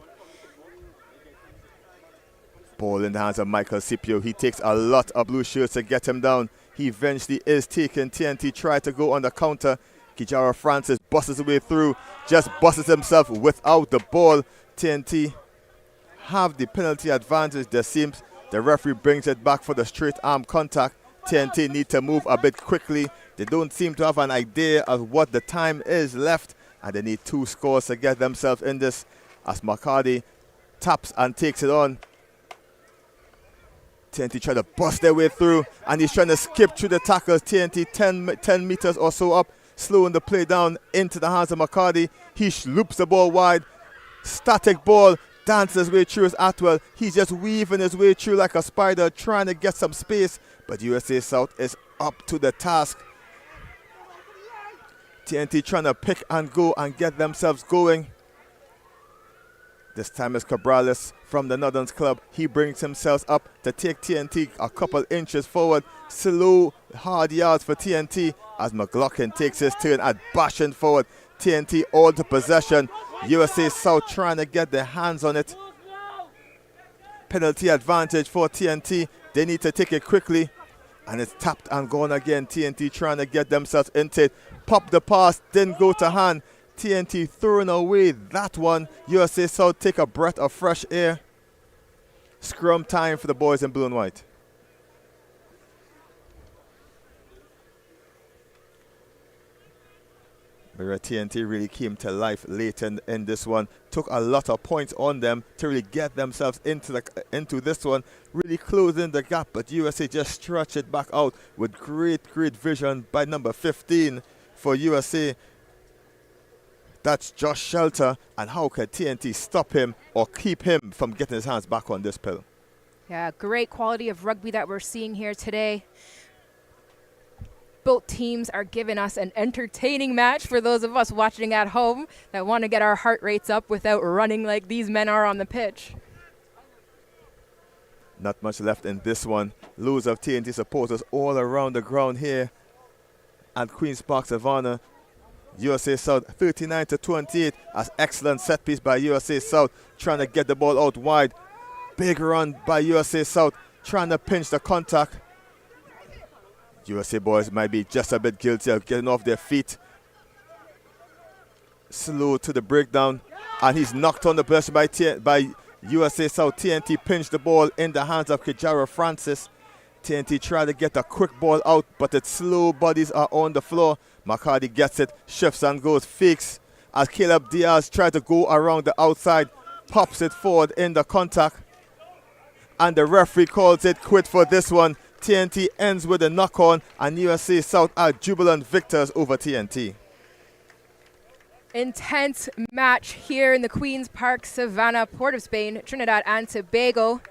Ball in the hands of Michael Scipio. He takes a lot of blue shirts to get him down. He eventually is taken. TNT tried to go on the counter. Kijara Francis busts his way through, just busts himself without the ball. TNT have the penalty advantage. There seems the referee brings it back for the straight arm contact. TNT need to move a bit quickly. They don't seem to have an idea of what the time is left, and they need 2 scores to get themselves in this as McCarty taps and takes it on. TNT trying to bust their way through, and he's trying to skip through the tackles. TNT 10 meters or so up, slowing the play down into the hands of McCarty. He loops the ball wide. Static ball, dances his way through his Atwell. He's just weaving his way through like a spider, trying to get some space, but USA South is up to the task. TNT trying to pick and go and get themselves going. This time is Cabrales from the Northerns Club. He brings himself up to take TNT a couple inches forward. Slow, hard yards for TNT as McLaughlin takes his turn at bashing forward. TNT all to possession. USA South trying to get their hands on it. Penalty advantage for TNT. They need to take it quickly. And it's tapped and gone again. TNT trying to get themselves into it. Pop the pass, didn't go to hand. TNT throwing away that one. USA South take a breath of fresh air. Scrum time for the boys in blue and white. Where TNT really came to life late in this one. Took a lot of points on them to really get themselves into this one. Really closing the gap, but USA just stretched it back out with great vision by number 15 for USA. That's Josh Shelter, and how can TNT stop him or keep him from getting his hands back on this pill? Yeah, great quality of rugby that we're seeing here today. Both teams are giving us an entertaining match for those of us watching at home that want to get our heart rates up without running like these men are on the pitch. Not much left in this one. Loads of TNT supporters all around the ground here at Queen's Park Savannah. USA South 39-28 as excellent set piece by USA South, trying to get the ball out wide. Big run by USA South, trying to pinch the contact. USA boys might be just a bit guilty of getting off their feet. Slow to the breakdown, and he's knocked on the pressure by USA South. TNT pinched the ball in the hands of Kijara Francis. TNT tried to get a quick ball out, but its slow bodies are on the floor. McCarty gets it, shifts and goes, fakes as Caleb Diaz tries to go around the outside, pops it forward in the contact, and the referee calls it quit for this one. TNT ends with a knock-on, and USA South are jubilant victors over TNT. Intense match here in the Queen's Park Savannah, Port of Spain, Trinidad and Tobago.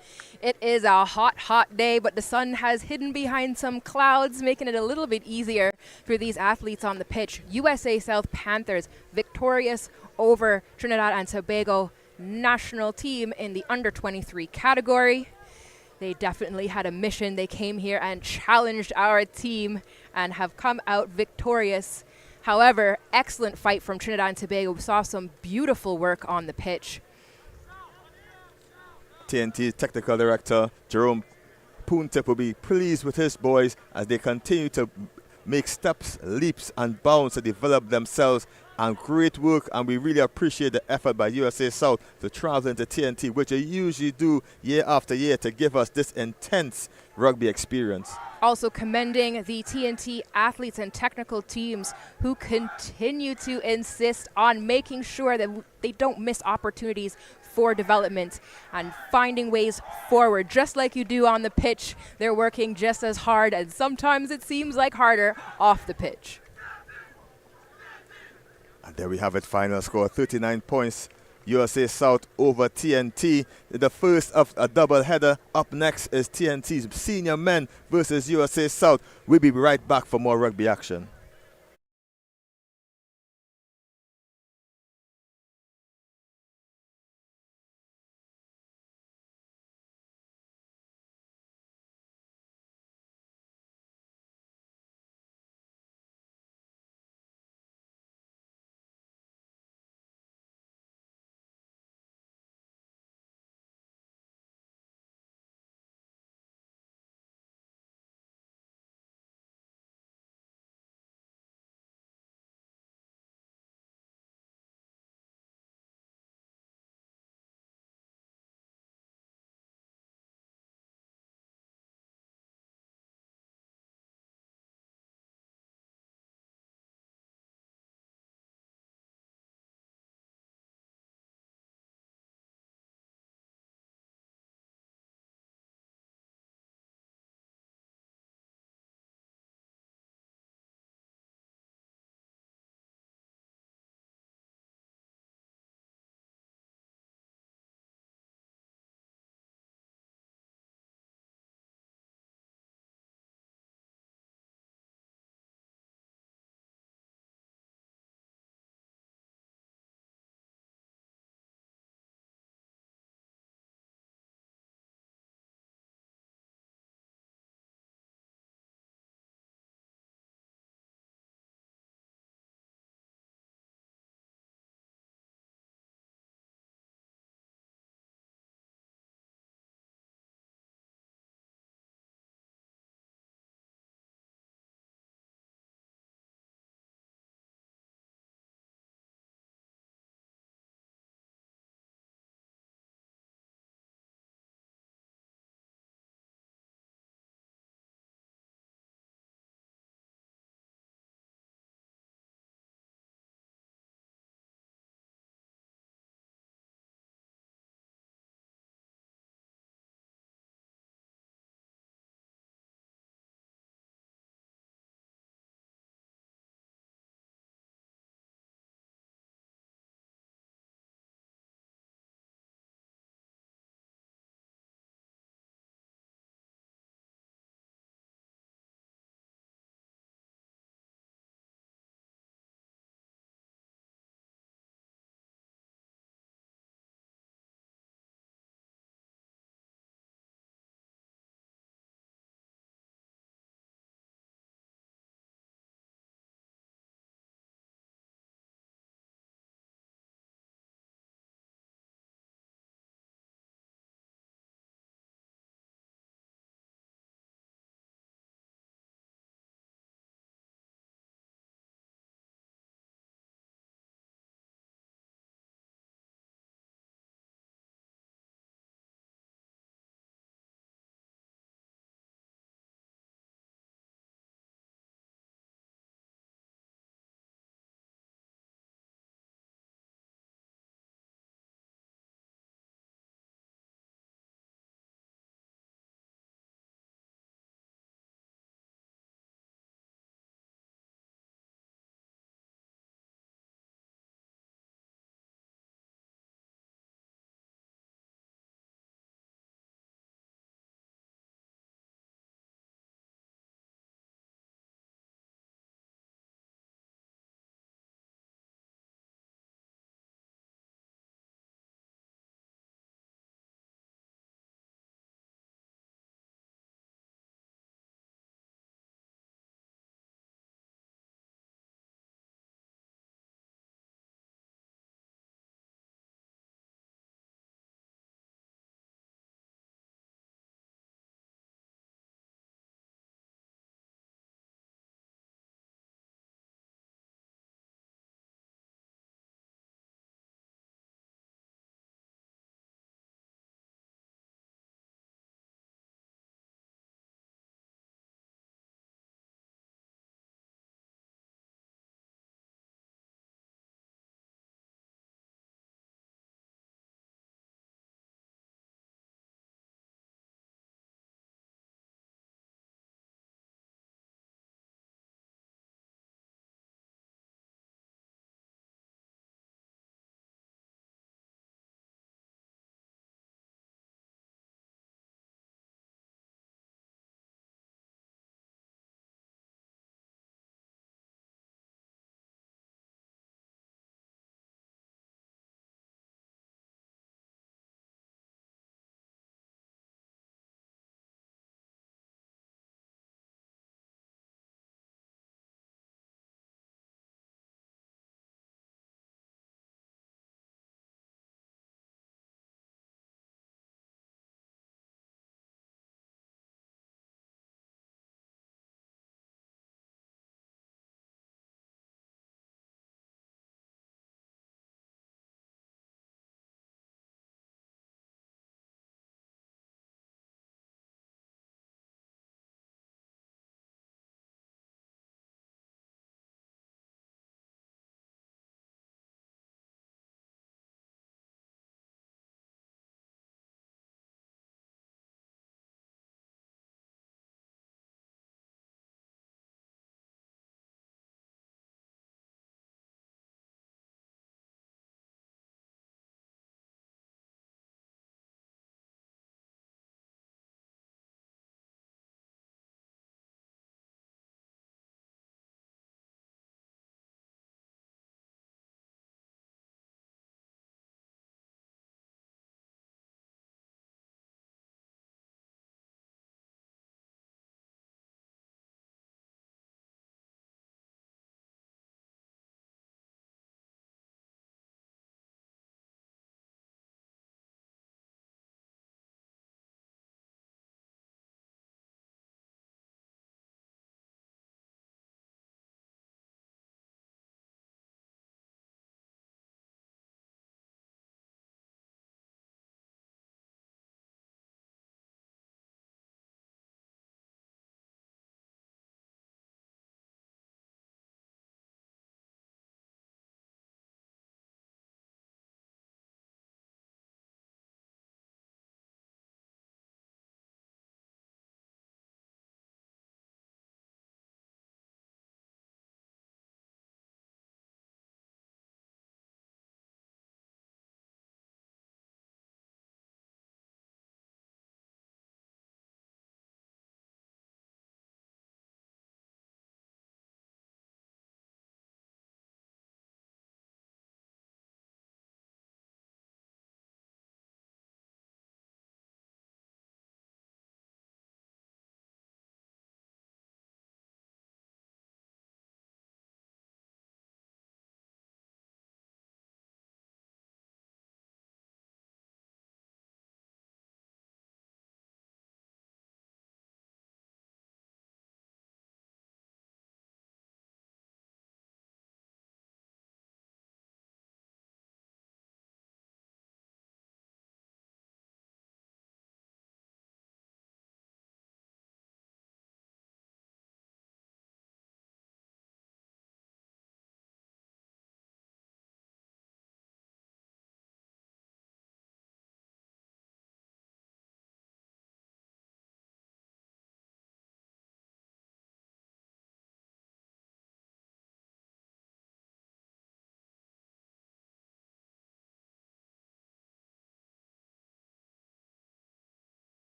It is a hot, hot day, but the sun has hidden behind some clouds, making it a little bit easier for these athletes on the pitch. USA South Panthers victorious over Trinidad and Tobago national team in the under-23 category. They definitely had a mission. They came here and challenged our team and have come out victorious. However, excellent fight from Trinidad and Tobago. We saw some beautiful work on the pitch. TNT technical director Jerome Poontip will be pleased with his boys as they continue to make steps, leaps and bounds to develop themselves, and great work, and we really appreciate the effort by USA South to travel into TNT, which they usually do year after year to give us this intense rugby experience. Also commending the TNT athletes and technical teams who continue to insist on making sure that they don't miss opportunities for development and finding ways forward. Just like you do on the pitch, they're working just as hard, and sometimes it seems like harder off the pitch. And there we have it, final score 39 points. USA South over TNT. The first of a double header. Up next is TNT's senior men versus USA South. We'll be right back for more rugby action.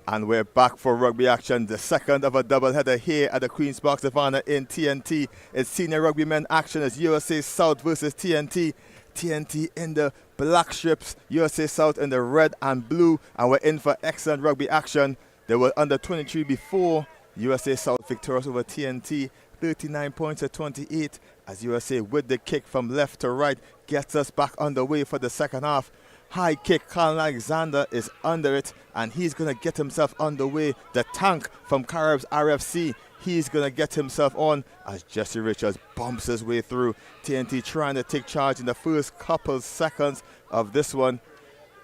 And we're back for rugby action, the second of a doubleheader here at the Queen's Park Savannah in TNT. It's senior rugby men action as USA South versus TNT. TNT in the black strips, USA South in the red and blue, and we're in for excellent rugby action. They were under 23 before. USA South victorious over TNT, 39 points to 28, as USA with the kick from left to right gets us back underway for the second half. High kick, Colin Alexander is under it, and he's going to get himself underway. The tank from Caribs RFC, he's going to get himself on as Jesse Richards bumps his way through. TNT trying to take charge in the first couple seconds of this one.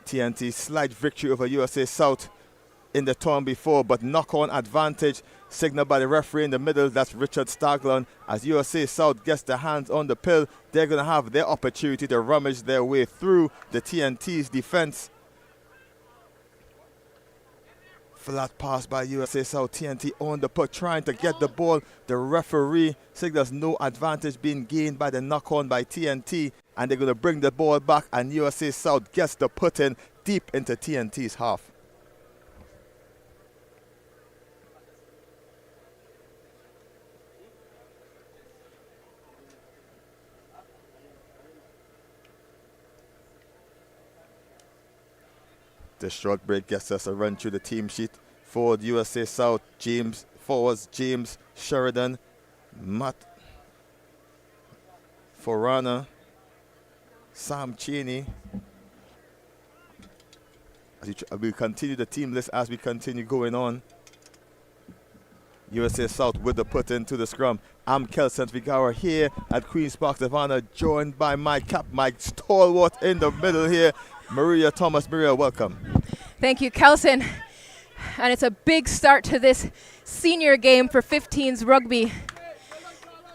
TNT slight victory over USA South in the turn before, but knock-on advantage signaled by the referee in the middle. That's Richard Staglon. As USA South gets their hands on the pill, they're going to have their opportunity to rummage their way through the TNT's defense. Flat pass by USA South. TNT on the puck trying to get the ball. The referee signals no advantage being gained by the knock-on by TNT, and they're going to bring the ball back, and USA South gets the put in deep into TNT's half. The short break gets us a run through the team sheet. Forward USA South, James. Forwards James Sheridan, Matt Forana, Sam Cheney. We'll continue the team list as we continue going on. USA South with the put into the scrum. I'm Kelson Figueroa here at Queen's Park Savannah, joined by my stalwart in the middle here, Maria Thomas. Maria, welcome. Thank you, Kelson. And it's a big start to this senior game for 15s rugby.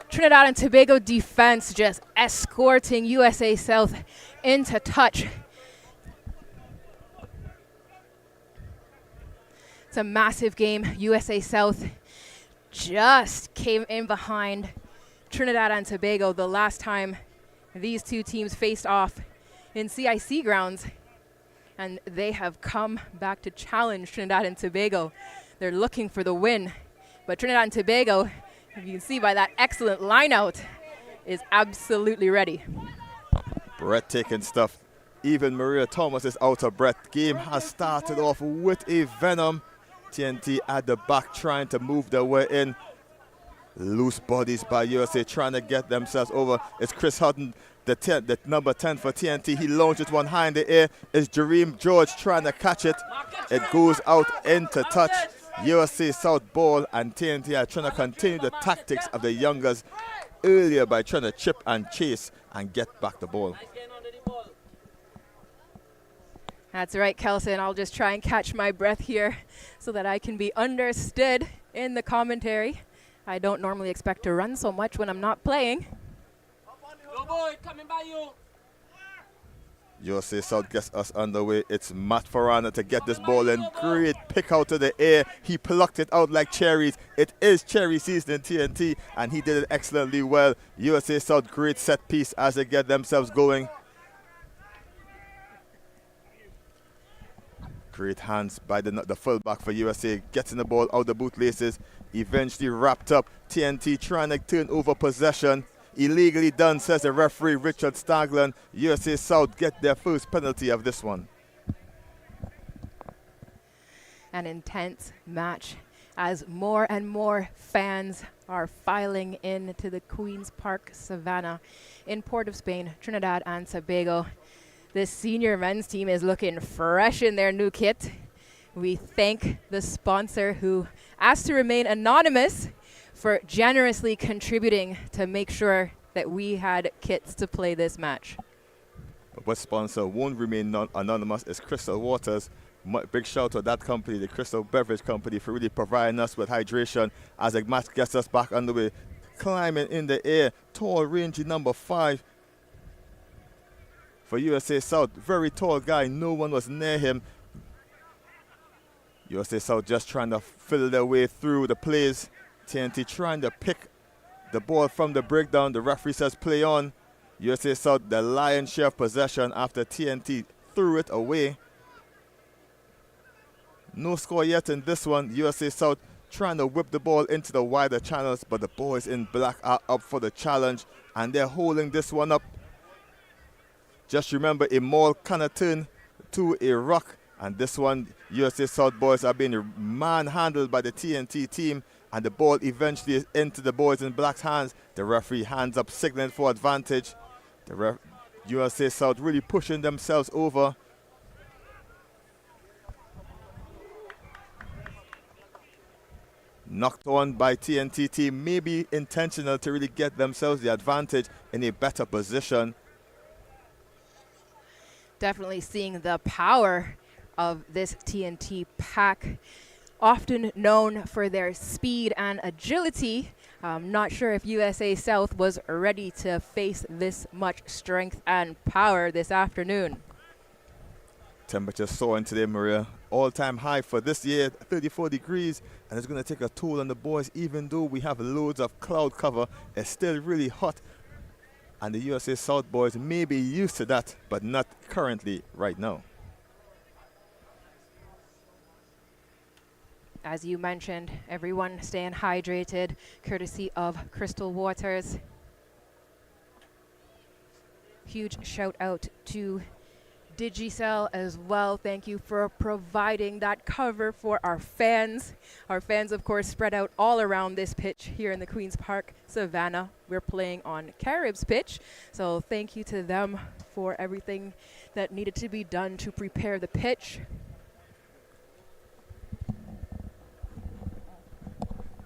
Trinidad and Tobago defense just escorting USA South into touch. It's a massive game. USA South just came in behind Trinidad and Tobago the last time these two teams faced off in CIC grounds, and they have come back to challenge Trinidad and Tobago. They're looking for the win, but Trinidad and Tobago, if you can see by that excellent line out, is absolutely ready. Breathtaking stuff. Even Maria Thomas is out of breath. Game has started off with a venom. TNT at the back trying to move their way in. Loose bodies by USA trying to get themselves over. It's Chris Hutton, the number 10 for TNT. He launches one high in the air. It's Jareem George trying to catch it. It goes out into touch. USA South ball, and TNT are trying to continue the tactics of the youngers earlier by trying to chip and chase and get back the ball. That's right, Kelson. I'll just try and catch my breath here so that I can be understood in the commentary. I don't normally expect to run so much when I'm not playing. Go boy, coming by you. USA South gets us underway. It's Matt Farana to get this ball in. Great pick out of the air. He plucked it out like cherries. It is cherry season in TNT, and he did it excellently well. USA South, great set piece as they get themselves going. Great hands by the fullback for USA, getting the ball out the bootlaces. Eventually wrapped up. TNT trying to turn over possession. Illegally done, says the referee Richard Staglin. USA South get their first penalty of this one. An intense match as more and more fans are filing into the Queen's Park Savannah in Port of Spain, Trinidad and Tobago. This senior men's team is looking fresh in their new kit. We thank the sponsor who asked to remain anonymous for generously contributing to make sure that we had kits to play this match. But what sponsor won't remain anonymous is Crystal Waters. Big shout to that company, the Crystal Beverage Company, for really providing us with hydration as the match gets us back underway. Climbing in the air, tall, rangy number 5 for USA South. Very tall guy, no one was near him. USA South just trying to fiddle their way through the plays. TNT trying to pick the ball from the breakdown. The referee says play on. USA South, the lion's share of possession after TNT threw it away. No score yet in this one. USA South trying to whip the ball into the wider channels, but the boys in black are up for the challenge, and they're holding this one up. Just remember, a maul cannot turn to a rock, and this one, USA South boys are being manhandled by the TNT team, and the ball eventually is into the boys in black's hands. The referee hands up, signaling for advantage. USA South really pushing themselves over. Knocked on by TNT team, maybe intentional to really get themselves the advantage in a better position. Definitely seeing the power of this TNT pack, often known for their speed and agility. I'm not sure if USA South was ready to face this much strength and power this afternoon. Temperature soaring today, Maria. All-time high for this year, 34 degrees, and it's going to take a toll on the boys. Even though we have loads of cloud cover, it's still really hot, and the USA South boys may be used to that, but not currently right now. As you mentioned, everyone staying hydrated, courtesy of Crystal Waters. Huge shout out to Digicel as well. Thank you for providing that cover for our fans. Our fans, of course, spread out all around this pitch here in the Queen's Park Savannah. We're playing on Carib's pitch, so thank you to them for everything that needed to be done to prepare the pitch.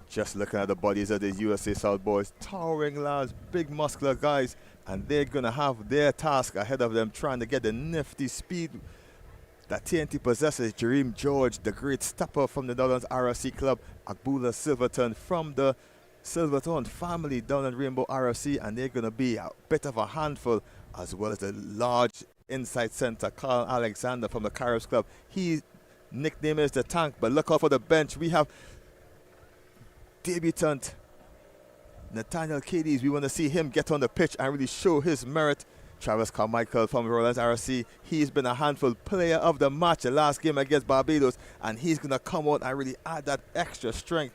Just looking at the bodies of the USA South boys, towering lads, big muscular guys, and they're going to have their task ahead of them, trying to get the nifty speed that TNT possesses. Jareem George, the great stepper from the Downlands RFC club, Akbula Silverton from the Silverton family down in Rainbow RFC, and they're going to be a bit of a handful, as well as the large inside center, Carl Alexander from the Caribs club. His nickname is the Tank, but look out for the bench. We have debutant Nathaniel Cadiz. We want to see him get on the pitch and really show his merit. Travis Carmichael from Rollins RFC, he's been a handful player of the match the last game against Barbados, and he's going to come out and really add that extra strength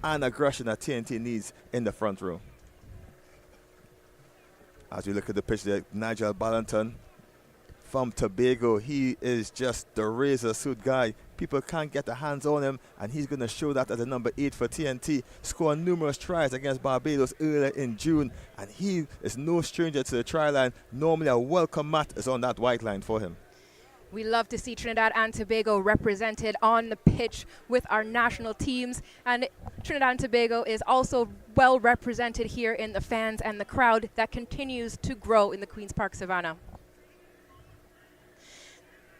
and aggression that TNT needs in the front row. As we look at the pitch there, Nigel Ballanton from Tobago, he is just the razor suit guy. People can't get their hands on him, and he's going to show that as a number 8 for TNT, scoring numerous tries against Barbados earlier in June, and he is no stranger to the try line. Normally a welcome mat is on that white line for him. We love to see Trinidad and Tobago represented on the pitch with our national teams, and Trinidad and Tobago is also well represented here in the fans and the crowd that continues to grow in the Queen's Park Savannah.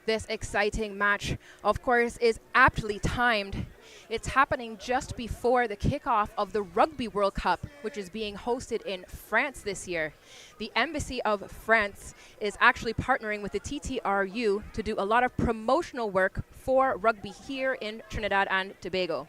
This exciting match, of course, is aptly timed. It's happening just before the kickoff of the Rugby World Cup, which is being hosted in France this year. The Embassy of France is actually partnering with the TTRU to do a lot of promotional work for rugby here in Trinidad and Tobago.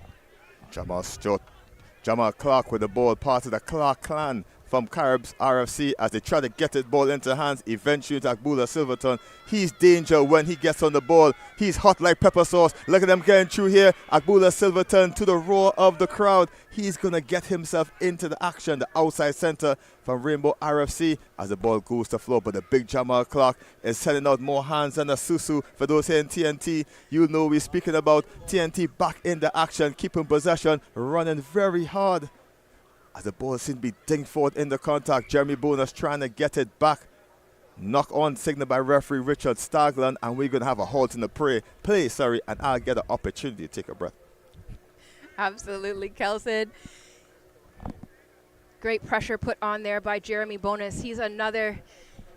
Jamal Clark with the ball, part of the Clark clan from Caribs RFC, as they try to get the ball into hands. Eventually to Akbula Silverton. He's danger when he gets on the ball. He's hot like pepper sauce. Look at them getting through here. Akbula Silverton to the roar of the crowd. He's going to get himself into the action. The outside center from Rainbow RFC as the ball goes to floor. But the big Jamal Clark is sending out more hands than a Susu. For those here in TNT, you know we're speaking about TNT back in the action, keeping possession, running very hard. As the ball seems to be dinged forward in the contact, Jeremy Bonus trying to get it back. Knock on signal by referee Richard Stagland, and we're going to have a halt in the play, and I'll get an opportunity to take a breath. Absolutely, Kelson. Great pressure put on there by Jeremy Bonus. He's another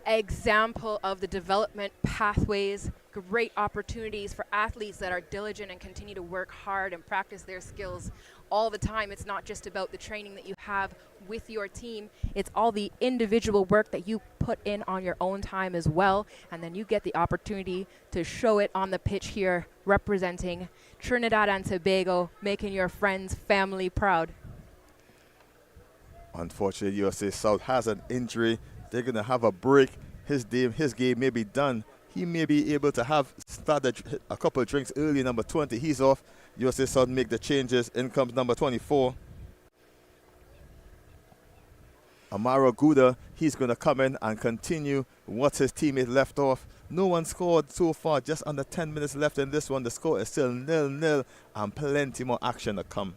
example of the development pathways, great opportunities for athletes that are diligent and continue to work hard and practice their skills all the time. It's not just about the training that you have with your team, it's all the individual work that you put in on your own time as well, and then you get the opportunity to show it on the pitch here, representing Trinidad and Tobago, making your friends, family proud. Unfortunately, USA South has an injury. They're going to have a break. His game may be done. He may be able to have started a couple of drinks early. Number 20, he's off. USA South make the changes. In comes number 24. Amaro Guda, he's going to come in and continue what his teammate left off. No one scored so far, just under 10 minutes left in this one. The score is still 0-0 and plenty more action to come.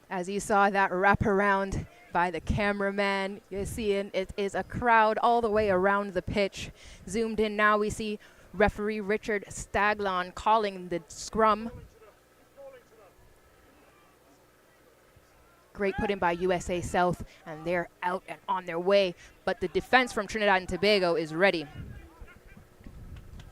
As you saw that wraparound by the cameraman, you're seeing it is a crowd all the way around the pitch. Zoomed in now, we see referee Richard Staglon calling the scrum. Great put in by USA South, and they're out and on their way. But the defense from Trinidad and Tobago is ready.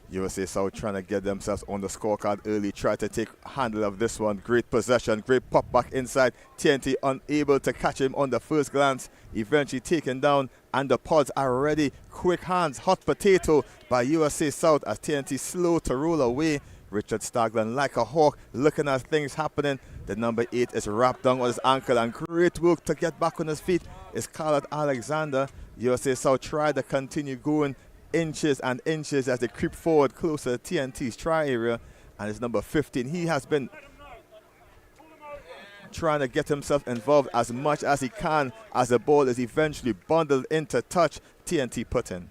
USA South trying to get themselves on the scorecard early, try to take handle of this one. Great possession, great pop back inside. TNT unable to catch him on the first glance, eventually taken down, and the pods are ready. Quick hands, hot potato by USA South as TNT slow to roll away. Richard Staglin like a hawk, looking at things happening. The number 8 is wrapped down on his ankle, and great work to get back on his feet is Khaled Alexander. USA South try to continue going inches and inches as they creep forward closer to TNT's try area, and it's number 15. He has been trying to get himself involved as much as he can as the ball is eventually bundled into touch. TNT put in.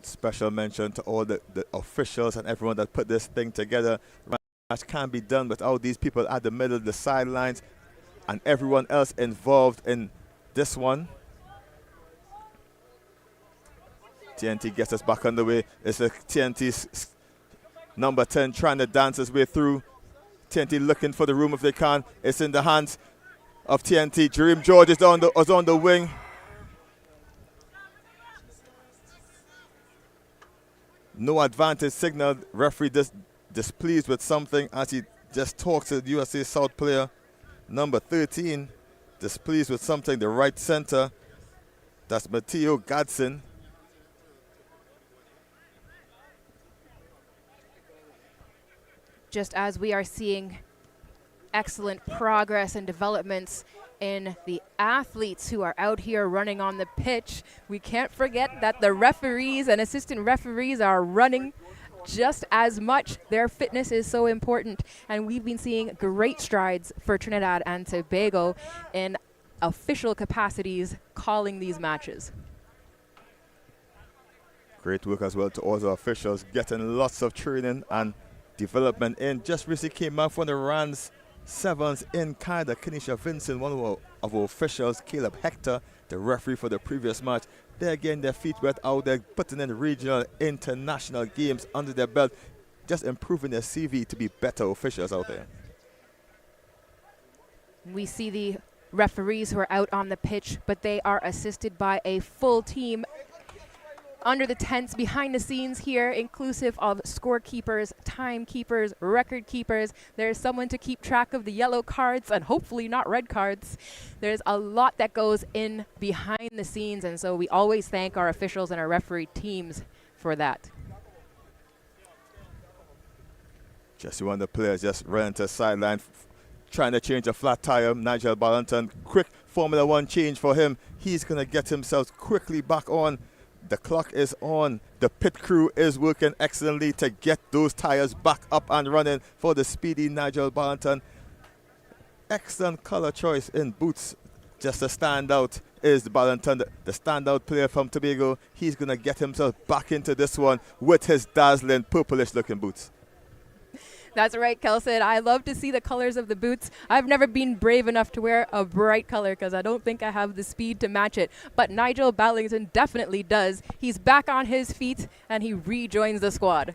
Special mention to all the officials and everyone that put this thing together. Match can't be done without these people at the middle, the sidelines, and everyone else involved in this one. TNT gets us back underway. It's a TNT's number 10 trying to dance his way through. TNT looking for the room if they can. It's in the hands of TNT. Dream George is on the wing. No advantage signal. Referee displeased with something as he just talks to the USA South player. Number 13 displeased with something. The right center. That's Matteo Gadson. Just as we are seeing excellent progress and developments in the athletes who are out here running on the pitch, we can't forget that the referees and assistant referees are running just as much. Their fitness is so important, and we've been seeing great strides for Trinidad and Tobago in official capacities calling these matches. Great work as well to all the officials, getting lots of training and development in. Just recently came out from the Rans Sevens in Canada. Kenisha Vincent, one of our officials. Caleb Hector, the referee for the previous match. They're getting their feet wet out there, putting in regional, international games under their belt, just improving their CV to be better officials out there. We see the referees who are out on the pitch, but they are assisted by a full team under the tents behind the scenes here, inclusive of scorekeepers, timekeepers, record keepers. There's someone to keep track of the yellow cards and hopefully not red cards. There's a lot that goes in behind the scenes, and so we always thank our officials and our referee teams for that. Just one of the players just ran to the sideline, trying to change a flat tire. Nigel Ballanton, quick Formula One change for him. He's going to get himself quickly back on. The clock is on. The pit crew is working excellently to get those tires back up and running for the speedy Nigel Ballanton. Excellent color choice in boots. Just to stand out is Ballanton, the standout player from Tobago. He's going to get himself back into this one with his dazzling purplish looking boots. That's right, Kelson. I love to see the colors of the boots. I've never been brave enough to wear a bright color because I don't think I have the speed to match it. But Nigel Ballington definitely does. He's back on his feet and he rejoins the squad.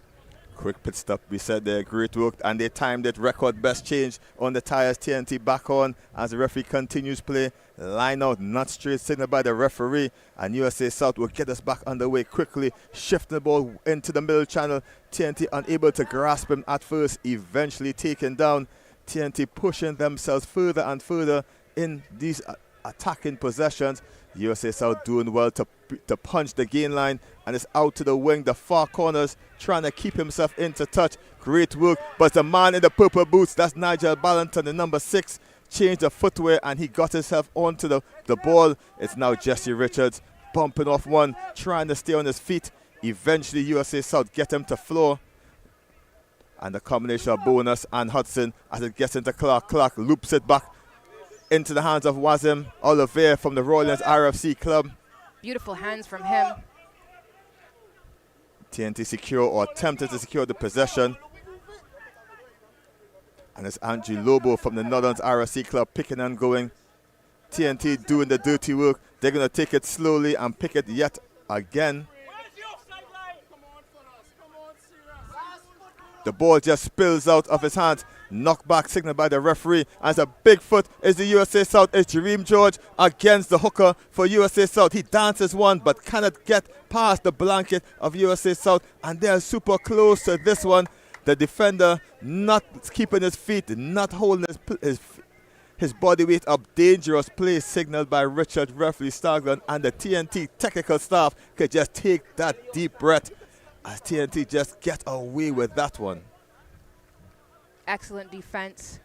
Quick pit stop, we said there, great work, and they timed it, record best change on the tires. TNT back on as the referee continues play. Line out, not straight, signal by the referee, and USA South will get us back underway quickly, shifting the ball into the middle channel. TNT unable to grasp him at first, eventually taken down. TNT pushing themselves further and further in these attacking possessions. USA South doing well to to punch the gain line, and it's out to the wing, the far corners, trying to keep himself into touch. Great work, but the man in the purple boots, that's Nigel Ballanton, the number 6, changed the footwear, and he got himself onto the ball. It's now Jesse Richards bumping off one, trying to stay on his feet. Eventually, USA South get him to floor. And the combination of Bonus and Hudson as it gets into Clark. Clark loops it back into the hands of Wazim Olivier from the Royals RFC club. Beautiful hands from him. TNT secure or attempted to secure the possession. And it's Andrew Lobo from the Northern RFC club picking and going. TNT doing the dirty work. They're going to take it slowly and pick it yet again. The ball just spills out of his hands. Knockback signaled by the referee. As a big foot is the USA South. It's Jareem George against the hooker for USA South. He dances one but cannot get past the blanket of USA South. And they're super close to this one. The defender not keeping his feet, not holding his body weight up. Dangerous play signaled by Richard referee Stagland. And the TNT technical staff could just take that deep breath as TNT just get away with that one. Excellent defense.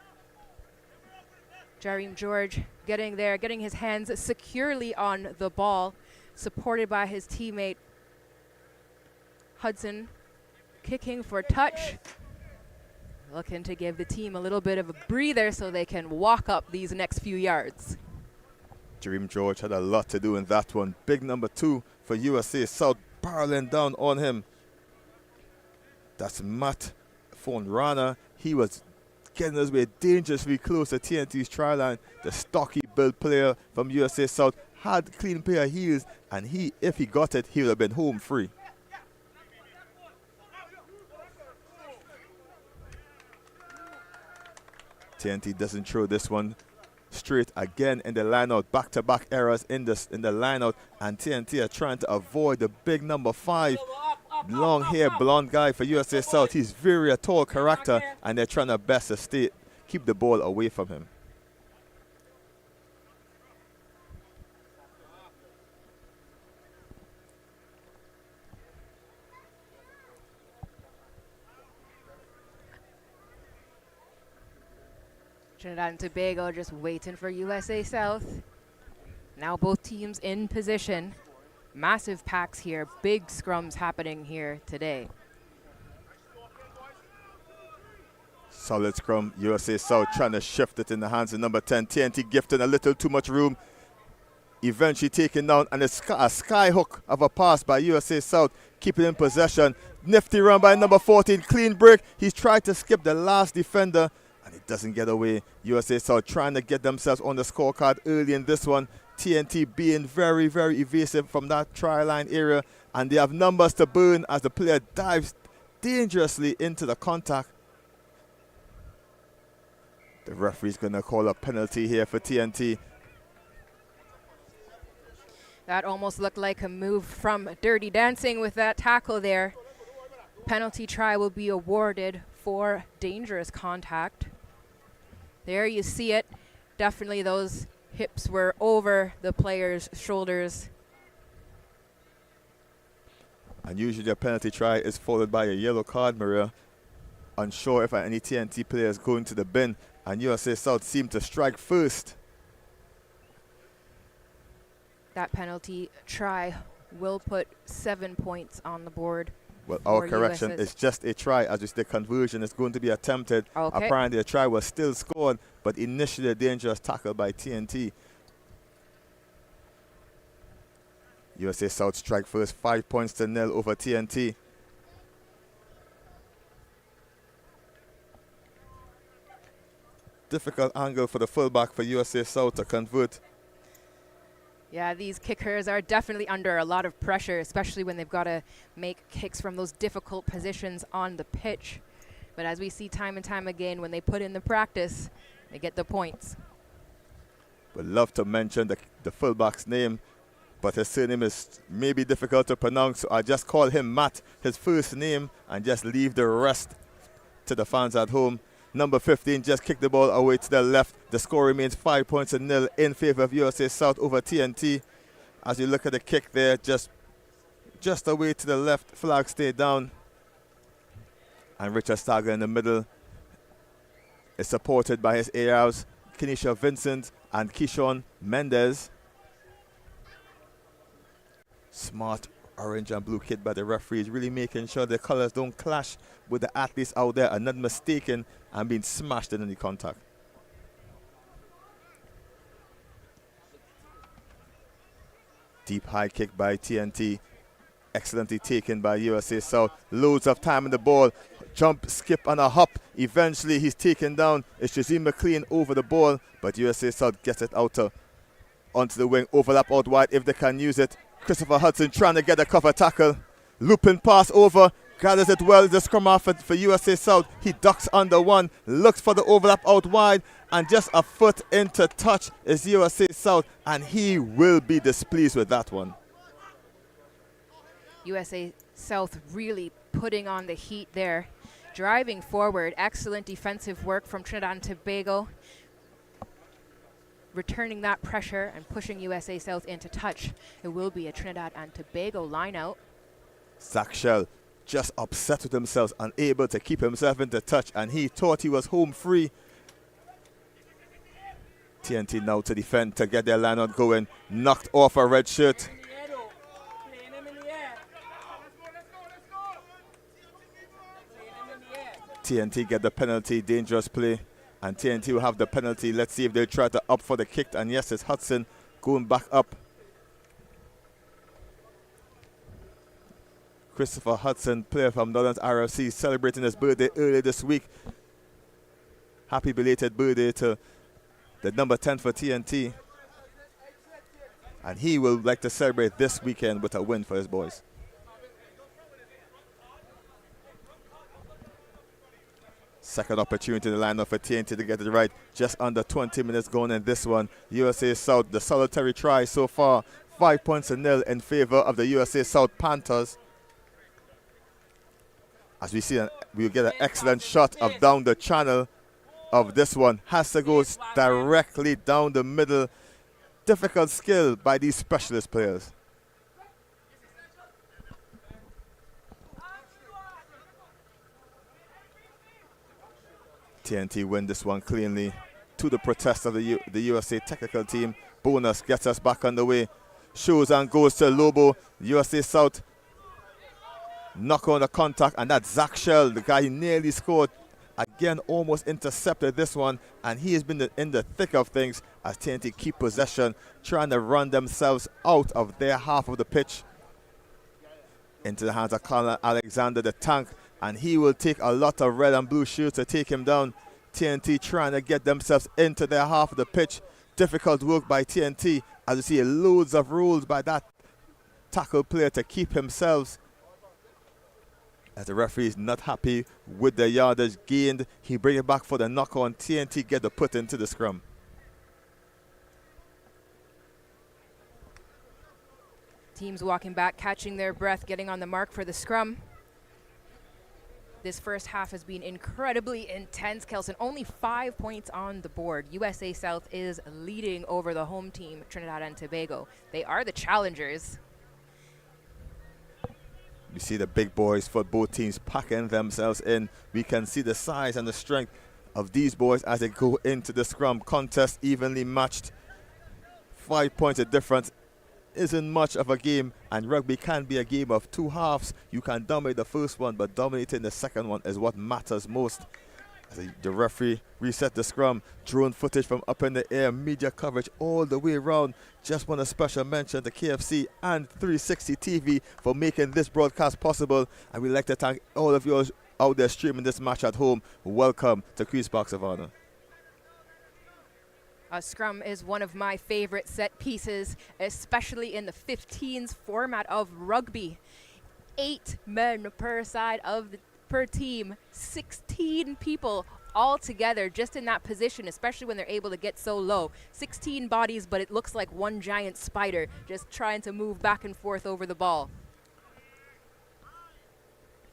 Jareem George getting there, getting his hands securely on the ball, supported by his teammate Hudson, kicking for touch. Looking to give the team a little bit of a breather so they can walk up these next few yards. Jareem George had a lot to do in that one. Big number 2 for USA South, barreling down on him. That's Matt Fonrana. He was getting his way dangerously close to TNT's try line. The stocky build player from USA South had a clean pair of heels, and if he got it, he would have been home free. TNT doesn't throw this one straight again in the lineout. Back-to-back errors in the lineout, and TNT are trying to avoid the big number 5. Long hair, blonde guy for USA South. He's very a tall character, and they're trying their best to keep the ball away from him. Trinidad and Tobago just waiting for USA South. Now both teams in position. Massive packs here, big scrums happening here today. Solid scrum. USA South trying to shift it in the hands of number 10. TNT gifting a little too much room. Eventually taken down, and a sky hook of a pass by USA South, keeping in possession. Nifty run by number 14. Clean break. He's tried to skip the last defender, and it doesn't get away. USA South trying to get themselves on the scorecard early in this one. TNT being very, very evasive from that try line area, and they have numbers to burn as the player dives dangerously into the contact. The referee's going to call a penalty here for TNT. That almost looked like a move from Dirty Dancing with that tackle there. Penalty try will be awarded for dangerous contact. There you see it. Definitely those hips were over the player's shoulders. And usually a penalty try is followed by a yellow card, Maria. Unsure if any TNT players going to the bin, and USA South seemed to strike first. That penalty try will put 7 points on the board. Well, our correction is just a try, as the conversion is going to be attempted. Okay. Apparently a try was still scored, but initially a dangerous tackle by TNT. USA South strike first, 5-0 over TNT. Difficult angle for the fullback for USA South to convert. Yeah, these kickers are definitely under a lot of pressure, especially when they've got to make kicks from those difficult positions on the pitch. But as we see time and time again, when they put in the practice, they get the points. Would love to mention the fullback's name, but his surname is maybe difficult to pronounce, so I just call him Matt, his first name, and just leave the rest to the fans at home. Number 15 just kicked the ball away to the left. The score remains 5-0 in favor of USA South over TNT. As you look at the kick there, just away to the left, flag stayed down. And Richard Stager in the middle is supported by his ARs, Kenisha Vincent and Keyshawn Mendez. Smart orange and blue kit by the referees, really making sure the colors don't clash with the athletes out there and not mistaken and being smashed in any contact. Deep high kick by TNT. Excellently taken by USA South. Loads of time in the ball. Jump, skip, and a hop. Eventually, he's taken down. It's Jazim McLean over the ball, but USA South gets it out onto the wing. Overlap out wide if they can use it. Christopher Hudson trying to get a cover tackle. Looping pass over. Gathers it well. The scrum off for USA South. He ducks under one. Looks for the overlap out wide. And just a foot into touch is USA South. And he will be displeased with that one. USA South really putting on the heat there. Driving forward. Excellent defensive work from Trinidad and Tobago. Returning that pressure and pushing USA South into touch. It will be a Trinidad and Tobago line out. Zach Shell just upset with himself, unable to keep himself into touch, and he thought he was home free. TNT now to defend to get their line out going. Knocked off a red shirt. TNT get the penalty, dangerous play. And TNT will have the penalty. Let's see if they try to up for the kick. And yes, it's Hudson going back up. Christopher Hudson, player from Northern RFC, celebrating his birthday early this week. Happy belated birthday to the number 10 for TNT. And he will like to celebrate this weekend with a win for his boys. Second opportunity in the lineup for TNT to get it right. Just under 20 minutes going in this one. USA South, the solitary try so far. 5 points to nil in favor of the USA South Panthers. As we see, we'll get an excellent shot of down the channel of this one. Has to go directly down the middle. Difficult skill by these specialist players. TNT win this one cleanly to the protest of the USA technical team. Bonus gets us back on the way. Shows and goes to Lobo. USA South knock on the contact, and that's Zach Shell, the guy who nearly scored. Again, almost intercepted this one, and he has been in the thick of things as TNT keep possession, trying to run themselves out of their half of the pitch. Into the hands of Colin Alexander, the tank, and he will take a lot of red and blue shirts to take him down. TNT trying to get themselves into their half of the pitch. Difficult work by TNT, as you see loads of rules by that tackle player to keep himself. As the referee is not happy with the yardage gained, he bring it back for the knock on. TNT get the put into the scrum. Teams walking back, catching their breath, getting on the mark for the scrum. This first half has been incredibly intense, Kelson. Only 5 points on the board. USA South is leading over the home team, Trinidad and Tobago. They are the challengers. You see the big boys for both teams packing themselves in. We can see the size and the strength of these boys as they go into the scrum contest, evenly matched. 5 points of difference isn't much of a game, and rugby can be a game of two halves. You can dominate the first one, but dominating the second one is what matters most. As the referee reset the scrum, drone footage from up in the air, media coverage all the way around. Just want a special mention to KFC and 360 TV for making this broadcast possible, and we'd like to thank all of you out there streaming this match at home. Welcome to Queen's Park Savannah. A scrum is one of my favorite set pieces, especially in the 15s format of rugby. 8 men per side per team, 16 people all together just in that position, especially when they're able to get so low. 16 bodies, but it looks like one giant spider just trying to move back and forth over the ball.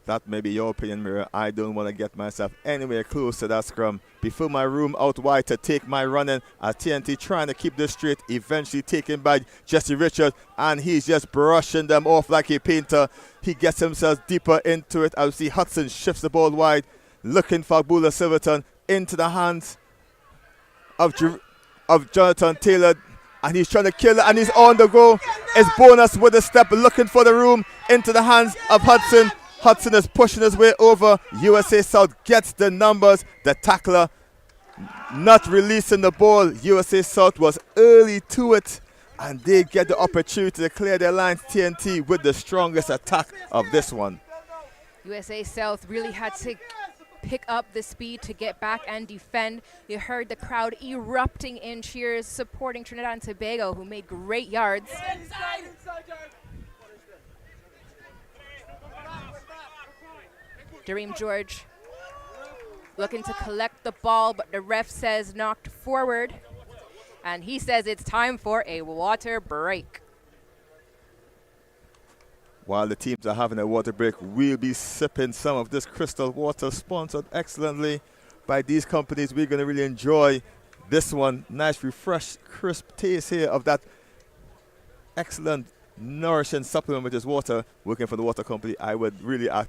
That may be your opinion, Mira. I don't want to get myself anywhere close to that scrum. Before my room out wide to take my running. TNT trying to keep this straight. Eventually taken by Jesse Richards. And he's just brushing them off like a painter. He gets himself deeper into it. I see Hudson shifts the ball wide. Looking for Bula Silverton into the hands of Jonathan Taylor. And he's trying to kill it. And he's on the go. It's Bonus with a step. Looking for the room into the hands of Hudson. Hudson is pushing his way over. USA South gets the numbers. The tackler not releasing the ball. USA South was early to it. And they get the opportunity to clear their lines. TNT with the strongest attack of this one. USA South really had to pick up the speed to get back and defend. You heard the crowd erupting in cheers, supporting Trinidad and Tobago, who made great yards. Dareem George looking to collect the ball, but the ref says knocked forward. And he says it's time for a water break. While the teams are having a water break, we'll be sipping some of this crystal water sponsored excellently by these companies. We're going to really enjoy this one. Nice, refreshed, crisp taste here of that excellent, nourishing supplement, which is water. Working for the water company, I would really... Thank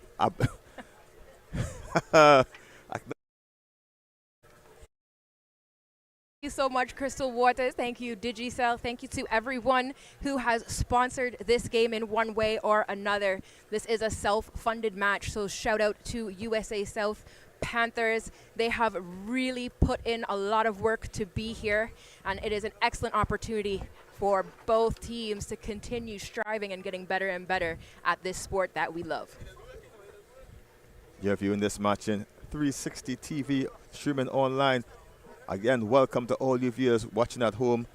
you so much, Crystal Waters. Thank you, Digicel. Thank you to everyone who has sponsored this game in one way or another. This is a self-funded match, so shout out to USA South Panthers. They have really put in a lot of work to be here, and it is an excellent opportunity for both teams to continue striving and getting better and better at this sport that we love. You're viewing this match in 360 TV, streaming online. Again, welcome to all you viewers watching at home,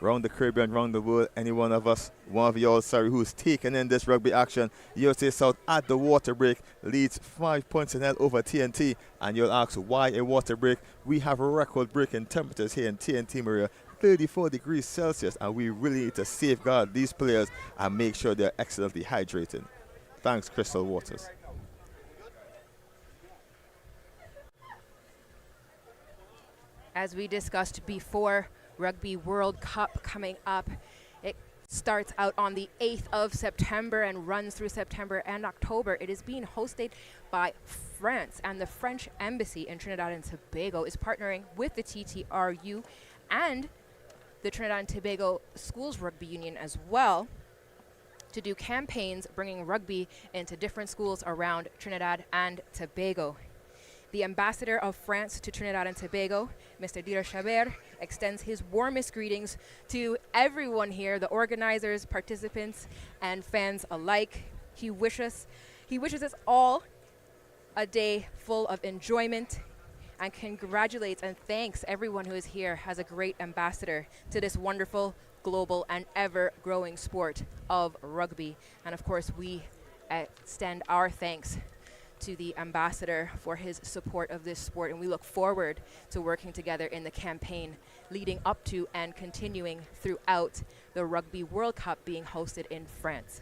around the Caribbean, around the world. Any one of us, one of y'all, sorry, who's taking in this rugby action. USA South at the water break leads 5 points in L over TNT. And you'll ask, why a water break? We have record-breaking temperatures here in TNT, Maria, 34 degrees Celsius. And we really need to safeguard these players and make sure they're excellently hydrated. Thanks, Crystal Waters. As we discussed before, Rugby World Cup coming up. It starts out on the 8th of September and runs through September and October. It is being hosted by France, and the French Embassy in Trinidad and Tobago is partnering with the TTRU and the Trinidad and Tobago Schools Rugby Union as well to do campaigns bringing rugby into different schools around Trinidad and Tobago. The ambassador of France to Trinidad and Tobago, Mr. Dira Chabert, extends his warmest greetings to everyone here, the organizers, participants, and fans alike. He wishes us all a day full of enjoyment and congratulates and thanks everyone who is here as a great ambassador to this wonderful, global, and ever-growing sport of rugby. And of course, we extend our thanks to the ambassador for his support of this sport, and we look forward to working together in the campaign leading up to and continuing throughout the Rugby World Cup being hosted in France.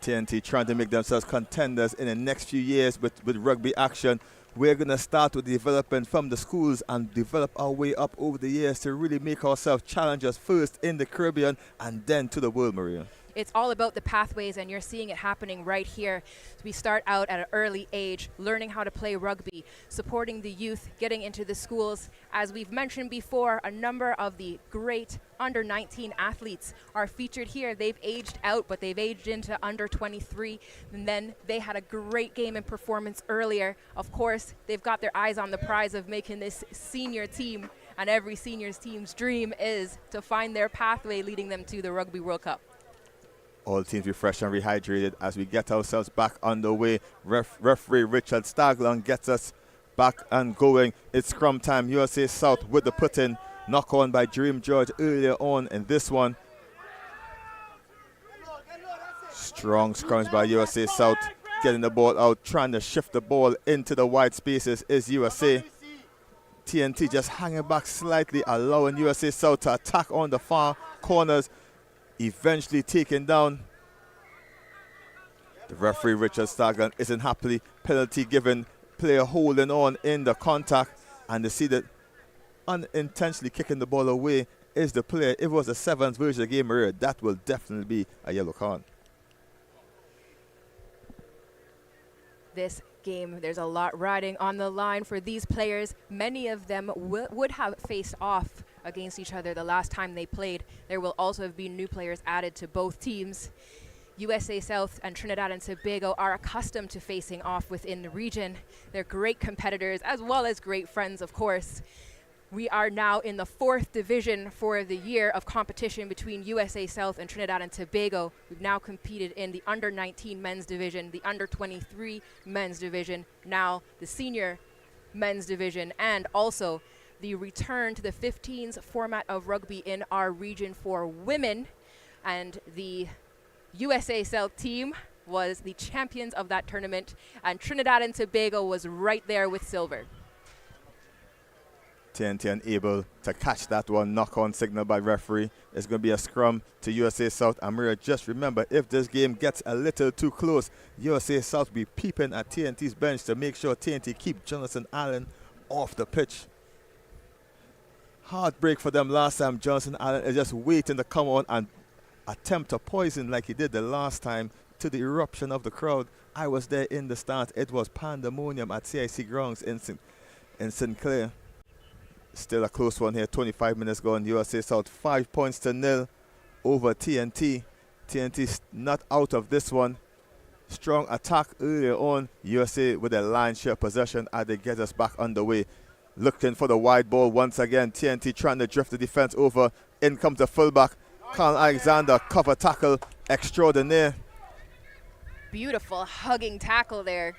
TNT trying to make themselves contenders in the next few years with rugby action. We're going to start with development from the schools and develop our way up over the years to really make ourselves challengers first in the Caribbean and then to the world, Maria. It's all about the pathways, and you're seeing it happening right here. We start out at an early age, learning how to play rugby, supporting the youth, getting into the schools. As we've mentioned before, a number of the great under-19 athletes are featured here. They've aged out, but they've aged into under 23. And then they had a great game and performance earlier. Of course, they've got their eyes on the prize of making this senior team, and every senior team's dream is to find their pathway leading them to the Rugby World Cup. All teams refreshed and rehydrated as we get ourselves back underway. Referee Richard Staglon gets us back and going. It's scrum time. USA South with the put-in. Knock on by Dareem George earlier on in this one. Strong scrums by USA South. Getting the ball out, trying to shift the ball into the wide spaces is USA. TNT just hanging back slightly, allowing USA South to attack on the far corners. Eventually taken down The referee, Richard Stagland, isn't happy. Penalty given, player holding on in the contact, and they see that unintentionally kicking the ball away is the player. If it was a sevens version of the game area, that will definitely be a yellow card. This game, there's a lot riding on the line for these players. Many of them would have faced off against each other the last time they played. There will also have been new players added to both teams. USA South and Trinidad and Tobago are accustomed to facing off within the region. They're great competitors as well as great friends, of course. We are now in the 4th division for the year of competition between USA South and Trinidad and Tobago. We've now competed in the under-19 men's division, the under-23 men's division, now the senior men's division, and also the return to the 15s format of rugby in our region for women. And the USA South team was the champions of that tournament, and Trinidad and Tobago was right there with silver. TNT unable to catch that one. Knock-on signal by referee. It's going to be a scrum to USA South. And Maria, just remember, if this game gets a little too close, USA South will be peeping at TNT's bench to make sure TNT keep Jonathan Allen off the pitch. Heartbreak for them last time. Jonathan Allen is just waiting to come on and attempt to poison like he did the last time to the eruption of the crowd. I was there in the stands. It was pandemonium at CIC grounds in St. Clair. Still a close one here. 25 minutes gone. USA South 5-0 over TNT. TNT's not out of this one. Strong attack earlier on. USA with a lion's share possession as they get us back underway. Looking for the wide ball once again. TNT trying to drift the defense over. In comes the fullback. Carl Alexander, cover tackle extraordinaire. Beautiful hugging tackle there.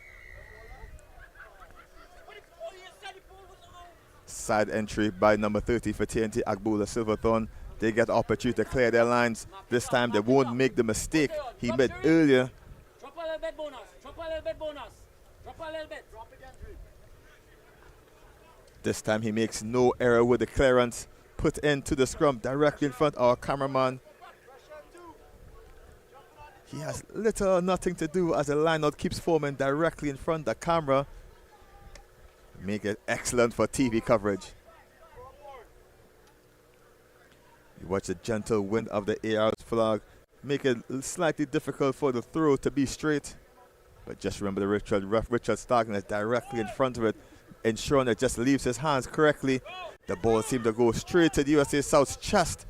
Side entry by number 30 for TNT, Agbula Silverthorne. They get opportunity to clear their lines. This time they won't make the mistake he made earlier. Drop a little bit bonus. Drop a little bit bonus. Drop a little bit. Drop again. This time he makes no error with the clearance. Put into the scrum directly in front of our cameraman. He has little or nothing to do as the lineout keeps forming directly in front of the camera. Make it excellent for TV coverage. You watch the gentle wind of the AR's flag. Make it slightly difficult for the throw to be straight. But just remember the Richard Stagland is directly in front of it, ensuring it just leaves his hands correctly. The ball seemed to go straight to the USA South's chest.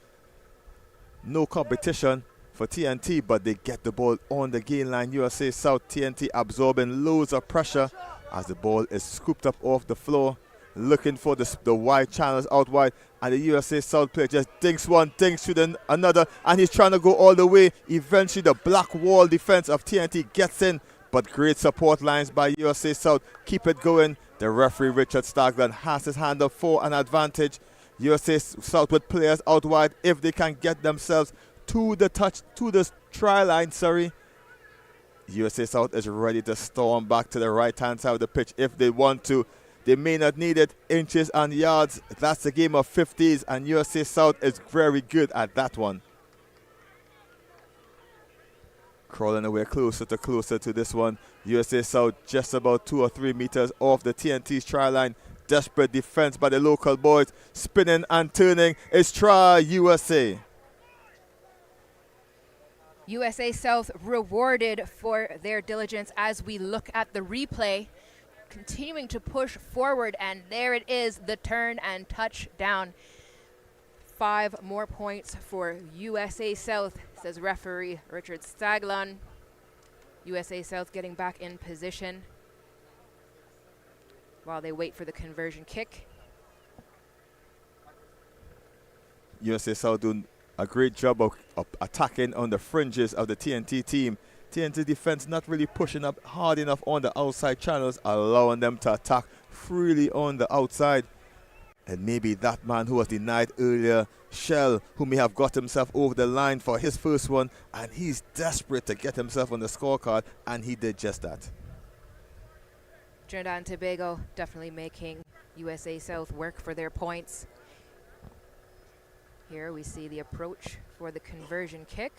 No competition for TNT, but they get the ball on the gain line. USA South, TNT absorbing loads of pressure as the ball is scooped up off the floor, looking for the wide channels out wide, and the USA South player just dinks one, dinks to another, and he's trying to go all the way. Eventually the black wall defense of TNT gets in, but great support lines by USA South keep it going. The referee, Richard Stagland, has his hand up for an advantage. USA South with players out wide if they can get themselves to the try line, USA South is ready to storm back to the right-hand side of the pitch if they want to. They may not need it, inches and yards. That's the game of 50s, and USA South is very good at that one. Crawling away closer to this one. USA South just about 2 or 3 meters off the TNT's try line. Desperate defense by the local boys. Spinning and turning. It's try USA. USA South rewarded for their diligence as we look at the replay, continuing to push forward, and there it is, the turn and touchdown. 5 more points for USA South, says referee Richard Stagland. USA South getting back in position while they wait for the conversion kick. USA South doing a great job of attacking on the fringes of the TNT team. TNT defense not really pushing up hard enough on the outside channels, allowing them to attack freely on the outside. And maybe that man who was denied earlier, Shell, who may have got himself over the line for his first one, and he's desperate to get himself on the scorecard, and he did just that. Trinidad and Tobago definitely making USA South work for their points. Here we see the approach for the conversion kick.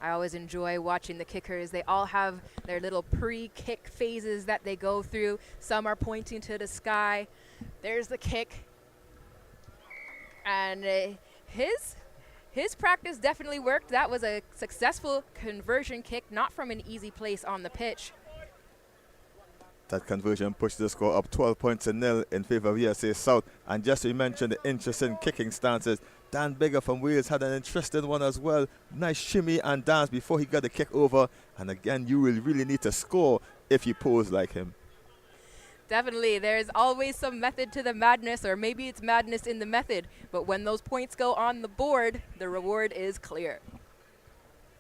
I always enjoy watching the kickers. They all have their little pre-kick phases that they go through. Some are pointing to the sky. There's the kick. And his practice definitely worked. That was a successful conversion kick, not from an easy place on the pitch. That conversion pushed the score up 12 points to nil in favor of USA South. And just to mention the interesting kicking stances, Dan Bigger from Wales had an interesting one as well. Nice shimmy and dance before he got the kick over. And again, you will really need to score if you pose like him. Definitely. There's always some method to the madness, or maybe it's madness in the method. But when those points go on the board, the reward is clear.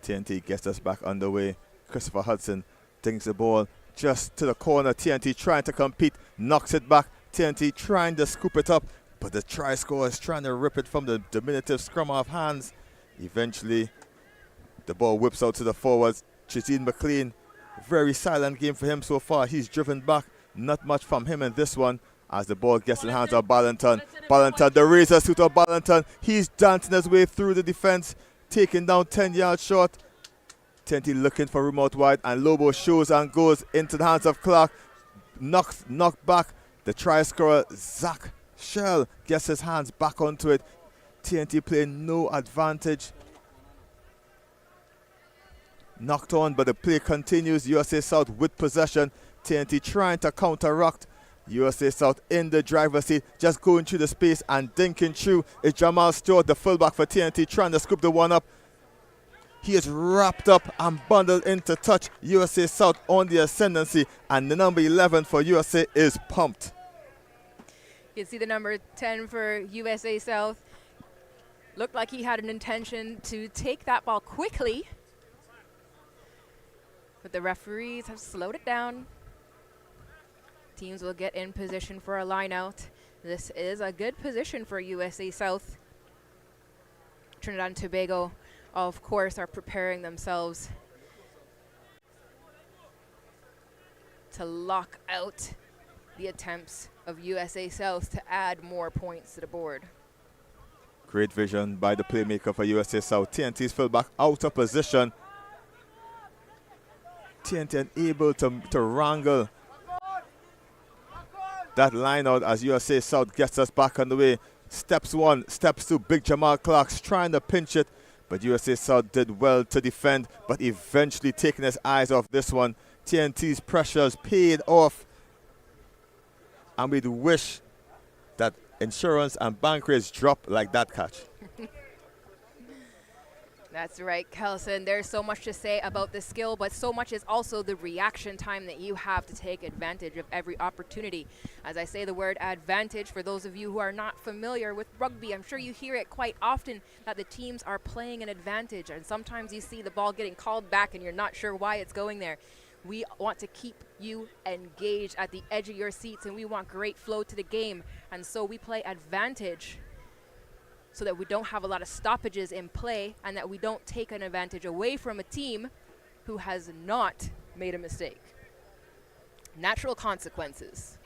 TNT gets us back underway. Christopher Hudson thinks the ball just to the corner. TNT trying to compete, knocks it back. TNT trying to scoop it up, but the try scorer is trying to rip it from the diminutive scrum half hands. Eventually, the ball whips out to the forwards. Chizine McLean, very silent game for him so far. He's driven back. Not much from him in this one as the ball gets in the hands of Ballantyne. Ballantyne, the razor suit of Ballantyne. He's dancing his way through the defense, taking down 10 yards short. TNT looking for room out wide, and Lobo shows and goes into the hands of Clark. Knocked back. The try scorer, Zach Shell, gets his hands back onto it. TNT playing no advantage. Knocked on, but the play continues. USA South with possession. TNT trying to counteract. USA South in the driver's seat, just going through the space and dinking through. It's Jamal Stewart, the fullback for TNT, trying to scoop the one up. He is wrapped up and bundled into touch. USA South on the ascendancy, and the number 11 for USA is pumped. You can see the number 10 for USA South. Looked like he had an intention to take that ball quickly, but the referees have slowed it down. Teams will get in position for a line out. This is a good position for USA South. Trinidad and Tobago, of course, are preparing themselves to lock out the attempts of USA South to add more points to the board. Great vision by the playmaker for USA South. TNT's fullback out of position. TNT unable to wrangle that line out as USA South gets us back on the way. Steps one, steps two, big Jamal Clark's trying to pinch it, but USA South did well to defend, but eventually taking his eyes off this one. TNT's pressures paid off, and we'd wish that insurance and bank rates drop like that catch. That's right, Kelson. There's so much to say about the skill, but so much is also the reaction time that you have to take advantage of every opportunity. As I say the word advantage, for those of you who are not familiar with rugby, I'm sure you hear it quite often that the teams are playing an advantage, and sometimes you see the ball getting called back and you're not sure why it's going there. We want to keep you engaged at the edge of your seats, and we want great flow to the game, and so we play advantage so that we don't have a lot of stoppages in play and that we don't take an advantage away from a team who has not made a mistake. Natural consequences.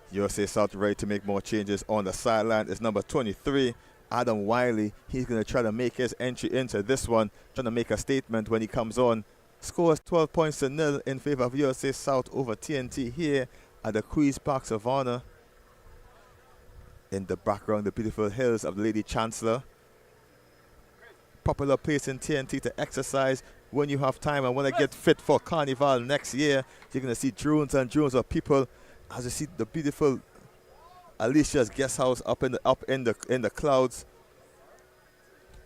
USA South ready to make more changes on the sideline is number 23, Adam Wiley. He's going to try to make his entry into this one, trying to make a statement when he comes on. Scores 12 points to nil in favor of USA South over TNT here at the Queen's Park Savannah. In the background, the beautiful hills of the Lady Chancellor. Popular place in TNT to exercise when you have time and want to get fit for Carnival next year. You're going to see drones and drones of people as you see the beautiful Alicia's guest house up in the clouds.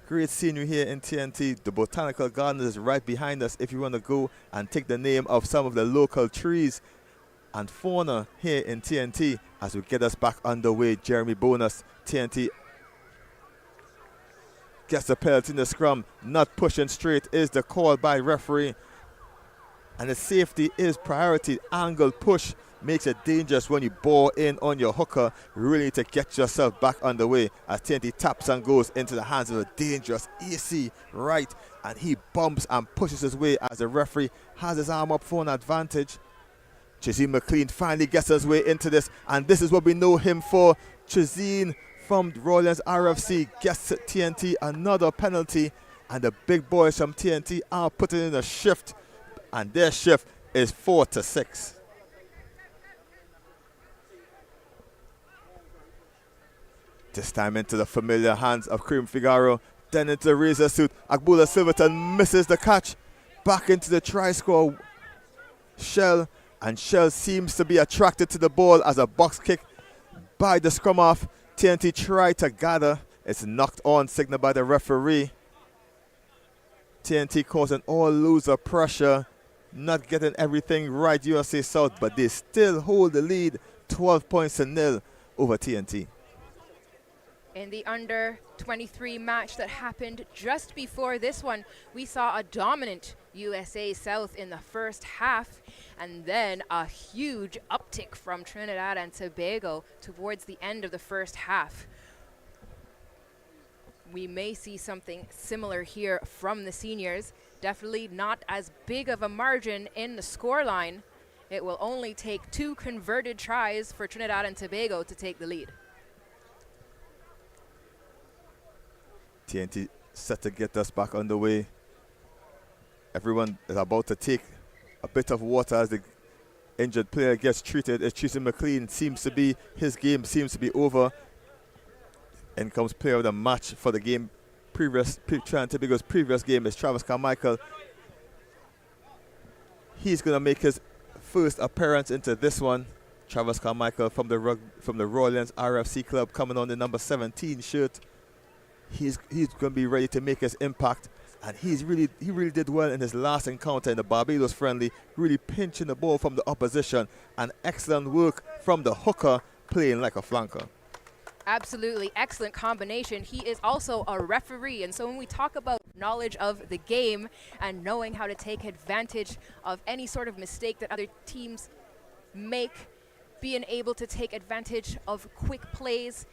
Great scenery here in TNT. The Botanical Garden is right behind us if you want to go and take the name of some of the local trees and fauna here in TNT as we get us back underway. Jeremy Bonus, TNT gets the penalty in the scrum. Not pushing straight is the call by referee. And the safety is priority. Angle push makes it dangerous when you bore in on your hooker. You really need to get yourself back underway as TNT taps and goes into the hands of a dangerous AC right. And he bumps and pushes his way as the referee has his arm up for an advantage. Chizine McLean finally gets his way into this, and this is what we know him for. Chizine from Rollins RFC gets TNT another penalty And the big boys from TNT are putting in a shift, and their shift is 4-6. This time into the familiar hands of Cream Figaro, then into the razor suit. Agbula Silverton misses the catch. Back into the try score. Shell, and Shell seems to be attracted to the ball as a box kick by the scrum half. TNT try to gather. It's knocked on, signaled by the referee. TNT causing all loser pressure, not getting everything right, USA South, but they still hold the lead, 12 points to nil over TNT. In the under 23 match that happened just before this one, we saw a dominant USA South in the first half, and then a huge uptick from Trinidad and Tobago towards the end of the first half. We may see something similar here from the seniors. Definitely not as big of a margin in the scoreline. It will only take 2 converted tries for Trinidad and Tobago to take the lead. TNT set to get us back underway. Everyone is about to take a bit of water as the injured player gets treated. As Tristan McLean his game seems to be over. In comes player of the match for the game. Trinidad and Tobago's previous game is Travis Carmichael. He's going to make his first appearance into this one. Travis Carmichael from the Royals RFC club, coming on the number 17 shirt. He's going to be ready to make his impact, and he really did well in his last encounter in the Barbados friendly, really pinching the ball from the opposition, and excellent work from the hooker playing like a flanker. Absolutely excellent combination. He is also a referee, and so when we talk about knowledge of the game and knowing how to take advantage of any sort of mistake that other teams make, being able to take advantage of quick plays,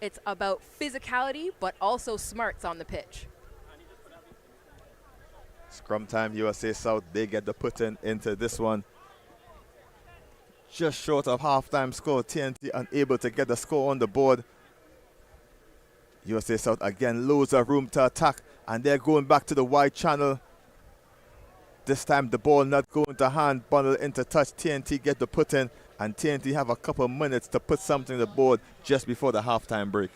it's about physicality, but also smarts on the pitch. Scrum time, USA South, they get the put in into this one. Just short of halftime score, TNT unable to get the score on the board. USA South again, loads of room to attack, and they're going back to the wide channel. This time the ball not going to hand, bundle into touch. TNT get the put in, and TNT have a couple of minutes to put something on the board just before the halftime break.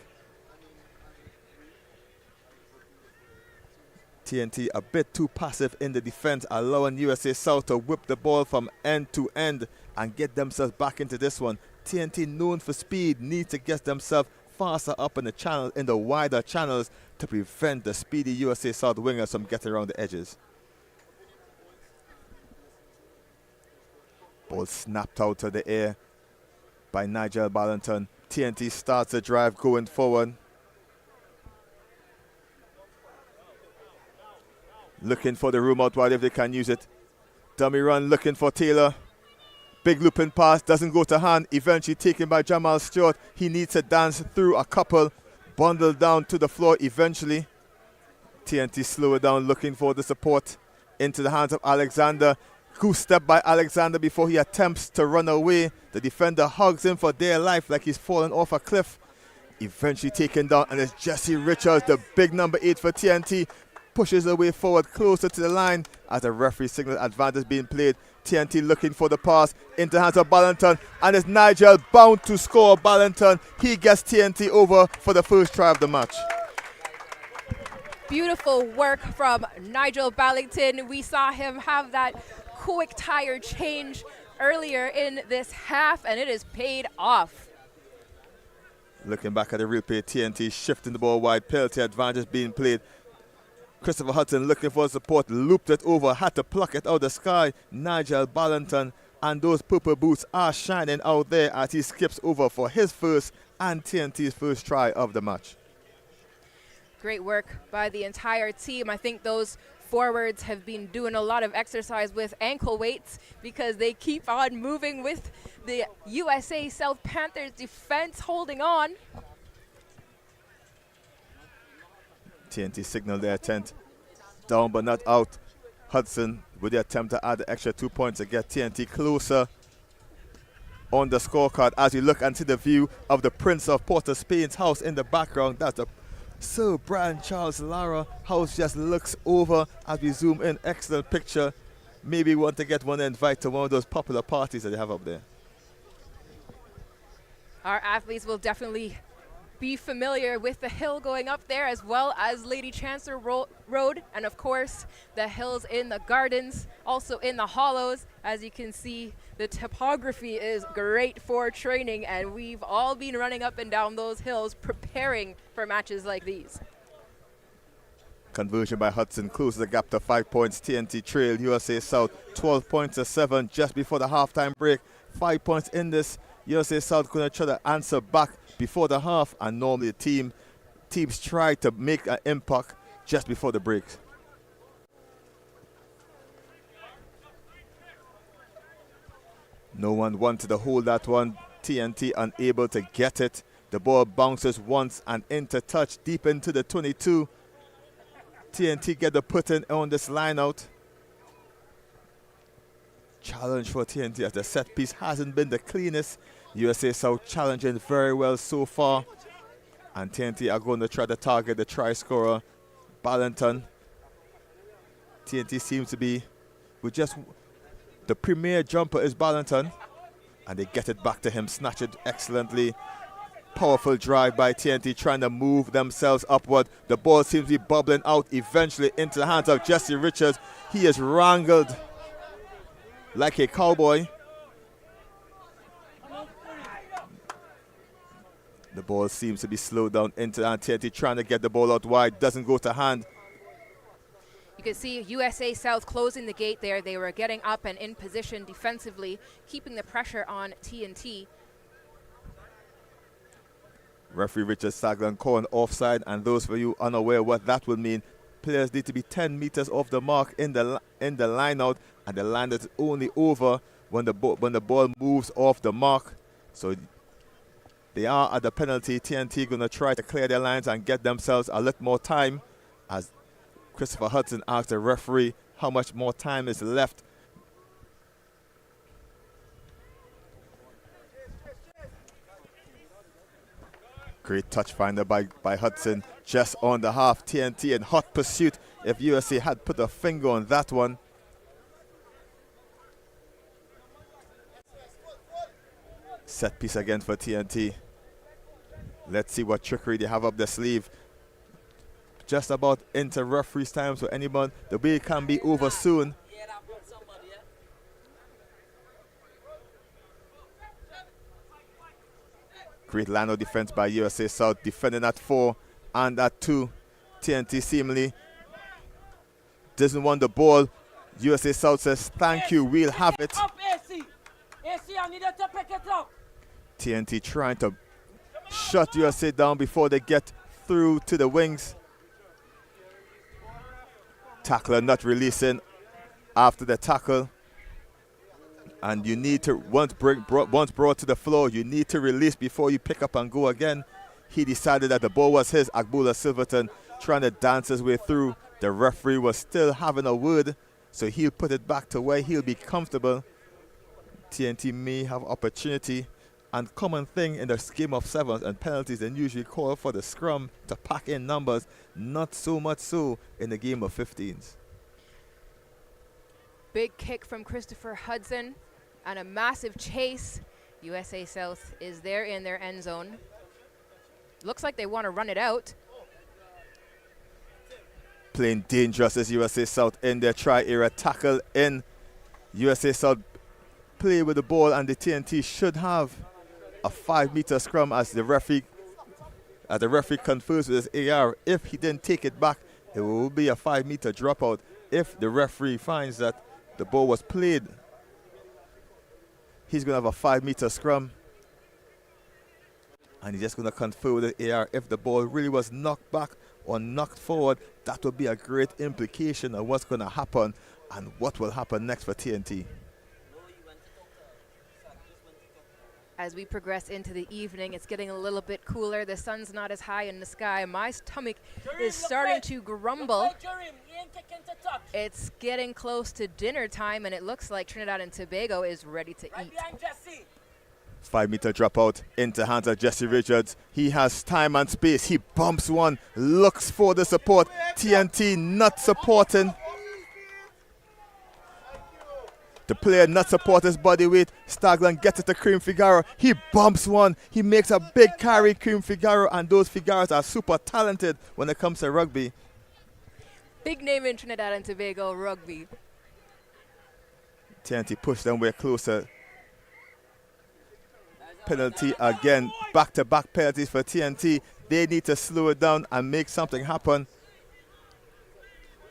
TNT a bit too passive in the defense, allowing USA South to whip the ball from end to end and get themselves back into this one. TNT, known for speed, need to get themselves faster up in the channel, in the wider channels, to prevent the speedy USA South wingers from getting around the edges. Ball snapped out of the air by Nigel Ballington. TNT starts the drive going forward. Looking for the room out wide if they can use it. Dummy run looking for Taylor. Big looping pass, doesn't go to hand. Eventually taken by Jamal Stewart. He needs to dance through a couple. Bundled down to the floor eventually. TNT slow it down, looking for the support. Into the hands of Alexander. Goose step by Alexander before he attempts to run away. The defender hugs him for dear life like he's fallen off a cliff. Eventually taken down, and it's Jesse Richards, the big number 8 for TNT. Pushes the way forward closer to the line as the referee signal advantage being played. TNT looking for the pass into the hands of Ballington, and it's Nigel bound to score. Ballington, he gets TNT over for the first try of the match. Beautiful work from Nigel Ballington. We saw him have that quick tire change earlier in this half, and it has paid off. Looking back at the replay, TNT shifting the ball wide, penalty advantage being played. Christopher Hudson looking for support, looped it over, had to pluck it out of the sky. Nigel Ballington, and those purple boots are shining out there as he skips over for his first and TNT's first try of the match. Great work by the entire team. I think those forwards have been doing a lot of exercise with ankle weights because they keep on moving with the USA South Panthers defense holding on. TNT signaled their attempt. Down but not out. Hudson with the attempt to add the extra 2 points to get TNT closer on the scorecard as you look into the view of the Prince of Port of Spain's house in the background. That's the Sir Brian Charles Lara House just looks over as we zoom in. Excellent picture. Maybe want to get one invite to one of those popular parties that they have up there. Our athletes will definitely be familiar with the hill going up there, as well as Lady Chancellor Road, and of course the hills in the gardens, also in the hollows. As you can see, the topography is great for training, and we've all been running up and down those hills preparing for matches like these. Conversion by Hudson closes the gap to 5 points. TNT trail USA South 12 points to 7 just before the halftime break. 5 points in this. USA South going to try to answer back before the half, and normally the teams try to make an impact just before the break. No one wanted to hold that one. TNT unable to get it. The ball bounces once and into touch deep into the 22. TNT get the put in on this line out. Challenge for TNT as the set piece hasn't been the cleanest. USA South challenging very well so far. And TNT are going to try to target the try scorer, Ballanton. TNT seems to be with just the premier jumper is Ballanton. And they get it back to him, snatch it excellently. Powerful drive by TNT trying to move themselves upward. The ball seems to be bubbling out eventually into the hands of Jesse Richards. He is wrangled like a cowboy. The ball seems to be slowed down into TNT trying to get the ball out wide. Doesn't go to hand. You can see USA South closing the gate there. They were getting up and in position defensively, keeping the pressure on TNT. Referee Richard Saglan calling offside, and those of you unaware what that would mean, players need to be 10 meters off the mark in the line out, and the line is only over when the ball moves off the mark. So they are at the penalty. TNT going to try to clear their lines and get themselves a little more time, as Christopher Hudson asked the referee how much more time is left. Great touch finder by Hudson just on the half. TNT in hot pursuit. If USA had put a finger on that one. Set piece again for TNT. Let's see what trickery they have up their sleeve. Just about into referee's time, so anyone, the way can be over soon. Great line of defense by USA South, defending at 4 and at 2. TNT seemingly doesn't want the ball. USA South says, thank you, we'll have it. I needed to pick it up. TNT trying to shut USA down before they get through to the wings. Tackler not releasing after the tackle. And you need to, once brought to the floor, you need to release before you pick up and go again. He decided that the ball was his. Agbula Silverton trying to dance his way through. The referee was still having a word, so he'll put it back to where he'll be comfortable. TNT may have opportunity. And common thing in the game of sevens and penalties, they usually call for the scrum to pack in numbers. Not so much so in the game of 15s. Big kick from Christopher Hudson and a massive chase. USA South is there in their end zone. Looks like they want to run it out. Playing dangerous is USA South in their try-era tackle in. USA South play with the ball, and the TNT should have a 5-meter scrum as the referee confers with his AR. If he didn't take it back, it will be a 5-meter dropout. If the referee finds that the ball was played, he's going to have a 5-meter scrum. And he's just going to confer with the AR. If the ball really was knocked back or knocked forward, that would be a great implication of what's going to happen and what will happen next for TNT. As we progress into the evening, it's getting a little bit cooler. The sun's not as high in the sky. My stomach is starting to grumble. It's getting close to dinner time, and it looks like Trinidad and Tobago is ready to eat. 5-meter dropout into hands of Jesse Richards. He has time and space. He bumps one, looks for the support. TNT not supporting. The player not support his body weight. Stagland gets it to Cream Figaro. He bumps one. He makes a big carry, Cream Figaro, and those Figaros are super talented when it comes to rugby. Big name in Trinidad and Tobago rugby. TNT push them way closer. Penalty again. Back-to-back penalties for TNT. They need to slow it down and make something happen.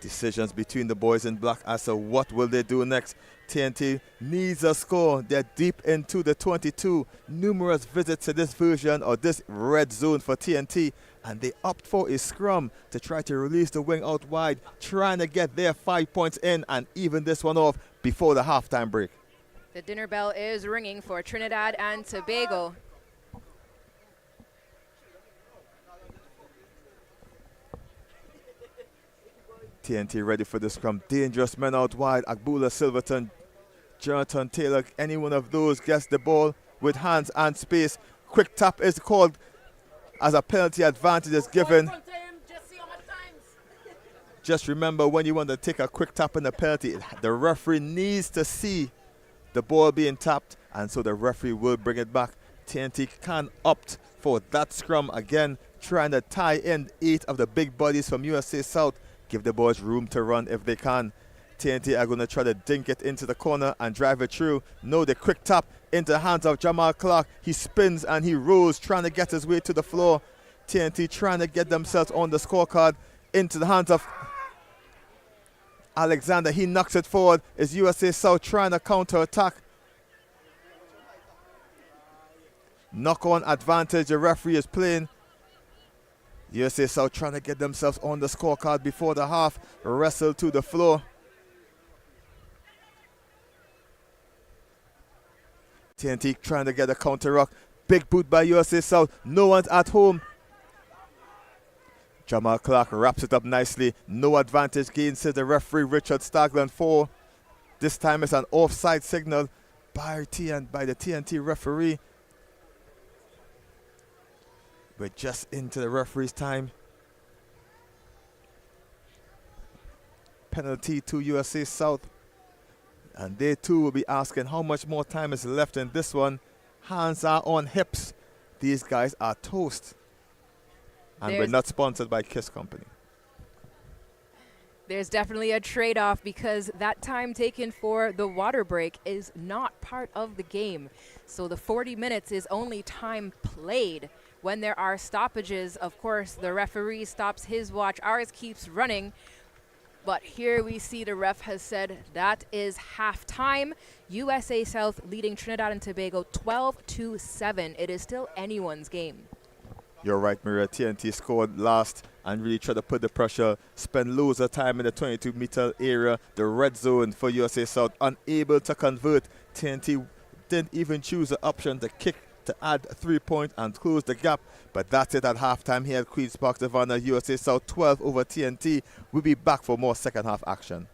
Decisions between the boys in black as to what will they do next. TNT needs a score. They're deep into the 22. Numerous visits to this version or this red zone for TNT, and they opt for a scrum to try to release the wing out wide, trying to get their 5 points in and even this one off before the halftime break. The dinner bell is ringing for Trinidad and Tobago. TNT ready for the scrum. Dangerous men out wide. Agbula Silverton, Jonathan Taylor, any one of those gets the ball with hands and space. Quick tap is called as a penalty advantage is given. Just remember, when you want to take a quick tap in the penalty, the referee needs to see the ball being tapped, and so the referee will bring it back. TNT can opt for that scrum again, trying to tie in 8 of the big bodies from USA South. Give the boys room to run if they can. TNT are going to try to dink it into the corner and drive it through. No, the quick tap into the hands of Jamal Clark. He spins and he rolls, trying to get his way to the floor. TNT trying to get themselves on the scorecard. Into the hands of Alexander. He knocks it forward. Is USA South trying to counter-attack? Knock-on advantage the referee is playing. USA South trying to get themselves on the scorecard before the half. Wrestle to the floor. TNT trying to get a counter rock. Big boot by USA South. No one's at home. Jamal Clark wraps it up nicely. No advantage gain, says the referee Richard Stagland 4. This time it's an offside signal by the TNT referee. We're just into the referee's time. Penalty to USA South. And they too will be asking how much more time is left in this one. Hands are on hips. These guys are toast. And we're not sponsored by Kiss Company. There's definitely a trade-off because that time taken for the water break is not part of the game. So the 40 minutes is only time played. When there are stoppages, of course, the referee stops his watch. Ours keeps running. But here we see the ref has said that is halftime. USA South leading Trinidad and Tobago 12-7. It is still anyone's game. You're right, Maria. TNT scored last and really tried to put the pressure, spend loads of time in the 22-meter area, the red zone for USA South, unable to convert. TNT didn't even choose the option to kick to add 3 points and close the gap. But that's it at halftime here at Queen's Park Savannah. USA South 12 over TNT. We'll be back for more second half action.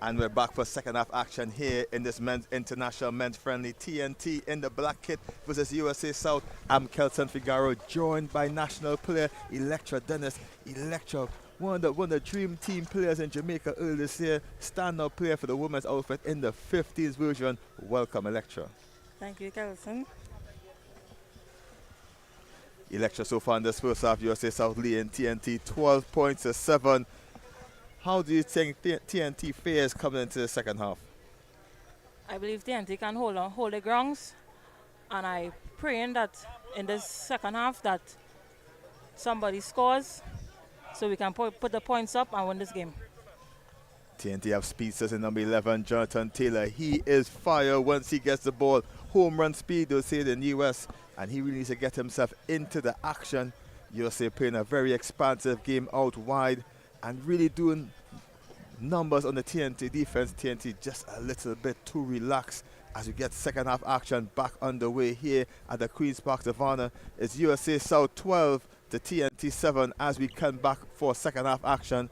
And we're back for second half action here in this men's international men's friendly TNT in the black kit versus USA South. I'm Kelson Figaro, joined by national player Electra Dennis. Electra, one of the dream team players in Jamaica earlier this year, standout player for the women's outfit in the 15s version. Welcome, Electra. Thank you, Kelson. Electra, so far in this first half, USA South leading TNT 12 points to 7. How do you think TNT fares coming into the second half? I believe TNT can hold the grounds, and I praying that in this second half that somebody scores so we can put the points up and win this game. TNT have speedsters in number 11, Jonathan Taylor. He is fire once he gets the ball. Home run speed, they'll say it in the US, and he really needs to get himself into the action. USA playing a very expansive game out wide and really doing numbers on the TNT defense. TNT just a little bit too relaxed as we get second half action back underway here at the Queen's Park Savannah. It's USA South 12 to TNT 7 as we come back for second half action.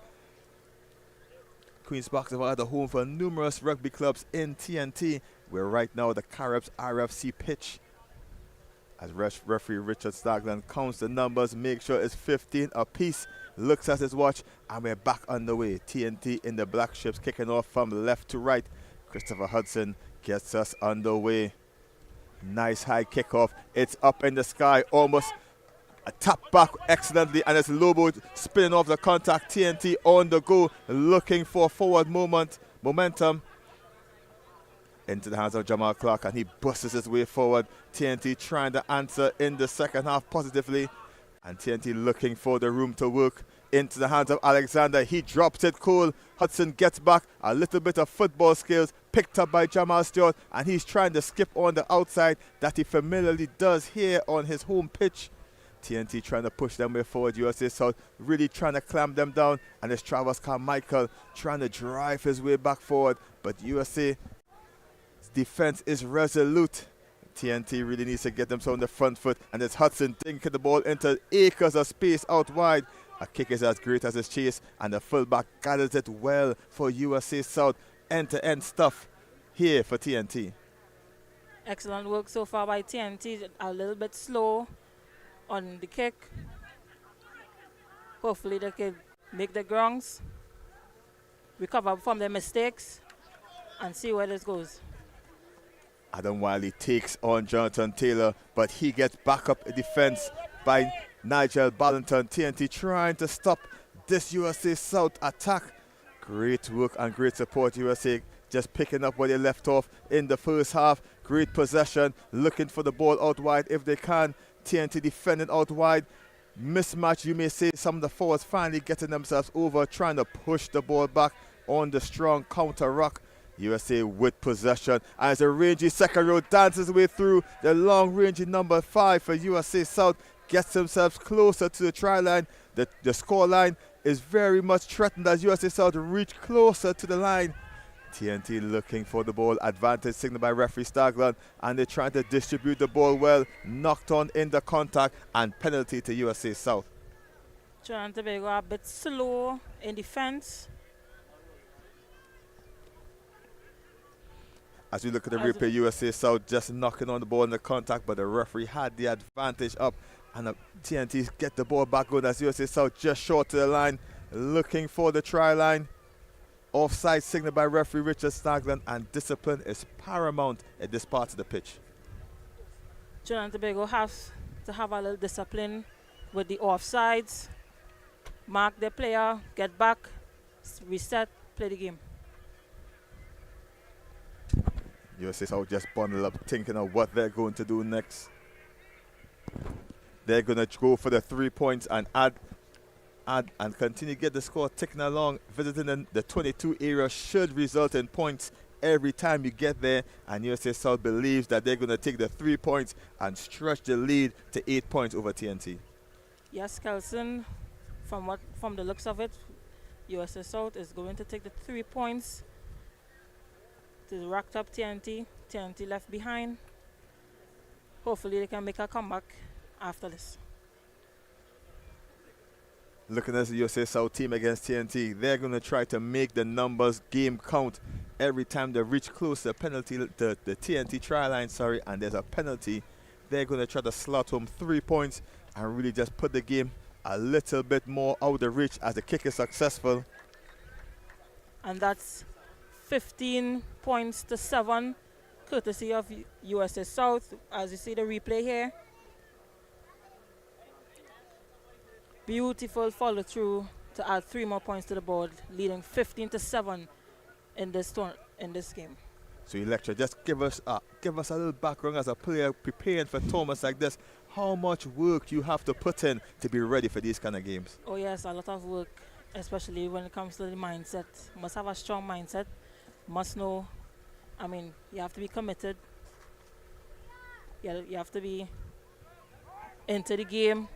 Queen's Park Savannah, the home for numerous rugby clubs in TNT. We're right now at the Caribs RFC pitch as referee Richard Stagland counts the numbers, make sure it's 15 apiece, looks at his watch, and we're back underway. TNT in the black ships kicking off from left to right. Christopher Hudson gets us underway. Nice high kickoff. It's up in the sky, almost a tap back excellently, and it's Lobo spinning off the contact. TNT on the go, looking for forward momentum. Into the hands of Jamal Clark, and he busts his way forward. TNT trying to answer in the second half positively, and TNT looking for the room to work. Into the hands of Alexander, he drops it cool. Hudson gets back, a little bit of football skills picked up by Jamal Stewart, and he's trying to skip on the outside that he familiarly does here on his home pitch. TNT trying to push them way forward. USA South really trying to clamp them down, and it's Travis Carmichael trying to drive his way back forward, but USA defense is resolute. TNT really needs to get themselves on the front foot, and it's Hudson dinking the ball into acres of space out wide. A kick is as great as his chase, and the fullback gathers it well for USA South. End-to-end stuff here for TNT. Excellent work so far by TNT. A little bit slow on the kick. Hopefully they can make the grounds, recover from their mistakes, and see where this goes. Adam Wiley takes on Jonathan Taylor, but he gets back up in defense by Nigel Ballington. TNT trying to stop this USA South attack. Great work and great support. USA just picking up where they left off in the first half. Great possession, looking for the ball out wide if they can. TNT defending out wide. Mismatch, you may say. Some of the forwards finally getting themselves over, trying to push the ball back on the strong counter ruck. USA with possession as a rangy second row dances his way through. The long rangy number 5 for USA South gets themselves closer to the try line. The score line is very much threatened as USA South reach closer to the line. TNT looking for the ball, advantage signaled by referee Stagland, and they're trying to distribute the ball well. Knocked on in the contact, and penalty to USA South. Trinidad and Tobago are a bit slow in defense. As we look at the replay, USA South just knocking on the ball in the contact, but the referee had the advantage up, and TNT get the ball back good as USA South just short to the line, looking for the try line. Offside signal by referee Richard Stagland, and discipline is paramount at this part of the pitch. Trinidad and Tobago has to have a little discipline with the offsides. Mark the player, get back, reset, play the game. USA South just bundle up, thinking of what they're going to do next. They're going to go for the 3 points and add and continue to get the score ticking along. Visiting the 22 area should result in points every time you get there, and USA South believes that they're going to take the 3 points and stretch the lead to 8 points over TNT. Yes, Kelson, from the looks of it, USA South is going to take the 3 points. It is racked up TNT left behind. Hopefully they can make a comeback after this. Looking at the USA South team against TNT, they're going to try to make the numbers game count every time they reach close to the penalty, the TNT try line, and there's a penalty. They're going to try to slot home 3 points and really just put the game a little bit more out of reach as the kick is successful. And that's 15 points to 7, courtesy of USA South. As you see the replay here. Beautiful follow through to add 3 more points to the board, leading 15 to 7 in this game. So Electra, just give us a little background as a player preparing for tournaments like this. How much work you have to put in to be ready for these kind of games? Oh yes, a lot of work, especially when it comes to the mindset. Must have a strong mindset. Must know. I mean, you have to be committed. You have to be into the game.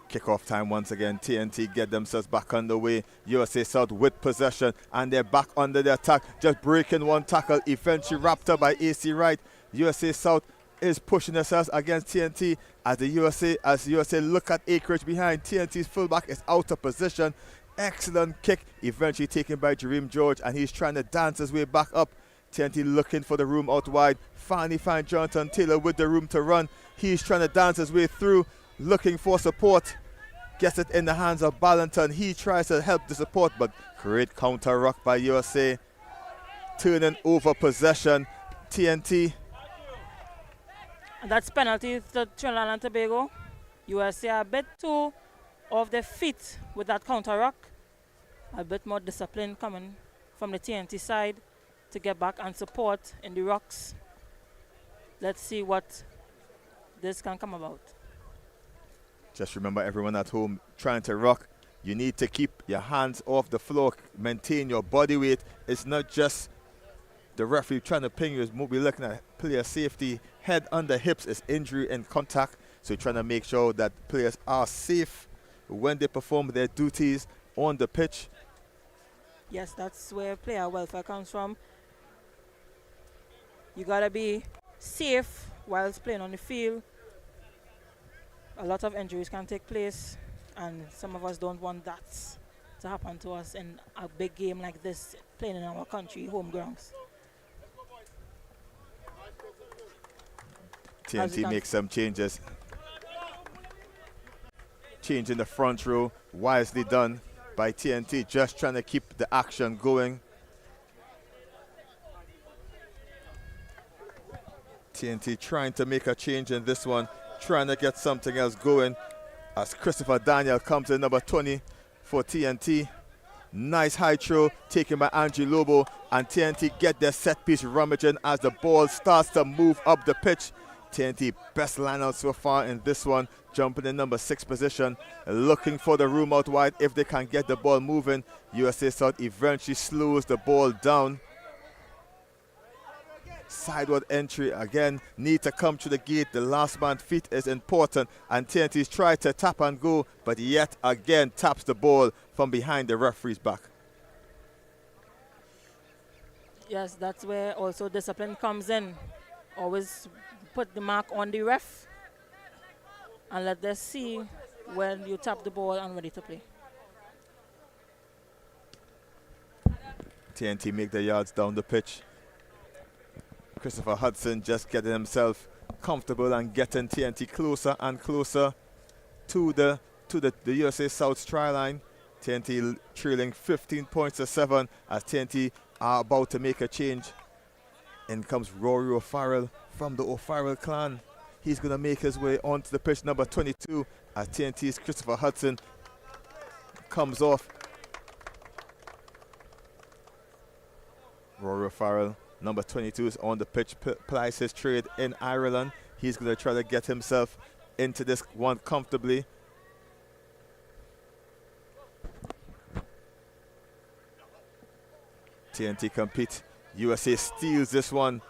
Kickoff time once again. TNT get themselves back underway. USA South with possession, and they're back under the attack. Just breaking one tackle, eventually wrapped up by AC Wright. USA South is pushing themselves against TNT as USA look at acreage behind. TNT's fullback is out of position. Excellent kick, eventually taken by Jareem George, and he's trying to dance his way back up. TNT looking for the room out wide. Finally find Jonathan Taylor with the room to run. He's trying to dance his way through, looking for support. Gets it in the hands of Ballanton. He tries to help the support, but great counter ruck by USA. Turning over possession. TNT. And that's penalty to Trinidad and Tobago. USA a bit too off their feet with that counter ruck. A bit more discipline coming from the TNT side to get back and support in the rucks. Let's see what this can come about. Just remember, everyone at home trying to rock, you need to keep your hands off the floor, maintain your body weight. It's not just the referee trying to ping you, it's more looking at player safety. Head under hips is injury and contact, so you're trying to make sure that players are safe when they perform their duties on the pitch. Yes, that's where player welfare comes from. You gotta be safe whilst playing on the field. A lot of injuries can take place, and some of us don't want that to happen to us in a big game like this, playing in our country, home grounds. TNT makes some changes. Change in the front row, wisely done by TNT, just trying to keep the action going. TNT trying to make a change in this one, trying to get something else going as Christopher Daniel comes in, number 20 for TNT. Nice high throw taken by Angie Lobo, and TNT get their set piece rummaging as the ball starts to move up the pitch. TNT best line out so far in this one, jumping in number 6 position, looking for the room out wide if they can get the ball moving. USA South eventually slows the ball down. Sideward entry again, need to come to the gate. The last man's feet is important, and TNT's tried to tap and go, but yet again taps the ball from behind the referee's back. Yes, that's where also discipline comes in. Always put the mark on the ref and let them see when you tap the ball and ready to play. TNT make the yards down the pitch. Christopher Hudson just getting himself comfortable and getting TNT closer and closer to the USA South's try line. TNT trailing 15 points to 7 as TNT are about to make a change. In comes Rory O'Farrell from the O'Farrell clan. He's going to make his way onto the pitch, number 22, as TNT's Christopher Hudson comes off. Rory O'Farrell, number 22, is on the pitch, plies his trade in Ireland. He's going to try to get himself into this one comfortably. TNT compete. USA steals this one.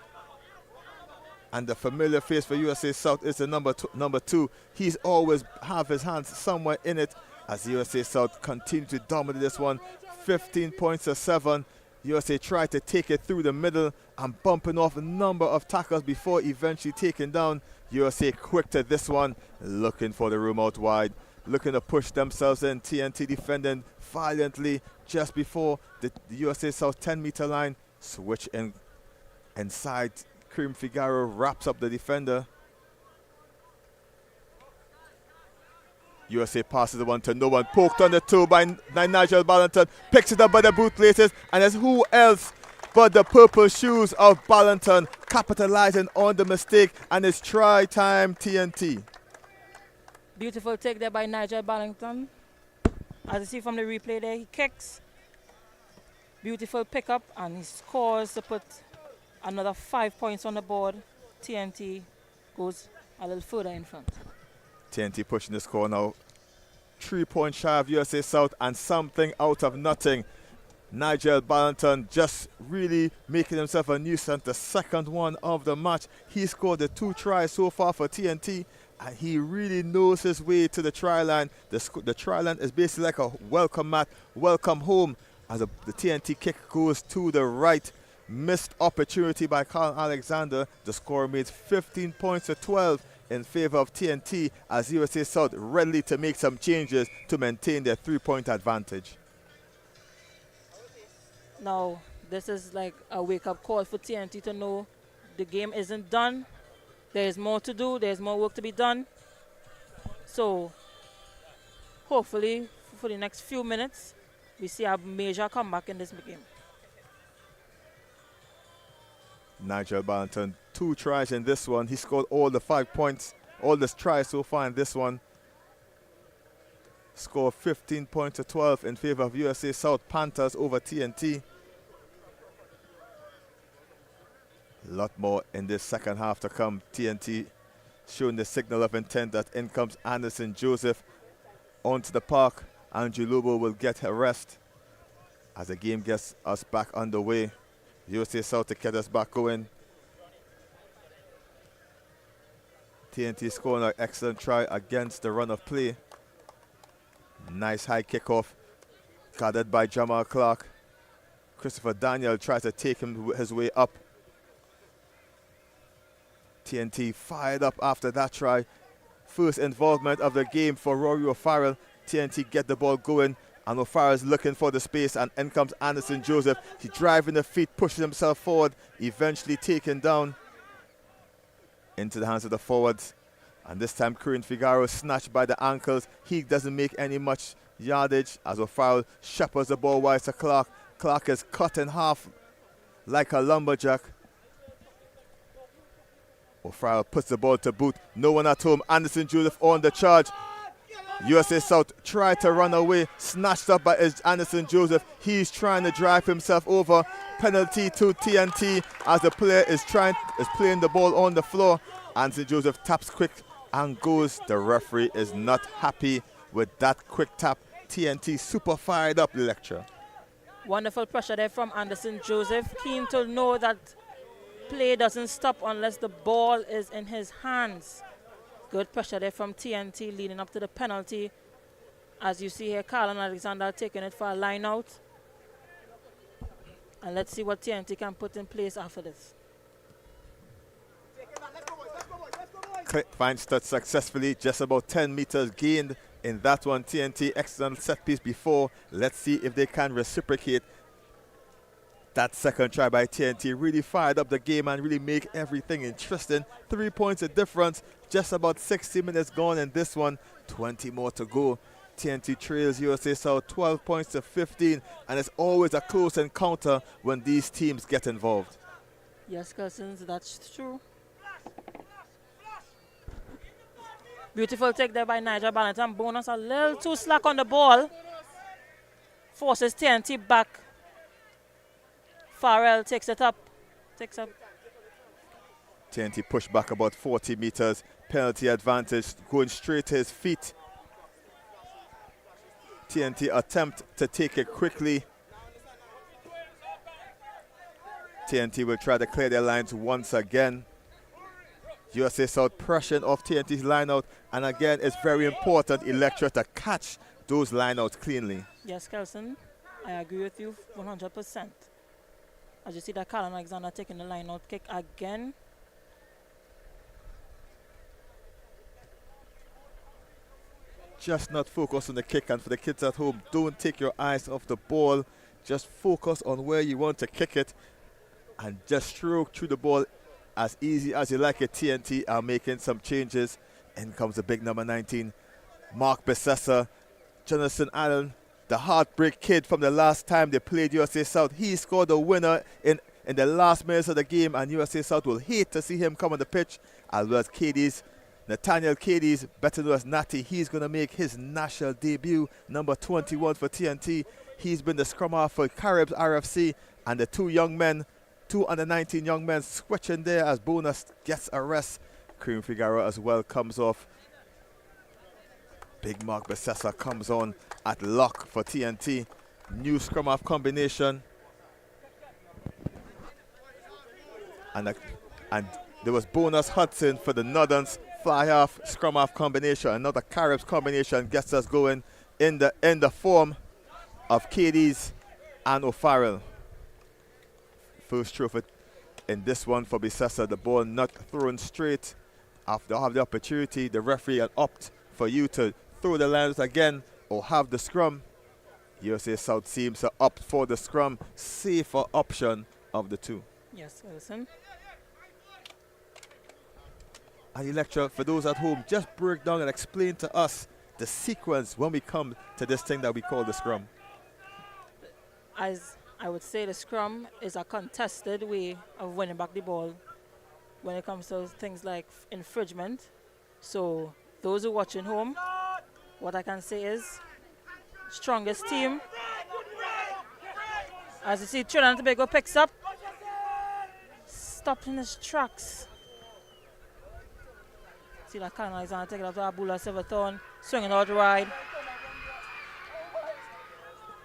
And the familiar face for USA South is the number two. He's always have his hands somewhere in it as USA South continue to dominate this one. 15 points to 7. USA tried to take it through the middle and bumping off a number of tackles before eventually taking down. USA quick to this one, looking for the room out wide, looking to push themselves in. TNT defending violently just before the USA South 10-meter line. Switch in inside. Cream Figaro wraps up the defender. USA passes the one to no one. Poked on the toe by Nigel Ballanton. Picks it up by the bootlaces. And it's who else but the purple shoes of Ballanton capitalizing on the mistake. And it's try time TNT. Beautiful take there by Nigel Ballington. As you see from the replay there, he kicks. Beautiful pickup, and he scores to put another 5 points on the board. TNT goes a little further in front. TNT pushing the score now. 3 points shy of USA South and something out of nothing. Nigel Ballanton just really making himself a nuisance. The second one of the match. He scored the 2 tries so far for TNT, and he really knows his way to the try line. The try line is basically like a welcome mat, welcome home, as the TNT kick goes to the right. Missed opportunity by Carl Alexander. The score made 15 points to 12 in favor of TNT, as USA South ready to make some changes to maintain their 3-point advantage. Now, this is like a wake-up call for TNT to know the game isn't done. There is more to do. There's more work to be done. So, hopefully, for the next few minutes, we see a major comeback in this game. Nigel Ballanton, 2 tries in this one. He scored all the 5 points, all the tries so far in this one. Score 15 points to 12 in favor of USA South Panthers over TNT. A lot more in this second half to come. TNT showing the signal of intent that in comes Anderson Joseph onto the park. Andrew Lobo will get a rest as the game gets us back underway. USA South to get us back going. TNT scoring an excellent try against the run of play. Nice high kickoff, guarded by Jamal Clark. Christopher Daniel tries to take his way up. TNT fired up after that try. First involvement of the game for Rory O'Farrell. TNT get the ball going, and O'Farrell's looking for the space, and in comes Anderson Joseph. He driving the feet, pushes himself forward, eventually taken down into the hands of the forwards. And this time Corinne Figaro snatched by the ankles. He doesn't make any much yardage as O'Farrell shepherds the ball wide to Clark. Clark is cut in half like a lumberjack. O'Farrell puts the ball to boot. No one at home. Anderson Joseph on the charge. USA South tried to run away. Snatched up by Anderson Joseph. He's trying to drive himself over. Penalty to TNT as the player is playing the ball on the floor. Anderson Joseph taps quick and goes. The referee is not happy with that quick tap. TNT super fired up, the lecture. Wonderful pressure there from Anderson Joseph. Keen to know that play doesn't stop unless the ball is in his hands. Good pressure there from TNT leading up to the penalty. As you see here, Carl Alexander taking it for a line out. And let's see what TNT can put in place after this. Finds that successfully, just about 10 meters gained in that one. TNT excellent set piece before. Let's see if they can reciprocate. That second try by TNT really fired up the game and really make everything interesting. 3 points of difference, just about 60 minutes gone in this one, 20 more to go. TNT trails USA South 12 points to 15, and it's always a close encounter when these teams get involved. Yes, Cousins, that's true. Beautiful take there by Nigel Ballanton. Bonus a little too slack on the ball. Forces TNT back. Farrell takes it up. TNT push back about 40 meters. Penalty advantage going straight to his feet. TNT attempt to take it quickly. TNT will try to clear their lines once again. USA South pressuring off TNT's lineout, and again it's very important, Electra, to catch those lineouts cleanly. Yes, Kelson, I agree with you 100%. As you see that Callum Alexander taking the line out kick again. Just not focus on the kick, and for the kids at home, don't take your eyes off the ball. Just focus on where you want to kick it and just stroke through the ball as easy as you like it. TNT are making some changes. In comes the big number 19, Mark Besessa. Jonathan Allen, the heartbreak kid from the last time they played USA South. He scored the winner in the last minutes of the game, and USA South will hate to see him come on the pitch, as well as Katie's. Nathaniel Cadies, better known as Natty, he's going to make his national debut, number 21 for TNT. He's been the scrum half for Caribs RFC, and the two under 19 young men switching there as Bonus gets a rest. Cream Figueroa as well comes off. Big Mark Besessa comes on at lock for TNT. New scrum half combination. And there was Bonus Hudson for the Northerns. Fly half, scrum half combination. Another Caribs combination gets us going in the form of Cadies and O'Farrell. First trophy in this one for Besessa. The ball not thrown straight. After have the opportunity, the referee will opt for you to throw the lines again or have the scrum. USA South seems to opt for the scrum, safer option of the two. Yes, Wilson. And you lecture, for those at home, just break down and explain to us the sequence when we come to this thing that we call the scrum. As I would say, the scrum is a contested way of winning back the ball when it comes to things like infringement. So those who watching home, what I can say is strongest team. As you see, Trinidad and Tobago picks up, stopped in his tracks. See that Callum Alexander taking it up to Abula Silverthorne, swinging out wide.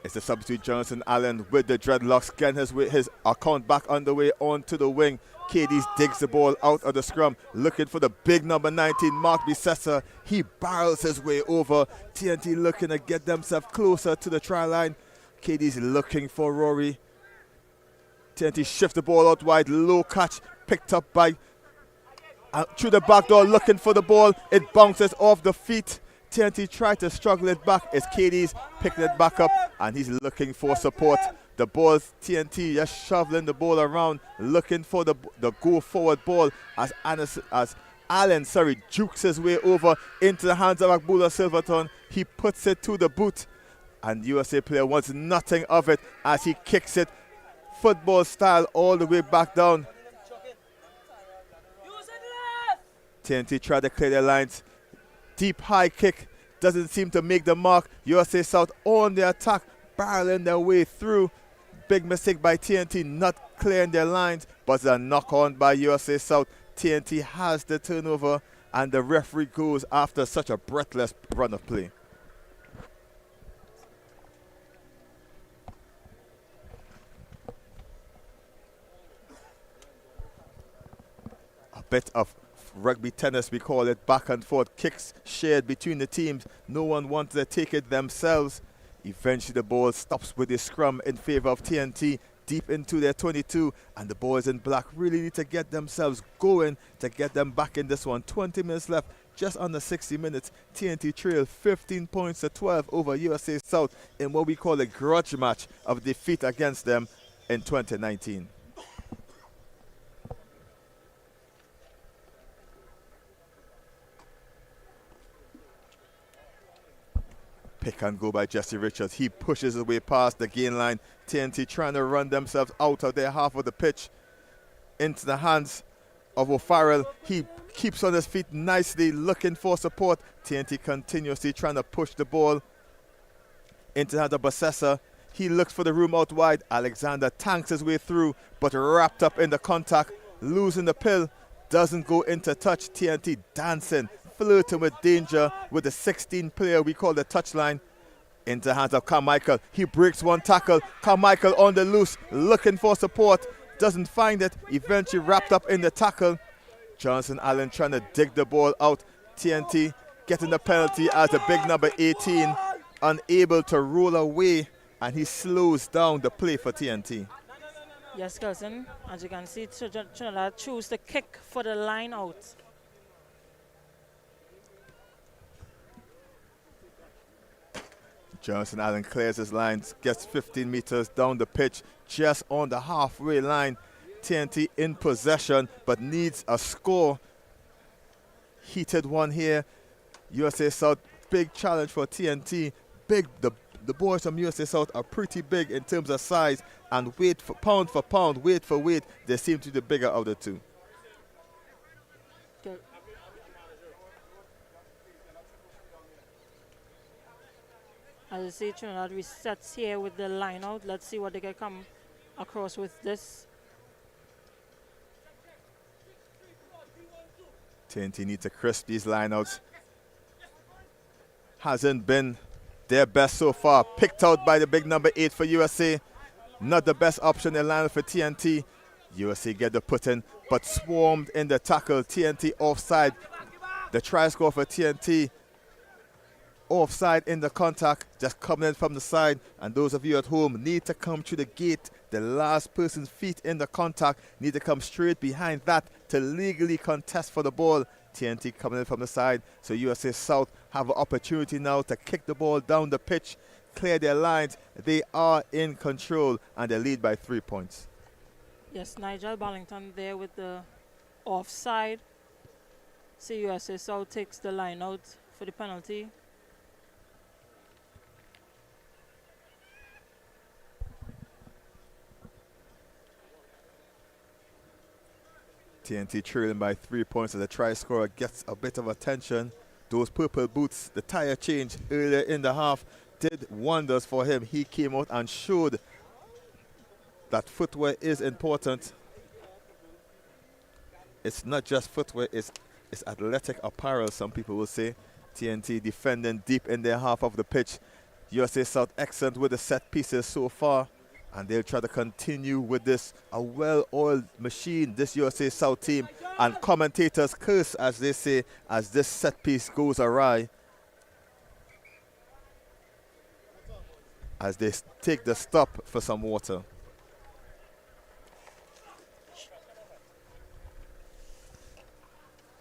It's the substitute Jonathan Allen with the dreadlocks, getting his account back underway onto the wing. Cadies digs the ball out of the scrum, looking for the big number 19, Mark Besessa. He barrels his way over. TNT looking to get themselves closer to the try line. Cadies looking for Rory. TNT shift the ball out wide, low catch, picked up by through the back door, looking for the ball. It bounces off the feet. TNT tried to struggle it back. It's Cadies picking it back up, and he's looking for support. The ball, TNT just shoveling the ball around, looking for the go forward ball as Allen jukes his way over into the hands of Agbula Silverton. He puts it to the boot, and USA player wants nothing of it as he kicks it football style all the way back down. TNT tried to clear their lines. Deep high kick doesn't seem to make the mark. USA South on the attack, barreling their way through. Big mistake by TNT not clearing their lines, but it's a knock on by USA South. TNT has the turnover, and the referee goes after such a breathless run of play. A bit of rugby tennis, we call it, back and forth, kicks shared between the teams. No one wanted to take it themselves. Eventually the ball stops with a scrum in favor of TNT deep into their 22, and the boys in black really need to get themselves going to get them back in this one. 20 minutes left, just under 60 minutes. TNT trail 15 points to 12 over USA South in what we call a grudge match of defeat against them in 2019. Pick and go by Jesse Richards. He pushes his way past the gain line. TNT trying to run themselves out of their half of the pitch into the hands of O'Farrell. He keeps on his feet nicely, looking for support. TNT continuously trying to push the ball into the hands of Besessa. He looks for the room out wide. Alexander tanks his way through, but wrapped up in the contact, losing the pill. Doesn't go into touch. TNT dancing, flirting with danger with the 16 player we call the touchline. Into the hands of Carmichael. He breaks one tackle. Carmichael on the loose, looking for support. Doesn't find it. Eventually wrapped up in the tackle. Johnson Allen trying to dig the ball out. TNT getting the penalty as the big number 18 unable to roll away, and he slows down the play for TNT. Yes, Kelson. As you can see, Trinidad choose the kick for the line out. Johnson Allen clears his lines, gets 15 meters down the pitch, just on the halfway line. TNT in possession, but needs a score. Heated one here. USA South, big challenge for TNT. Big, the boys from USA South are pretty big in terms of size, and weight for pound, weight for weight, they seem to be the bigger of the two. Okay. As you see, Trinidad resets here with the line out. Let's see what they can come across with this. TNT need to crisp these lineouts. Hasn't been their best so far. Picked out by the big number 8 for USA. Not the best option in line for TNT. USA get the put in, but swarmed in the tackle. TNT offside. The try score for TNT. Offside in the contact, just coming in from the side. And those of you at home need to come through the gate. The last person's feet in the contact need to come straight behind that to legally contest for the ball. TNT coming in from the side, so USA South have an opportunity now to kick the ball down the pitch, clear their lines. They are in control and they lead by 3 points. Yes, Nigel Ballington there with the offside. So USA South takes the line out for the penalty. TNT trailing by 3 points as the try scorer gets a bit of attention. Those purple boots, the tire change earlier in the half did wonders for him. He came out and showed that footwear is important. It's not just footwear, it's athletic apparel, some people will say. TNT defending deep in their half of the pitch. USA South excellent with the set pieces so far, and they'll try to continue with this, a well-oiled machine, this USA South team. And commentators curse, as they say, as this set piece goes awry, as they take the stop for some water.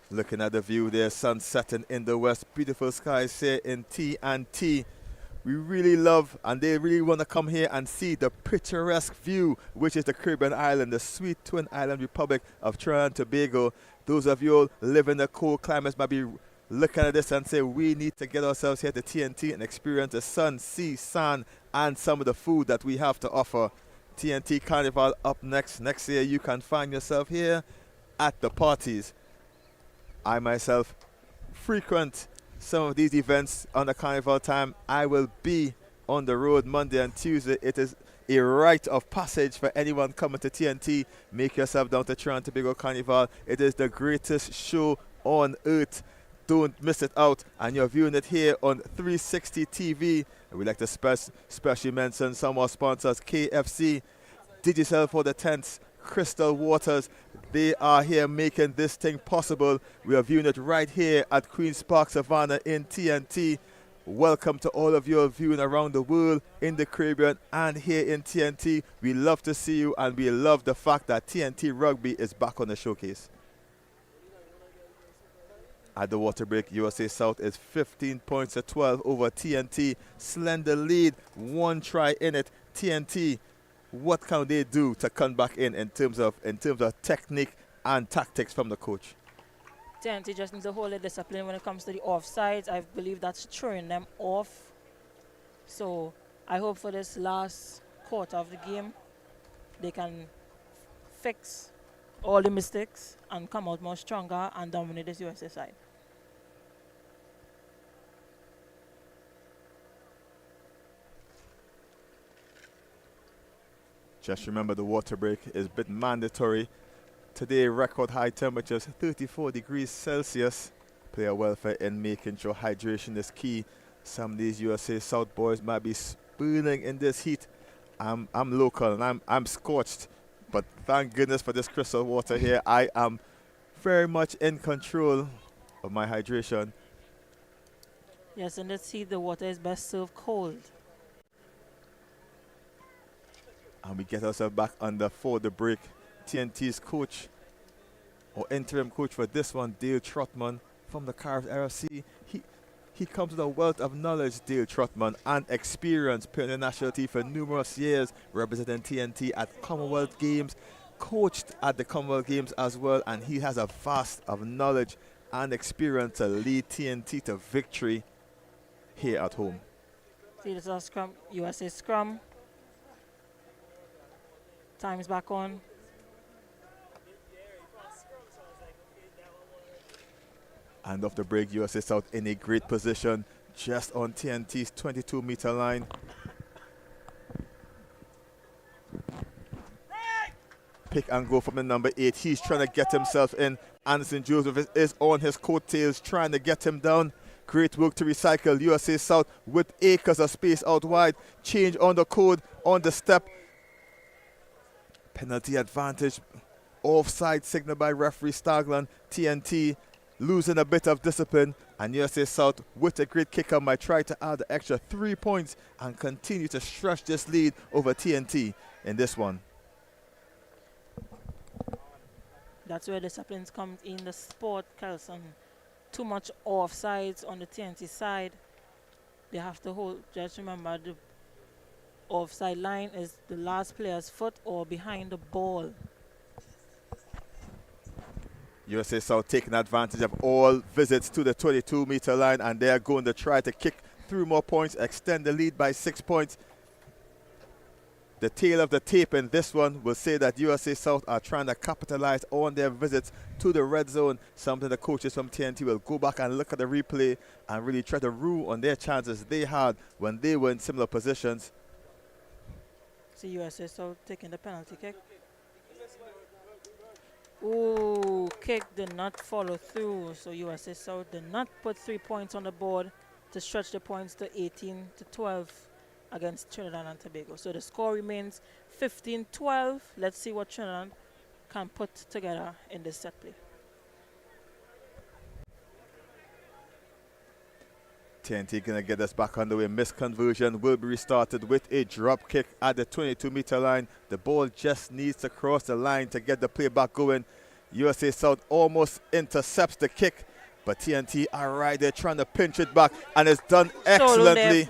Looking at the view there, sun setting in the west, beautiful skies here in T&T. We really love, and they really want to come here and see the picturesque view, which is the Caribbean island, the sweet twin island republic of Trinidad and Tobago. Those of you all live in the cold climates might be looking at this and say, we need to get ourselves here to TNT and experience the sun, sea, sand, and some of the food that we have to offer. TNT Carnival up next. Next year you can find yourself here at the parties. I myself frequent some of these events on the carnival time. I will be on the road Monday and Tuesday. It is a rite of passage for anyone coming to TNT. Make yourself down to Trinidad and Tobago Carnival. It is the greatest show on earth. Don't miss it out. And you're viewing it here on 360 TV. And we'd like to specially mention some of our sponsors, KFC, Digicel for the tents, Crystal Waters. They are here making this thing possible. We are viewing it right here at Queen's Park Savannah in TNT. Welcome to all of you viewing around the world, in the Caribbean and here in TNT. We love to see you, and we love the fact that TNT Rugby is back on the showcase. At the water break, USA South is 15 points to 12 over TNT. Slender lead, one try in it. TNT, what can they do to come back in terms of technique and tactics from the coach? TNT just needs to hold the discipline when it comes to the offsides. I believe that's throwing them off. So I hope for this last quarter of the game, they can fix all the mistakes and come out more stronger and dominate this USA side. Just remember, the water break is a bit mandatory. Today, record high temperatures, 34 degrees Celsius. Player welfare in making sure hydration is key. Some of these USA South boys might be spooning in this heat. I'm local and I'm scorched, but thank goodness for this crystal water here. I am very much in control of my hydration. Yes, in this heat, the water is best served cold. And we get ourselves back under for the break. TNT's coach, or interim coach for this one, Dale Trotman from the Caribs RFC. He comes with a wealth of knowledge, Dale Trotman, and experience playing the national team for numerous years, representing TNT at Commonwealth Games, coached at the Commonwealth Games as well, and he has a vast of knowledge and experience to lead TNT to victory here at home. See, this is our scrum, USA scrum. Time's back on. And off the break, USA South in a great position, just on TNT's 22-meter line. Pick and go from the number 8. He's trying to get himself in. Anderson Joseph is on his coattails, trying to get him down. Great work to recycle. USA South with acres of space out wide. Change on the code, on the step. Penalty advantage. Offside signal by referee Stagland. TNT losing a bit of discipline, and USA South with a great kicker might try to add the extra 3 points and continue to stretch this lead over TNT in this one. That's where disciplines come in the sport, Kelson. Too much offsides on the TNT side. They have to hold, just remember the offside line is the last player's foot or behind the ball. USA South taking advantage of all visits to the 22-meter line, and they are going to try to kick through more points, extend the lead by 6 points. The tail of the tape in this one will say that USA South are trying to capitalize on their visits to the red zone, something the coaches from TNT will go back and look at the replay and really try to rule on their chances they had when they were in similar positions. See USA South taking the penalty kick. Ooh, kick did not follow through, so USA South did not put 3 points on the board to stretch the points to 18-12 against Trinidad and Tobago. So the score remains 15-12. Let's see what Trinidad can put together in this set play. TNT going to get us back underway. Missed conversion will be restarted with a drop kick at the 22-meter line. The ball just needs to cross the line to get the play back going. USA South almost intercepts the kick, but TNT are right there trying to pinch it back, and it's done excellently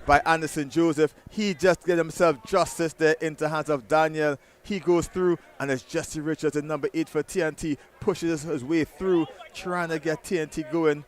by Anderson Joseph. He just get himself justice there into the hands of Daniel. He goes through, and it's Jesse Richards, the number 8 for TNT, pushes his way through, trying to get TNT going.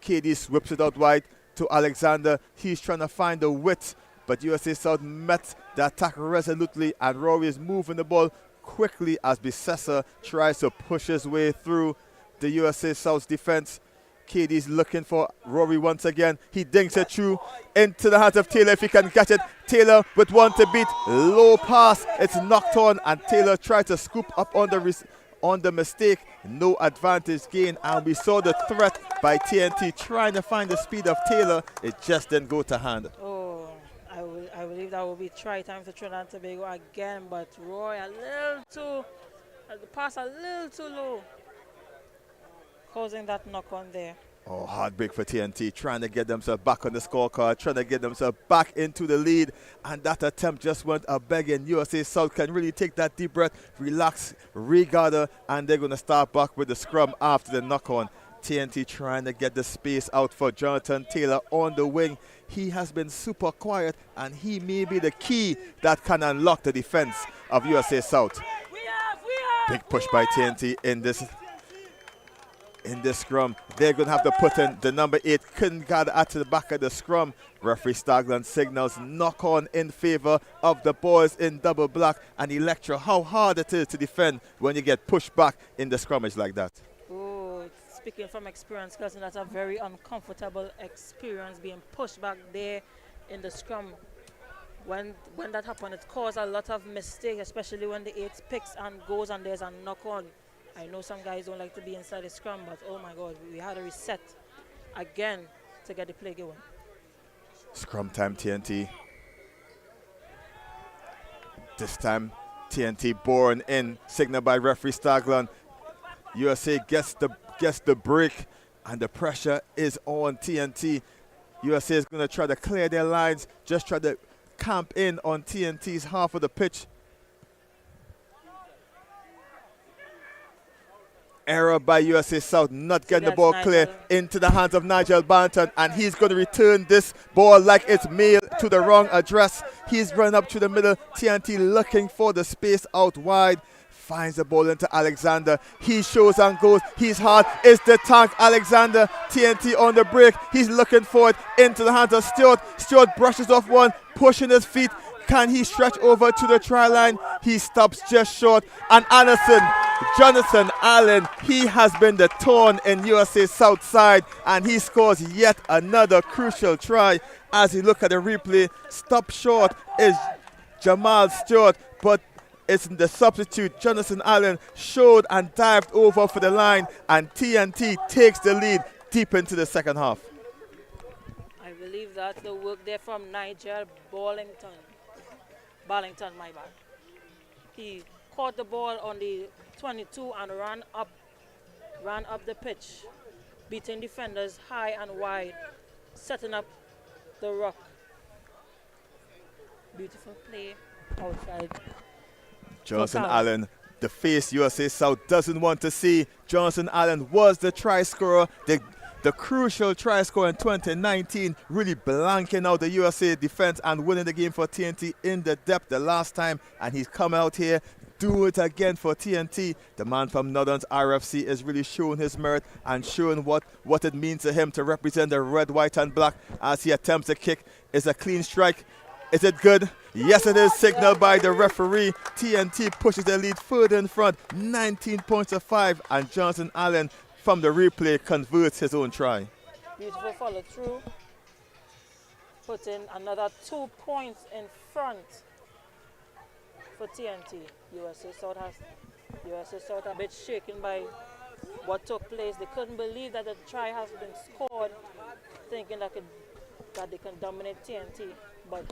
KD whips it out wide to Alexander. He's trying to find the width, but USA South met the attack resolutely, and Rory is moving the ball quickly as Bissessa tries to push his way through the USA South defense. KD's looking for Rory once again. He dinks it through into the hands of Taylor if he can catch it. Taylor with one to beat. Low pass. It's knocked on, and Taylor tried to scoop up on the mistake. No advantage gain, and we saw the threat by TNT trying to find the speed of Taylor. It just didn't go to hand. Oh, I believe that will be try time for Trinidad and Tobago again, but Roy the pass a little too low, causing that knock on there. Oh, hard break for TNT, trying to get themselves back on the scorecard, trying to get themselves back into the lead, and that attempt just went a begging. USA South can really take that deep breath, relax, regather, and they're going to start back with the scrum after the knock-on. TNT trying to get the space out for Jonathan Taylor on the wing. He has been super quiet, and he may be the key that can unlock the defense of USA South. Big push by TNT in this scrum. They're going to have to put in the number 8. Couldn't gather at the back of the scrum. Referee Stagland signals knock on in favor of the boys in double black, and he lecture how hard it is to defend when you get pushed back in the scrummage like that. Oh, speaking from experience, cousin, that's a very uncomfortable experience being pushed back there in the scrum. When that happens, it causes a lot of mistakes, especially when the 8 picks and goes and there's a knock on. I know some guys don't like to be inside the scrum, but oh my God, we had to reset again to get the play going. Scrum time, TNT. This time, TNT born in, signal by referee Stagland. USA gets the break, and the pressure is on TNT. USA is going to try to clear their lines, just try to camp in on TNT's half of the pitch. Error by USA South, not getting the ball clear into the hands of Nigel Banton, and he's going to return this ball like it's mailed to the wrong address. He's running up to the middle. TNT looking for the space out wide. Finds the ball into Alexander. He shows and goes. He's hard. It's the tank. Alexander. TNT on the break. He's looking for it into the hands of Stewart. Stewart brushes off one, pushing his feet. Can he stretch over to the try line? He stops just short. And Anderson, Jonathan Allen, he has been the thorn in USA South side, and he scores yet another crucial try. As you look at the replay, stop short is Jamal Stewart, but it's the substitute. Jonathan Allen showed and dived over for the line, and TNT takes the lead deep into the second half. I believe that's the work there from Nigel Ballington, my bad. He caught the ball on the 22 and ran up the pitch, beating defenders high and wide, setting up the ruck. Beautiful play outside. Jonathan Allen, the face USA South doesn't want to see. Jonathan Allen was the try scorer, the crucial try scorer in 2019, really blanking out the USA defense and winning the game for TNT in the depth the last time. And he's come out here, do it again for TNT. The man from Northern's RFC is really showing his merit and showing what it means to him to represent the red, white, and black as he attempts a kick. It's a clean strike. Is it good? Yes, it is. Signaled by the referee. TNT pushes the lead further in front, 19 points to 5, and Jonathan Allen from the replay converts his own try. Beautiful follow through, putting another 2 points in front for TNT. USA South a bit shaken by what took place. They couldn't believe that the try has been scored, thinking that they can dominate TNT, but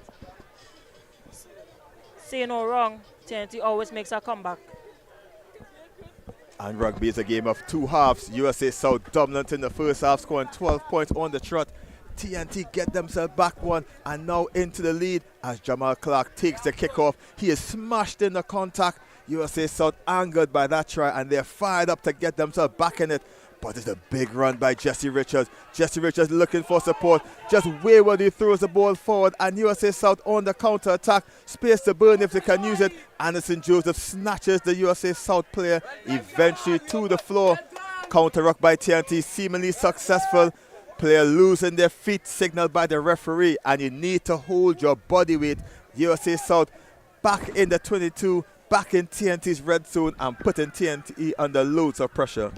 say no wrong, TNT always makes a comeback. And rugby is a game of two halves. USA South dominant in the first half, scoring 12 points on the trot. TNT get themselves back one and now into the lead as Jamal Clark takes the kickoff. He is smashed in the contact. USA South angered by that try, and they're fired up to get themselves back in it. But it's a big run by Jesse Richards. Jesse Richards looking for support. Just waywardly throws the ball forward, and USA South on the counter attack. Space to burn if they can use it. Anderson Joseph snatches the USA South player eventually to the floor. Counter ruck by TNT, seemingly successful. Player losing their feet, signaled by the referee, and you need to hold your body weight. USA South back in the 22, back in TNT's red zone, and putting TNT under loads of pressure.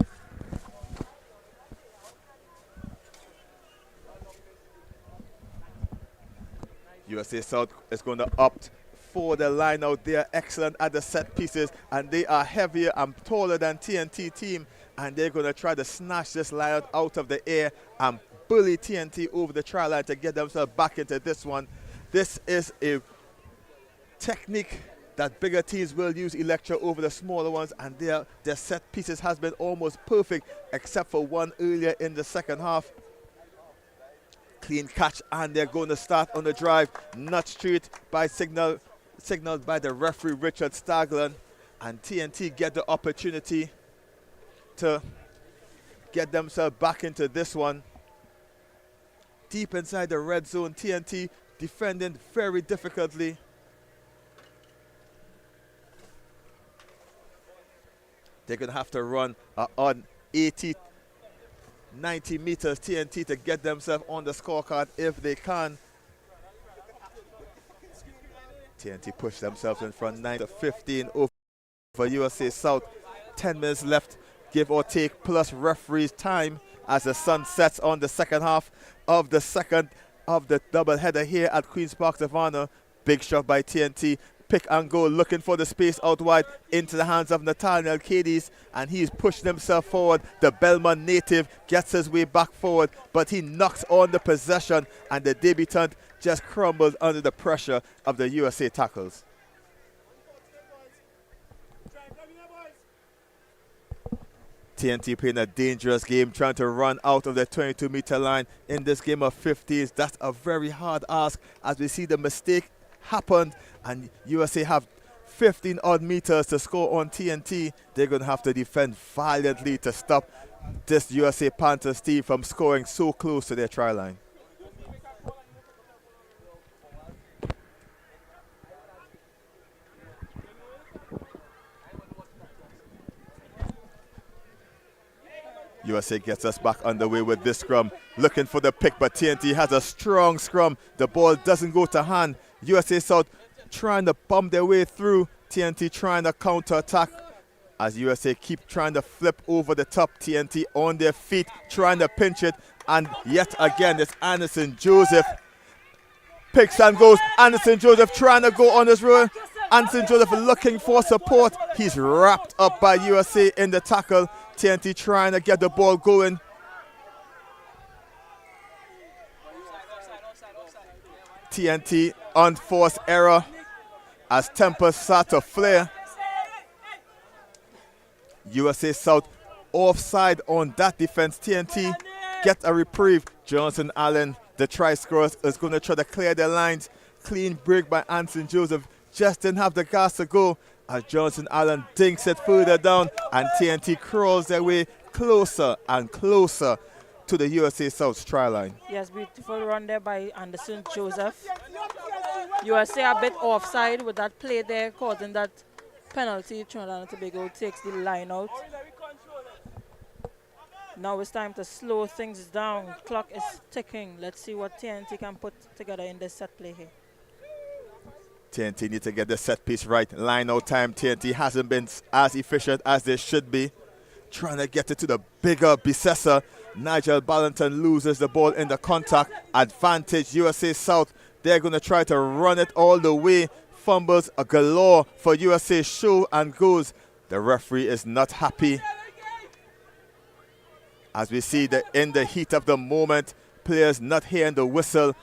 USA South is going to opt for the line out there. Excellent at the set pieces, and they are heavier and taller than TNT team, and they're going to try to snatch this line out of the air and bully TNT over the try line to get themselves back into this one. This is a technique that bigger teams will use, Electra, over the smaller ones, and their set pieces has been almost perfect except for one earlier in the second half. Clean catch, and they're going to start on the drive. Nut straight by signaled by the referee Richard Stagland, and TNT get the opportunity to get themselves back into this one. Deep inside the red zone, TNT defending very difficultly. They're going to have to run on 90 meters TNT to get themselves on the scorecard if they can. TNT push themselves in front 9-15 over USA South. 10 minutes left, give or take, plus referees time as the sun sets on the second half of the doubleheader here at Queen's Park Savannah. Big shot by TNT. Pick and go, looking for the space out wide into the hands of Nathaniel Cadiz, and he's pushing himself forward. The Belmont native gets his way back forward, but he knocks on the possession, and the debutant just crumbles under the pressure of the USA tackles. TNT playing a dangerous game, trying to run out of the 22-meter line in this game of 50s. That's a very hard ask, as we see the mistake happened, and USA have 15 odd meters to score on TNT. They're going to have to defend valiantly to stop this USA Panthers team from scoring so close to their try line. USA gets us back underway with this scrum, looking for the pick, but TNT has a strong scrum. The ball doesn't go to hand. USA South trying to bump their way through. TNT trying to counter-attack as USA keep trying to flip over the top. TNT on their feet, trying to pinch it, and yet again it's Anderson Joseph. Picks and goes. Anderson Joseph trying to go on his roll. Anderson Joseph looking for support. He's wrapped up by USA in the tackle. TNT trying to get the ball going. TNT unforced error as tempers start to flare. USA South offside on that defense. TNT get a reprieve. Johnson Allen, the try scorer, is going to try to clear their lines. Clean break by Anderson Joseph. Just didn't have the gas to go as Johnson Allen dinks it further down, and TNT crawls their way closer and closer to the USA South's try line. Yes, beautiful run there by Anderson Joseph. USA a bit offside with that play there, causing that penalty. Trinidad and Tobago takes the line out. Now it's time to slow things down. Clock is ticking. Let's see what TNT can put together in this set play here. TNT need to get the set piece right. Line out time. TNT hasn't been as efficient as they should be. Trying to get it to the bigger Bissessa. Nigel Ballington loses the ball in the contact. Advantage USA South. They're going to try to run it all the way. Fumbles a galore for USA. Show and goes. The referee is not happy. As we see that in the heat of the moment, players not hearing the whistle,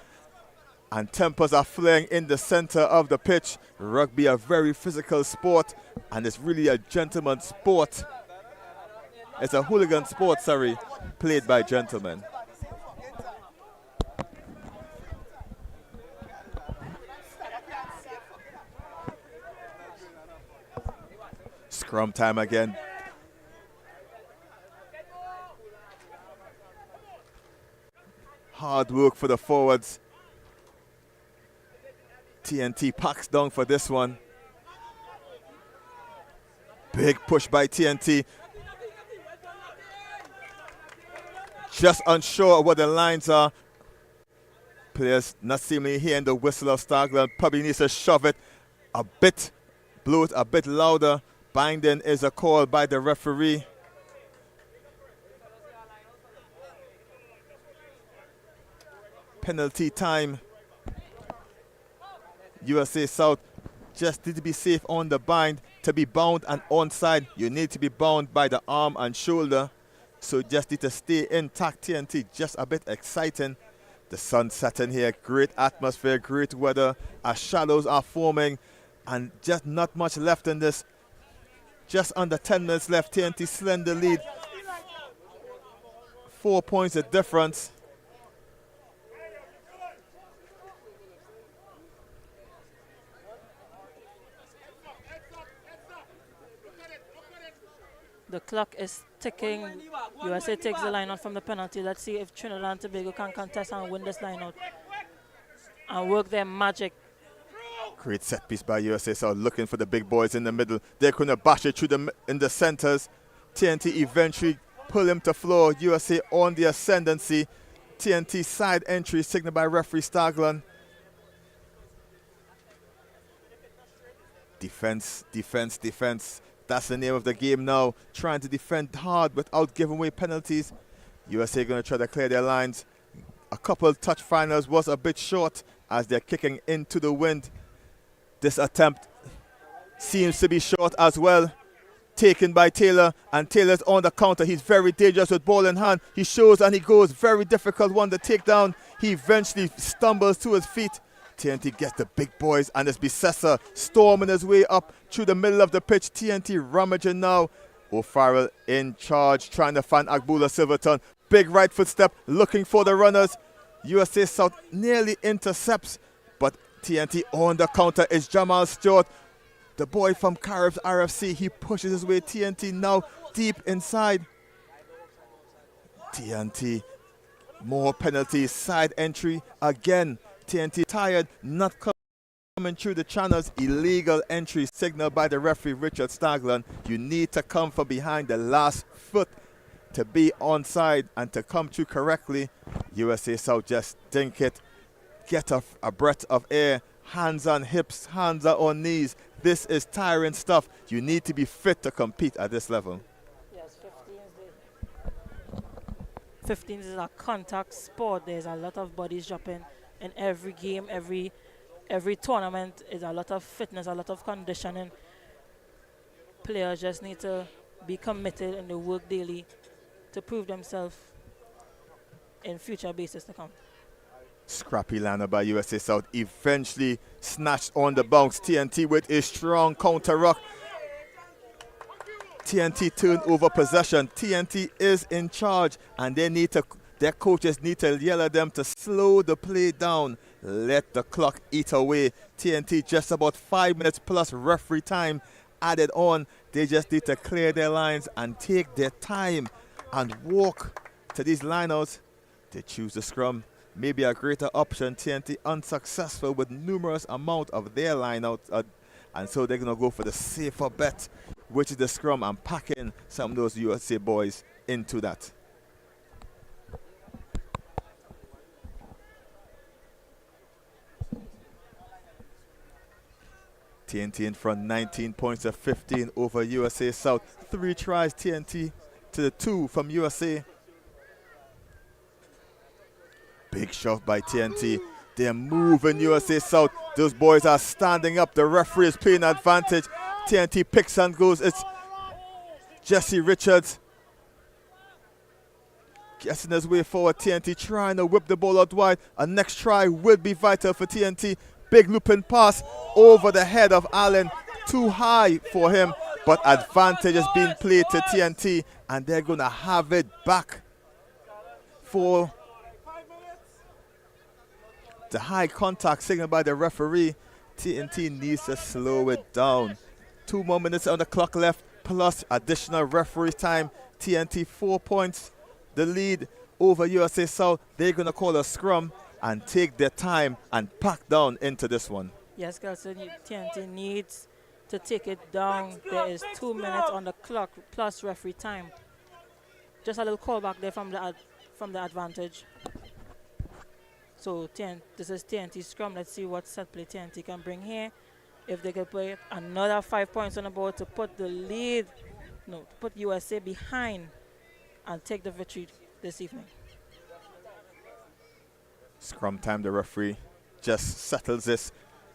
and tempers are flaring in the center of the pitch. Rugby a very physical sport, and it's really a gentleman's sport. It's a hooligan sport, sorry, played by gentlemen. Scrum time again. Hard work for the forwards. TNT packs down for this one. Big push by TNT. Just unsure of what the lines are. Players not seemingly hearing the whistle of Stagland. Probably needs to shove it a bit, blow it a bit louder. Binding is a call by the referee. Penalty time. USA South just need to be safe on the bind. To be bound and onside, you need to be bound by the arm and shoulder. So just need to stay intact. TNT just a bit exciting. The sun setting here, great atmosphere, great weather. As shadows are forming and just not much left in this. Just under 10 minutes left. TNT slender lead. 4 points of difference. The clock is ticking. USA takes the line out from the penalty. Let's see if Trinidad and Tobago can contest and win this line out and work their magic. Great set piece by USA South, looking for the big boys in the middle. They're going to bash it through them in the centers. TNT eventually pull him to floor. USA on the ascendancy. TNT side entry signaled by referee Stagland. Defense, defense, defense. That's the name of the game now. Trying to defend hard without giving away penalties. USA going to try to clear their lines. A couple touch finals was a bit short as they're kicking into the wind. This attempt seems to be short as well. Taken by Taylor, and Taylor's on the counter. He's very dangerous with ball in hand. He shows and he goes. Very difficult one to take down. He eventually stumbles to his feet. TNT gets the big boys, and it's Bissessa storming his way up through the middle of the pitch. TNT rummaging now. O'Farrell in charge, trying to find Agbula Silverton. Big right foot step, looking for the runners. USA South nearly intercepts, but TNT on the counter is Jamal Stewart, the boy from Caribs RFC. He pushes his way. TNT now deep inside. TNT, more penalties, side entry again. TNT tired, not coming through the channels. Illegal entry signaled by the referee Richard Stagland. You need to come from behind the last foot to be onside and to come through correctly. USA South just dink it. Get a breath of air. Hands on hips, hands are on knees. This is tiring stuff. You need to be fit to compete at this level. Yes, 15 is a contact sport. There's a lot of bodies dropping in every game, every tournament is a lot of fitness, a lot of conditioning. Players just need to be committed and they work daily to prove themselves in future bases to come. Scrappy liner by USA South, eventually snatched on the bounce. TNT with a strong counter rock. TNT turn over possession. TNT is in charge and their coaches need to yell at them to slow the play down. Let the clock eat away. TNT just about 5 minutes plus referee time added on. They just need to clear their lines and take their time and walk to these lineouts. They choose the scrum. Maybe a greater option. TNT unsuccessful with numerous amount of their lineouts, and so they're going to go for the safer bet, which is the scrum, and pack in some of those USA boys into that. TNT in front, 19 points to 15 over USA South. 3 tries TNT to the 2 from USA. Big shot by TNT. They're moving USA South. Those boys are standing up. The referee is playing advantage. TNT picks and goes. It's Jesse Richards getting his way forward. TNT trying to whip the ball out wide. A next try would be vital for TNT. Big looping pass over the head of Allen. Too high for him, but advantage is being played to TNT, and they're going to have it back for the high contact signaled by the referee. TNT needs to slow it down. 2 more minutes on the clock left, plus additional referee time. TNT 4 points, the lead over USA South. They're going to call a scrum and take their time and pack down into this one. Yes, Kelson, TNT needs to take it down. There is 2 minutes on the clock plus referee time. Just a little call back there from the advantage. So this is TNT scrum. Let's see what set play TNT can bring here. If they can play another 5 points on the board to put the lead, to put USA behind and take the victory this evening. Scrum time, the referee just settles this.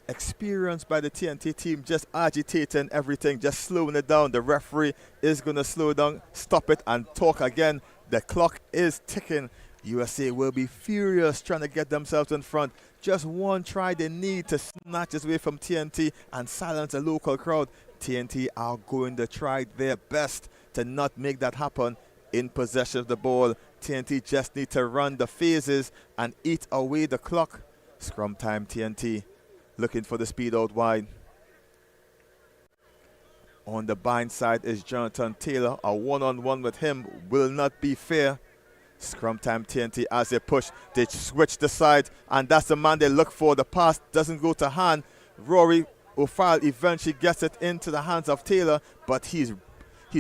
Experienced by the TNT team, just agitating everything, just slowing it down. The referee is going to slow down, stop it, and talk again. The clock is ticking. USA will be furious trying to get themselves in front. Just one try they need to snatch this away from TNT and silence the local crowd. TNT are going to try their best to not make that happen. In possession of the ball, TNT just need to run the phases and eat away the clock. Scrum time, TNT looking for the speed out wide. On the bind side is Jonathan Taylor. A one-on-one with him will not be fair. Scrum time, TNT as they push. They switch the side, and that's the man they look for. The pass doesn't go to hand. Rory O'Farrell eventually gets it into the hands of Taylor, but he's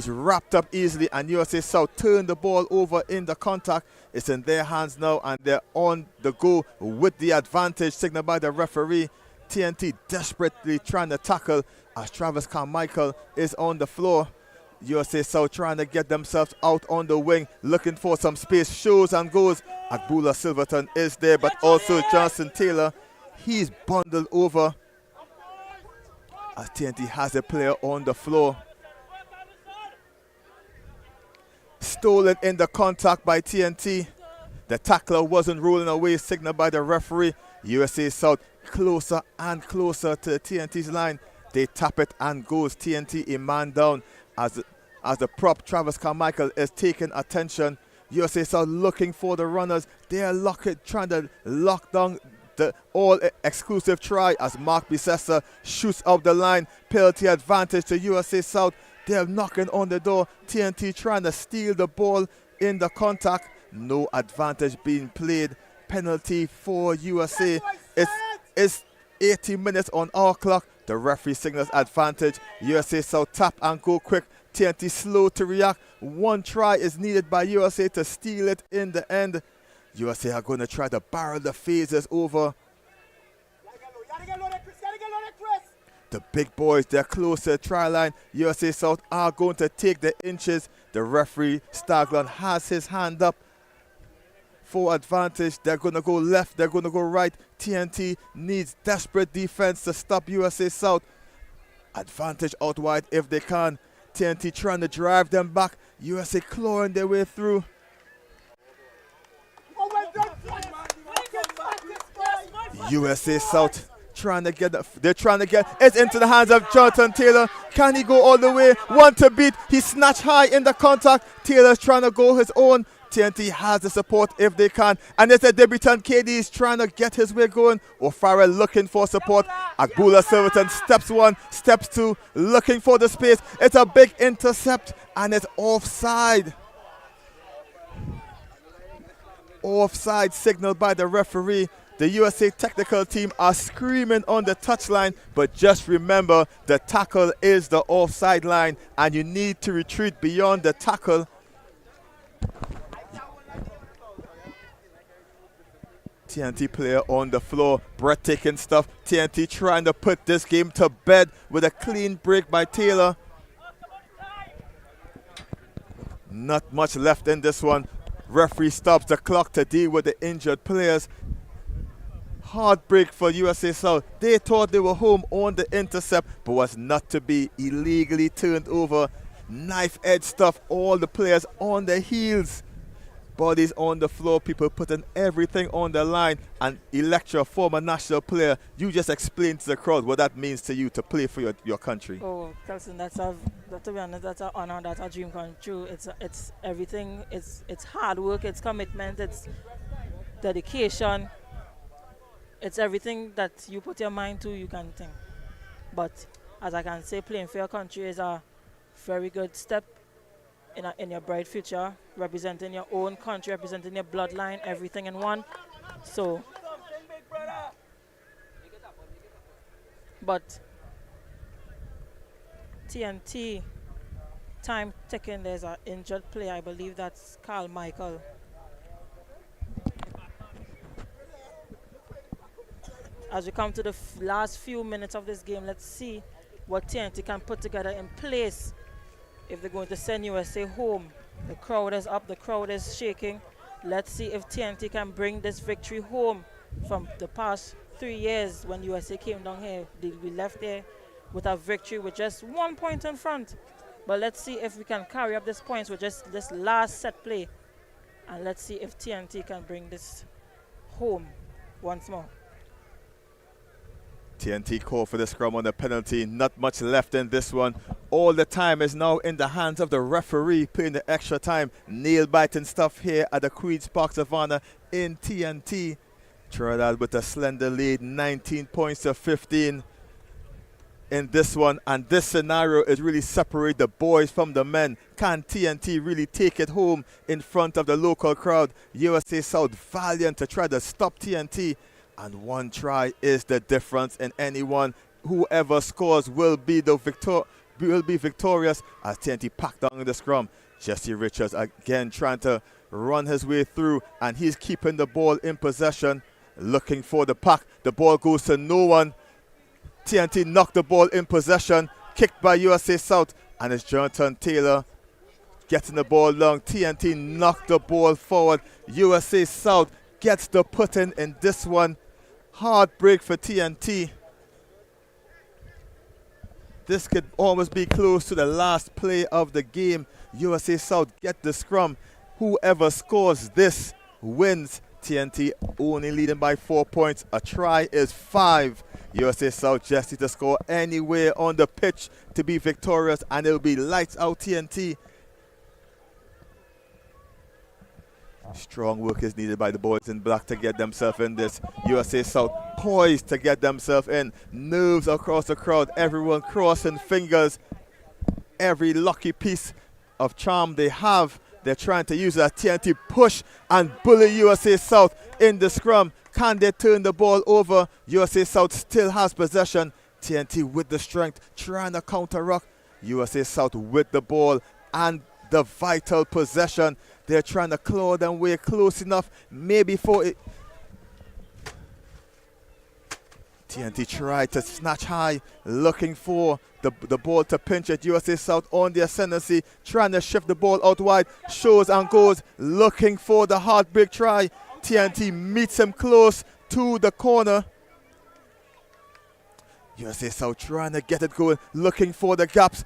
wrapped up easily, and USA South turn the ball over in the contact. It's in their hands now, and they're on the go with the advantage signaled by the referee. TNT desperately trying to tackle as Travis Carmichael is on the floor. USA South trying to get themselves out on the wing, looking for some space, shows and goes. Agbula Silverton is there, but also Johnson Taylor. He's bundled over as TNT has a player on the floor. Stolen in the contact by TNT. The tackler wasn't rolling away, signaled by the referee. USA South closer and closer to the TNT's line. They tap it and goes. TNT a man down as the prop Travis Carmichael is taking attention. USA South looking for the runners. They are trying to lock down the all-exclusive try as Mark Bissessa shoots up the line. Penalty advantage to USA South. They're knocking on the door. TNT trying to steal the ball in the contact. No advantage being played. Penalty for USA. It's 80 minutes on our clock. The referee signals advantage. USA South tap and go quick. TNT slow to react. One try is needed by USA to steal it in the end. USA are going to try to barrel the phases over. The big boys, they're close to the try line. USA South are going to take the inches. The referee, Staglon, has his hand up for advantage. They're going to go left, they're going to go right. TNT needs desperate defense to stop USA South. Advantage out wide if they can. TNT trying to drive them back. USA clawing their way through. USA South trying to get it's into the hands of Jonathan Taylor. Can he go all the way? One to beat. He snatched high in the contact. Taylor's trying to go his own. TNT has the support if they can. And it's a debutant. KD is trying to get his way going. O'Farrell looking for support. Agbula Silverton steps one, steps two, looking for the space. It's a big intercept and it's offside. Offside signaled by the referee. The USA technical team are screaming on the touchline, but just remember the tackle is the offside line and you need to retreat beyond the tackle. TNT player on the floor, breathtaking stuff. TNT trying to put this game to bed with a clean break by Taylor. Not much left in this one. Referee stops the clock to deal with the injured players. Heartbreak for USA South. They thought they were home on the intercept, but was not to be. Illegally turned over. Knife edge stuff. All the players on their heels. Bodies on the floor, people putting everything on the line. And Electra, former national player, you just explained to the crowd what that means to you to play for your country. Oh, Kelson, to be honest, that's an honor, that's a dream come true. It's everything. It's hard work, it's commitment, it's dedication. It's everything that you put your mind to, you can think. But as I can say, playing for your country is a very good step in your bright future, representing your own country, representing your bloodline, everything in one. So, but TNT, time ticking, there's an injured player, I believe that's Carl Michael. As we come to the last few minutes of this game, let's see what TNT can put together in place if they're going to send USA home. The crowd is up, the crowd is shaking. Let's see if TNT can bring this victory home from the past 3 years when USA came down here. We left there with a victory with just 1 point in front. But let's see if we can carry up this points with just this last set play. And let's see if TNT can bring this home once more. TNT call for the scrum on the penalty. Not much left in this one. All the time is now in the hands of the referee playing the extra time. Nail-biting stuff here at the Queen's Park Savannah in TNT. Trinidad with a slender lead, 19 points to 15 in this one. And this scenario is really separate the boys from the men. Can TNT really take it home in front of the local crowd? USA South valiant to try to stop TNT. And one try is the difference in anyone. Whoever scores will be victorious as TNT packed down in the scrum. Jesse Richards again trying to run his way through, and he's keeping the ball in possession, looking for the pack. The ball goes to no one. TNT knocked the ball in possession, kicked by USA South, and it's Jonathan Taylor getting the ball long. TNT knocked the ball forward. USA South gets the put-in this one. Hard break for TNT. This could almost be close to the last play of the game. USA South get the scrum. Whoever scores this wins. TNT only leading by 4 points. A try is 5. USA South just need to score anywhere on the pitch to be victorious, and it'll be lights out TNT. Strong work is needed by the boys in black to get themselves in this. USA South poised to get themselves in. Nerves across the crowd. Everyone crossing fingers. Every lucky piece of charm they have, they're trying to use a TNT push and bully USA South in the scrum. Can they turn the ball over? USA South still has possession. TNT with the strength, trying to counter-ruck. USA South with the ball and the vital possession. They're trying to claw them way close enough, maybe for it. TNT tried to snatch high, looking for the ball to pinch at USA South on the ascendancy, trying to shift the ball out wide, shows and goes, looking for the heartbreak try. TNT meets him close to the corner. USA South trying to get it going, looking for the gaps.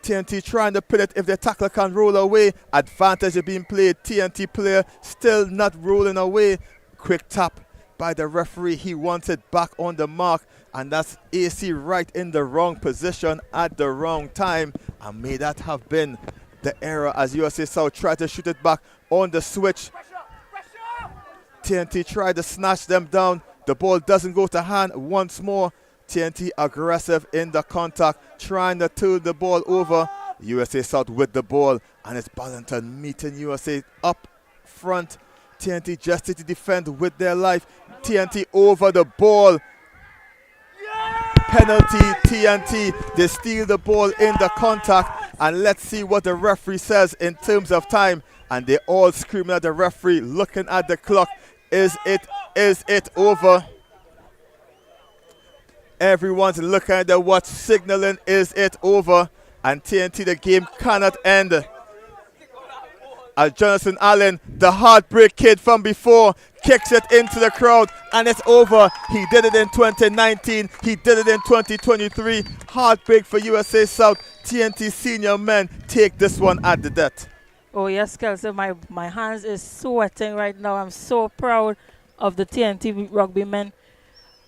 TNT trying to pin it if the tackler can roll away. Advantage is being played. TNT player still not rolling away. Quick tap by the referee. He wants it back on the mark. And that's AC right in the wrong position at the wrong time. And may that have been the error as USA South tried to shoot it back on the switch. TNT tried to snatch them down. The ball doesn't go to hand once more. TNT aggressive in the contact, trying to turn the ball over. USA South with the ball, and it's Ballington meeting USA up front. TNT just to defend with their life. TNT over the ball. Penalty, TNT. They steal the ball in the contact, and let's see what the referee says in terms of time. And they all screaming at the referee, looking at the clock. Is it over? Everyone's looking at the watch, signaling, is it over? And TNT, the game cannot end. As Jonathan Allen, the heartbreak kid from before, kicks it into the crowd, and it's over. He did it in 2019. He did it in 2023. Heartbreak for USA South. TNT senior men take this one at the death. Oh yes, Kelsey, my hands is sweating right now. I'm so proud of the TNT rugby men.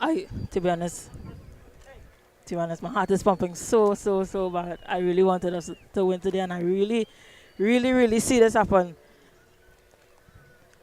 To be honest, my heart is pumping so bad. I really wanted us to win today, and I really see this happen.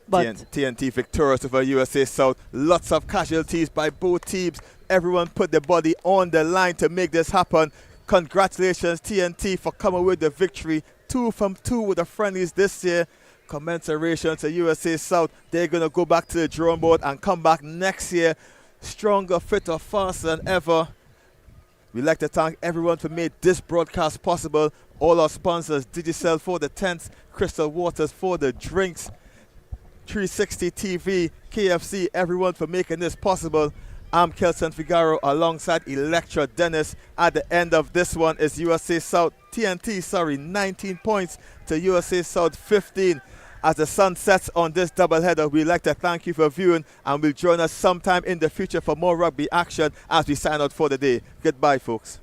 But TNT victorious over USA South. Lots of casualties by both teams. Everyone put their body on the line to make this happen. Congratulations, TNT, for coming with the victory. 2 from 2 with the friendlies this year. Commensuration to USA South. They're going to go back to the drawing board and come back next year stronger, fitter, faster than ever. We'd like to thank everyone for making this broadcast possible. All our sponsors, Digicel for the tents, Crystal Waters for the drinks, 360 TV, KFC, everyone for making this possible. I'm Kelson Figaro alongside Electra Dennis. At the end of this one is USA South, TNT, 19 points to USA South 15. As the sun sets on this doubleheader, we'd like to thank you for viewing, and will join us sometime in the future for more rugby action as we sign out for the day. Goodbye, folks.